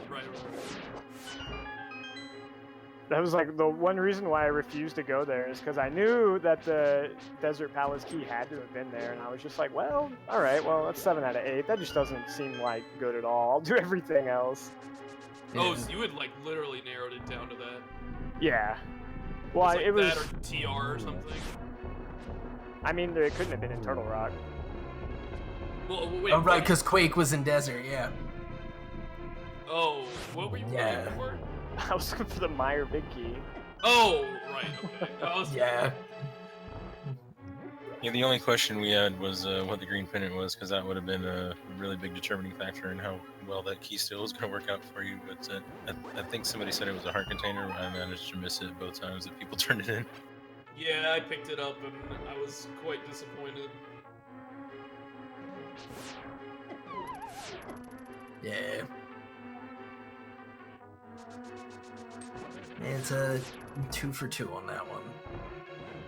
S3: That was like the one reason why I refused to go there, is because I knew that the Desert Palace key had to have been there, and I was just like, well, all right, well, that's 7 out of 8. That just doesn't seem like good at all. I'll do everything else.
S4: Oh,
S1: Yeah.
S4: so you had like literally narrowed it down to that.
S3: Yeah. Well,
S4: Like
S3: it was.
S4: that or TR or something.
S3: I mean, it couldn't have been in Turtle Rock.
S4: Well, wait.
S1: Oh, right,
S4: what-
S1: because Quake was in desert. Yeah.
S4: Oh, what were you
S1: Yeah.
S4: looking for?
S3: I was looking for the Mire big key.
S4: Oh, right. Okay. I was,
S1: Yeah.
S2: yeah, the only question we had was what the green pennant was, because that would have been a really big determining factor in how well that key still is going to work out for you. But I think somebody said it was a heart container. I managed to miss it both times that people turned it in.
S4: Yeah, I picked it up and I was quite disappointed.
S1: Yeah. And it's a 2 for 2 on that one.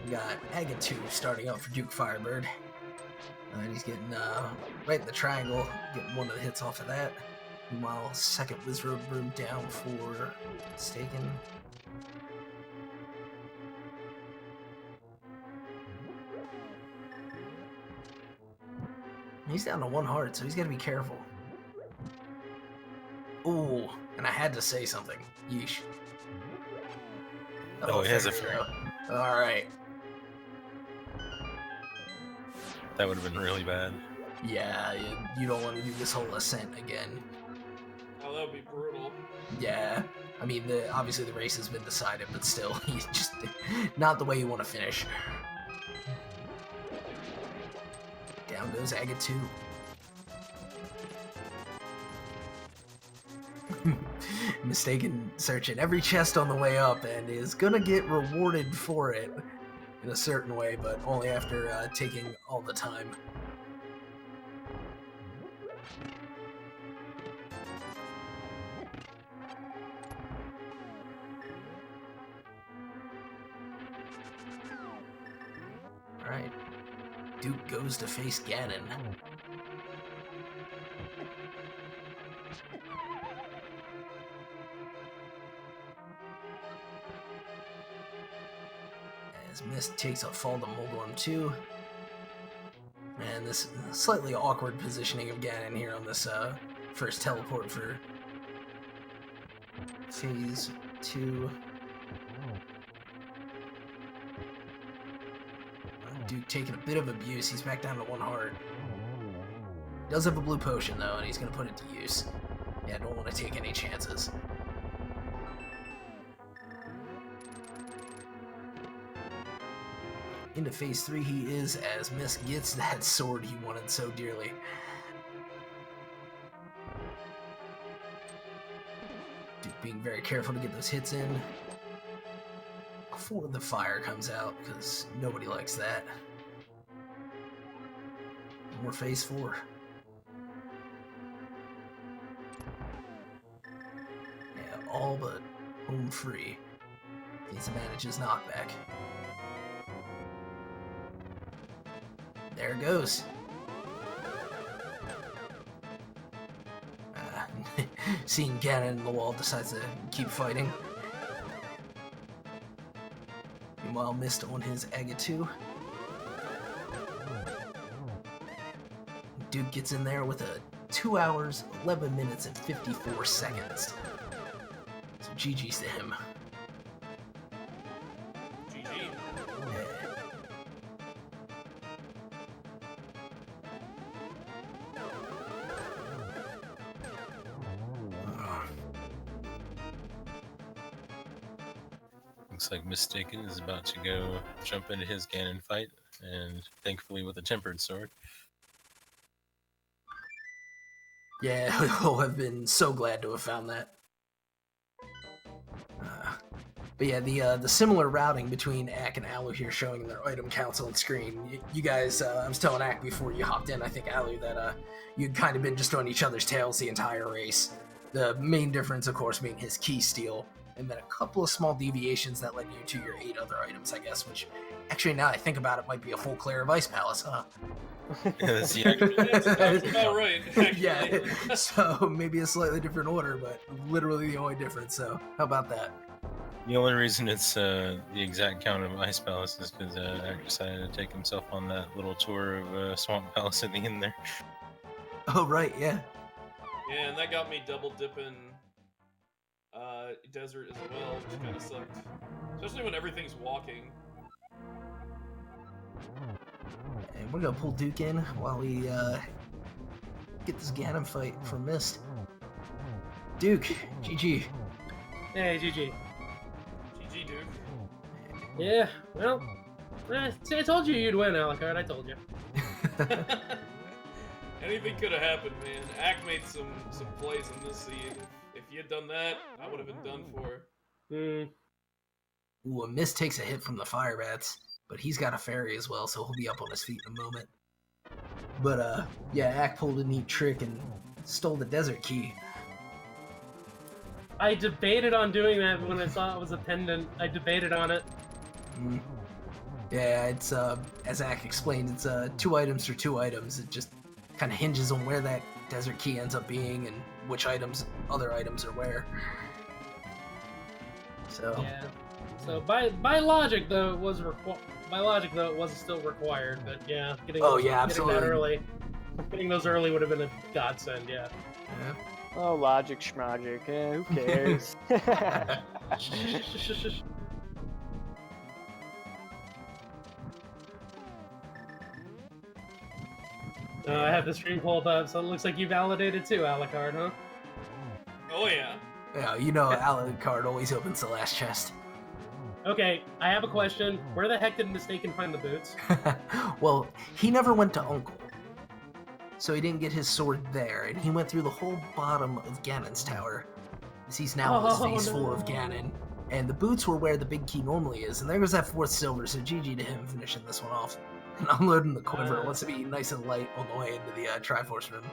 S1: We got Agate 2 starting up for DukeFireBird. And he's getting right in the triangle, getting one of the hits off of that. Meanwhile, second Wizard Room down for Mystakin. He's down to 1 heart, so he's got to be careful. Ooh, and I had to say something. Yeesh.
S2: Oh, he has a
S1: fairy. All right.
S2: That would have been really bad.
S1: Yeah, you don't want to do this whole ascent again.
S4: Oh, that would be brutal.
S1: Yeah. I mean, obviously the race has been decided, but still, he's just not the way you want to finish. Down goes Agate 2. Mystakin searching every chest on the way up and is gonna get rewarded for it in a certain way, but only after taking all the time. Alright. Duke goes to face Ganon. As Mist takes a fall to Moldorm 2. And this slightly awkward positioning of Ganon here on this first teleport for Phase 2. Duke taking a bit of abuse. He's back down to 1 heart. Does have a blue potion though, and he's gonna put it to use. Yeah, don't want to take any chances. Into Phase 3 he is, as Mist gets that sword he wanted so dearly. Duke being very careful to get those hits in before the fire comes out, because nobody likes that. More Phase 4. Yeah, all but home free. Disadvantages knockback. There it goes. Seeing Ganon in the wall, decides to keep fighting. Meanwhile, Mist on his Agate 2. Duke gets in there with a 2 hours, 11 minutes, and 54 seconds. So GG's to him.
S4: GG.
S2: Looks like Mystakin is about to go jump into his Ganon fight, and thankfully with a tempered sword.
S1: Yeah, we all have been so glad to have found that. But yeah, the similar routing between Ack and Alu here, showing their item counts on screen. You guys, I was telling Ack before you hopped in, I think Alu, that you'd kind of been just on each other's tails the entire race. The main difference, of course, being his key steal, and then a couple of small deviations that led you to your 8 other items, I guess, which actually, now I think about it, might be a full clear of Ice Palace, huh?
S2: That's
S4: That's about right. Actually.
S1: Yeah, so maybe a slightly different order, but literally the only difference, so how about that?
S2: The only reason it's the exact count of Ice Palace is because Ack decided to take himself on that little tour of Swamp Palace at the end there.
S1: Oh, right, yeah.
S4: Yeah, and that got me double dipping desert as well, which kind of sucked. Especially when everything's walking.
S1: And we're gonna pull Duke in while we get this Ganon fight for Mist. Duke, GG.
S5: Hey, GG.
S4: GG, Duke.
S5: Yeah, well, I told you you'd win, Alucard. I told you.
S4: Anything could have happened, man. Ack made some plays in this scene. If he had done that, I would have been done for.
S1: Ooh, a Mist takes a hit from the fire bats, but he's got a fairy as well, so he'll be up on his feet in a moment. But yeah, Ack pulled a neat trick and stole the desert key.
S5: I debated on doing that when I saw it was a pendant. I debated on it.
S1: Yeah, it's as Ack explained, it's 2 items for 2 items. It just kind of hinges on where that desert key ends up being and which other items are where. So
S5: Yeah. So by logic though, it was still required. But yeah, getting
S1: Oh, yeah,
S5: getting that
S1: absolutely.
S5: early. Getting those early would have been a godsend, yeah.
S1: Yeah.
S3: Oh, logic schmagic. Who cares?
S5: I have the stream pulled up, so it looks like you validated too, Alucard, huh?
S4: Oh yeah.
S1: Yeah, you know, Alucard always opens the last chest.
S5: Okay, I have a question. Where the heck did Mystakin find the boots?
S1: Well, he never went to Uncle. So he didn't get his sword there, and he went through the whole bottom of Ganon's tower. He's now in phase 4 of Ganon. And the boots were where the big key normally is, and there was that 4th silver, so GG to him finishing this one off. And unloading the quiver. Wants to be nice and light on the way into the Triforce room.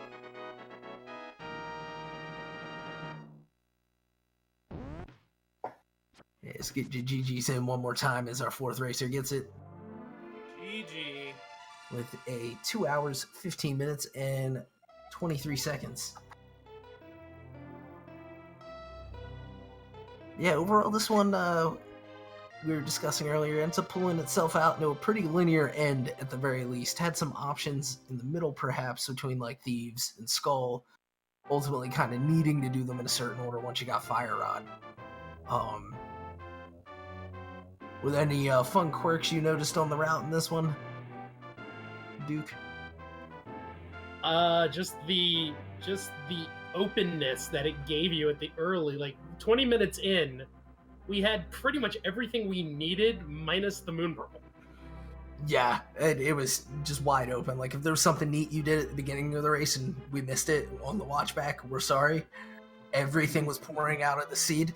S1: Yeah, let's get GG's in one more time as our 4th racer gets it.
S4: GG.
S1: With a 2 hours, 15 minutes, and 23 seconds. Yeah, overall, this one we were discussing earlier ends up pulling itself out into a pretty linear end at the very least. Had some options in the middle, perhaps, between like Thieves and Skull, ultimately kind of needing to do them in a certain order once you got Fire Rod. Were there any fun quirks you noticed on the route in this one, Duke?
S5: Just the openness that it gave you at the early, like 20 minutes in, we had pretty much everything we needed minus the moon purple.
S1: Yeah, it was just wide open. Like if there was something neat you did at the beginning of the race and we missed it on the watch back, we're sorry. Everything was pouring out of the seed.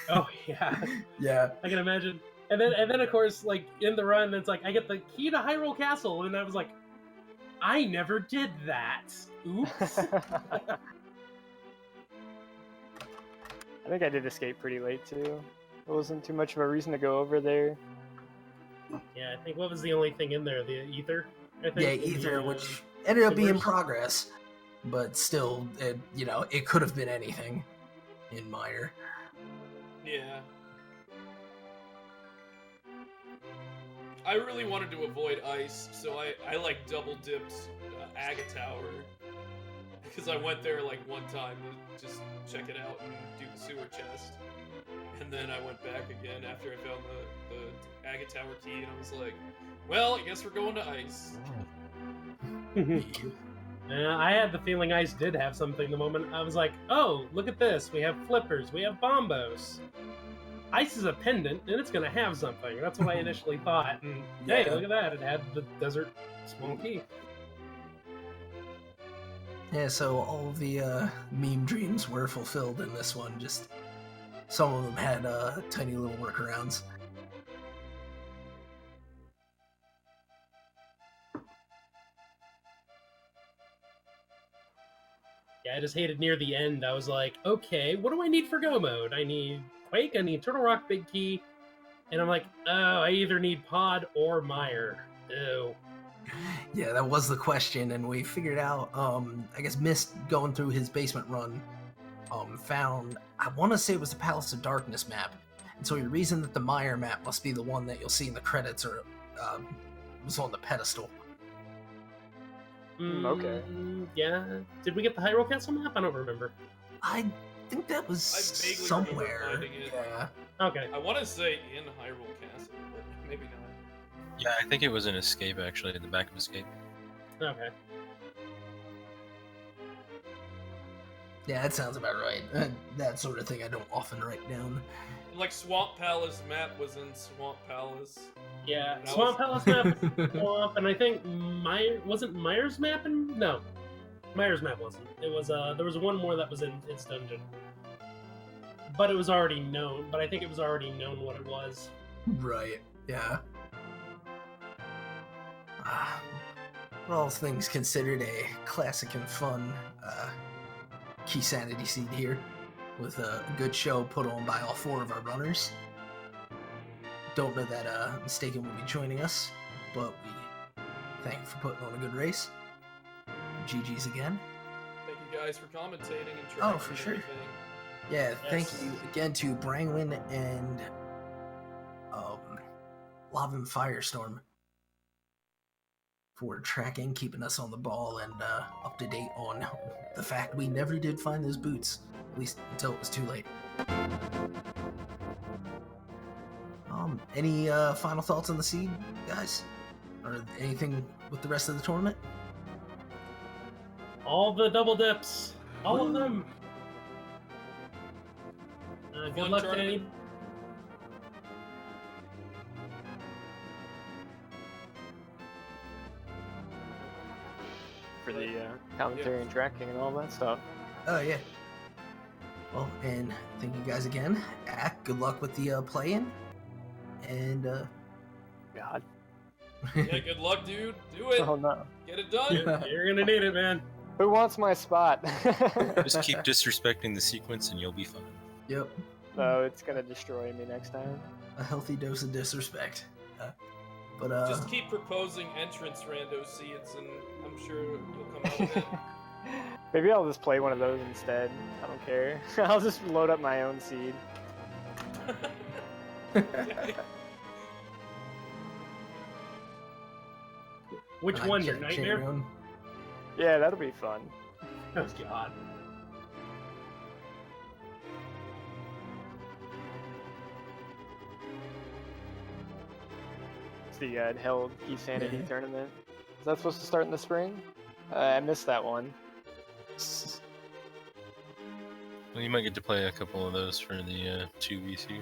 S5: Oh yeah.
S1: Yeah.
S5: I can imagine. And then of course, like in the run, it's like I get the key to Hyrule Castle, and I was like, I never did that. Oops.
S3: I think I did escape pretty late too. It wasn't too much of a reason to go over there.
S5: Yeah, I think what was the only thing in there? The ether? I think,
S1: Yeah, ether, which ended up being progress, but still, it could have been anything in Meyer.
S4: Yeah. I really wanted to avoid ice, so I like double dipped Acktheboker. Because I went there like one time to just check it out and do the sewer chest. And then I went back again after I found the Acktheboker key, and I was like, well, I guess we're going to ice.
S5: I had the feeling ice did have something the moment I was like, oh, look at this. We have flippers. We have bombos. Ice is a pendant, and it's going to have something. That's what I initially thought. And hey, look at that. It had the desert small key.
S1: Yeah, so all of the meme dreams were fulfilled in this one. Just some of them had tiny little workarounds.
S5: Yeah, I just hated near the end. I was like, okay, what do I need for Go mode? I need Quake, I need Turtle Rock Big Key, and I'm like, oh, I either need Pod or Meyer. Ew.
S1: Yeah, that was the question, and we figured out, I guess Mist going through his basement run, found, I want to say it was the Palace of Darkness map, and so your reason that the Meyer map must be the one that you'll see in the credits or was on the pedestal.
S3: Okay.
S5: Yeah. Did we get the Hyrule Castle map? I don't remember.
S1: I think that was
S4: I vaguely
S1: somewhere.
S4: remember finding it.
S1: Yeah.
S5: Okay.
S4: I want to say in Hyrule Castle, but maybe not.
S2: Yeah, I think it was in Escape, actually, at the back of Escape.
S5: Okay.
S1: Yeah, that sounds about right. That sort of thing I don't often write down.
S4: Like Swamp Palace map was in Swamp Palace.
S5: Yeah,
S4: That
S5: Swamp
S4: was-
S5: Palace map was Swamp, and I think wasn't Meyer's map in? No, Meyer's map wasn't. It was there was one more that was in its dungeon, but it was already known. But I think it was already known what it was.
S1: Right, yeah. All things considered, a classic and fun Keysanity seed here, with a good show put on by all 4 of our runners. Don't know that Mystakin will be joining us, but we thank you for putting on a good race. GG's again.
S4: Thank you guys for commentating and tracking
S1: for
S4: and
S1: sure.
S4: everything.
S1: Yeah, thank
S5: Yes.
S1: you again to Brangwin and Lava and Firestorm for tracking, keeping us on the ball, and up to date on the fact we never did find those boots, at least until it was too late. Any final thoughts on the seed, guys? Or anything with the rest of the tournament?
S5: All the double dips. All of them. Good
S4: Fun
S5: luck to
S4: tournament.
S5: any.
S3: For the commentary and tracking and all that stuff.
S1: Oh, yeah. Well, and thank you guys again. Good luck with the play-in. And,
S3: God.
S4: Yeah, good luck, dude. Do it.
S3: Oh no.
S4: Get it done.
S5: You're gonna need it, man.
S3: Who wants my spot?
S2: Just keep disrespecting the sequence and you'll be fine.
S1: yep,
S3: No, it's gonna destroy me next time.
S1: a healthy dose of disrespect. But,
S4: Just keep proposing entrance rando seeds, and I'm sure you'll come out with it.
S3: Maybe I'll just play one of those instead. I don't care. I'll just load up my own seed.
S5: Which one? Your
S1: Change
S5: nightmare?
S1: own.
S3: Yeah, that'll be fun.
S5: Oh God.
S3: It's the held Keysanity
S1: Yeah.
S3: tournament. Is that supposed to start in the spring? I missed that one.
S2: Well, you might get to play a couple of those for the 2v2.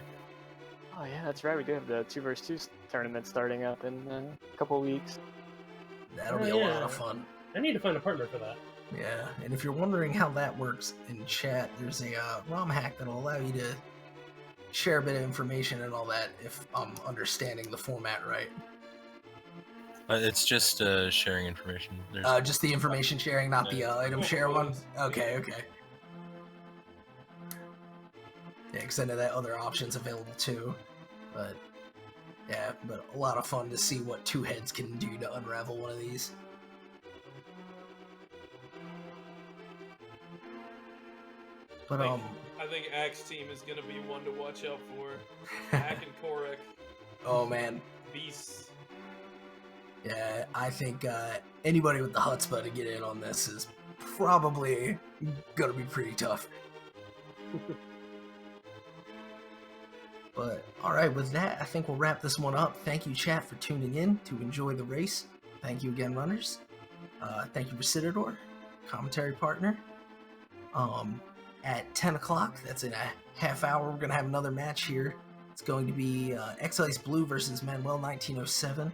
S3: Oh yeah, that's right. We do have the 2 vs 2 tournament starting up in a couple weeks.
S1: That'll
S5: Oh,
S1: be a lot
S5: yeah.
S1: of fun.
S5: I need to find a partner for that.
S1: Yeah, and if you're wondering how that works in chat, there's a ROM hack that'll allow you to share a bit of information and all that, if I'm understanding the format right.
S2: It's just sharing information. There's
S1: Just the information sharing, not the item share one? Okay, okay. Yeah, because I know that other option's available too. But, yeah, but a lot of fun to see what two heads can do to unravel one of these. But,
S4: I think Axe team is gonna be one to watch out for. Ack and Korek,
S1: oh man.
S4: beasts.
S1: Yeah, I think anybody with the chutzpah to get in on this is probably gonna be pretty tough. But alright, with that, I think we'll wrap this one up. Thank you, chat, for tuning in to enjoy the race. Thank you again, runners. Thank you for Citador, commentary partner. At 10 o'clock, that's in a half hour, we're going to have another match here. It's going to be X-Ice Blue versus Manuel 1907.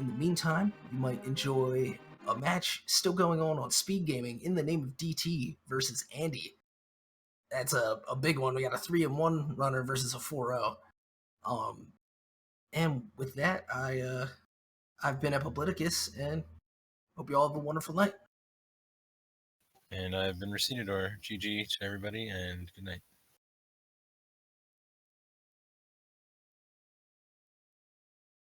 S1: In the meantime, you might enjoy a match still going on Speed Gaming in the name of DT versus Andy. That's a big one. We got a 3-1 runner versus a 4-0. And with that, I've been Acktheboker, and hope you all have a wonderful night.
S2: And I've been Recedador. GG to everybody, and good night.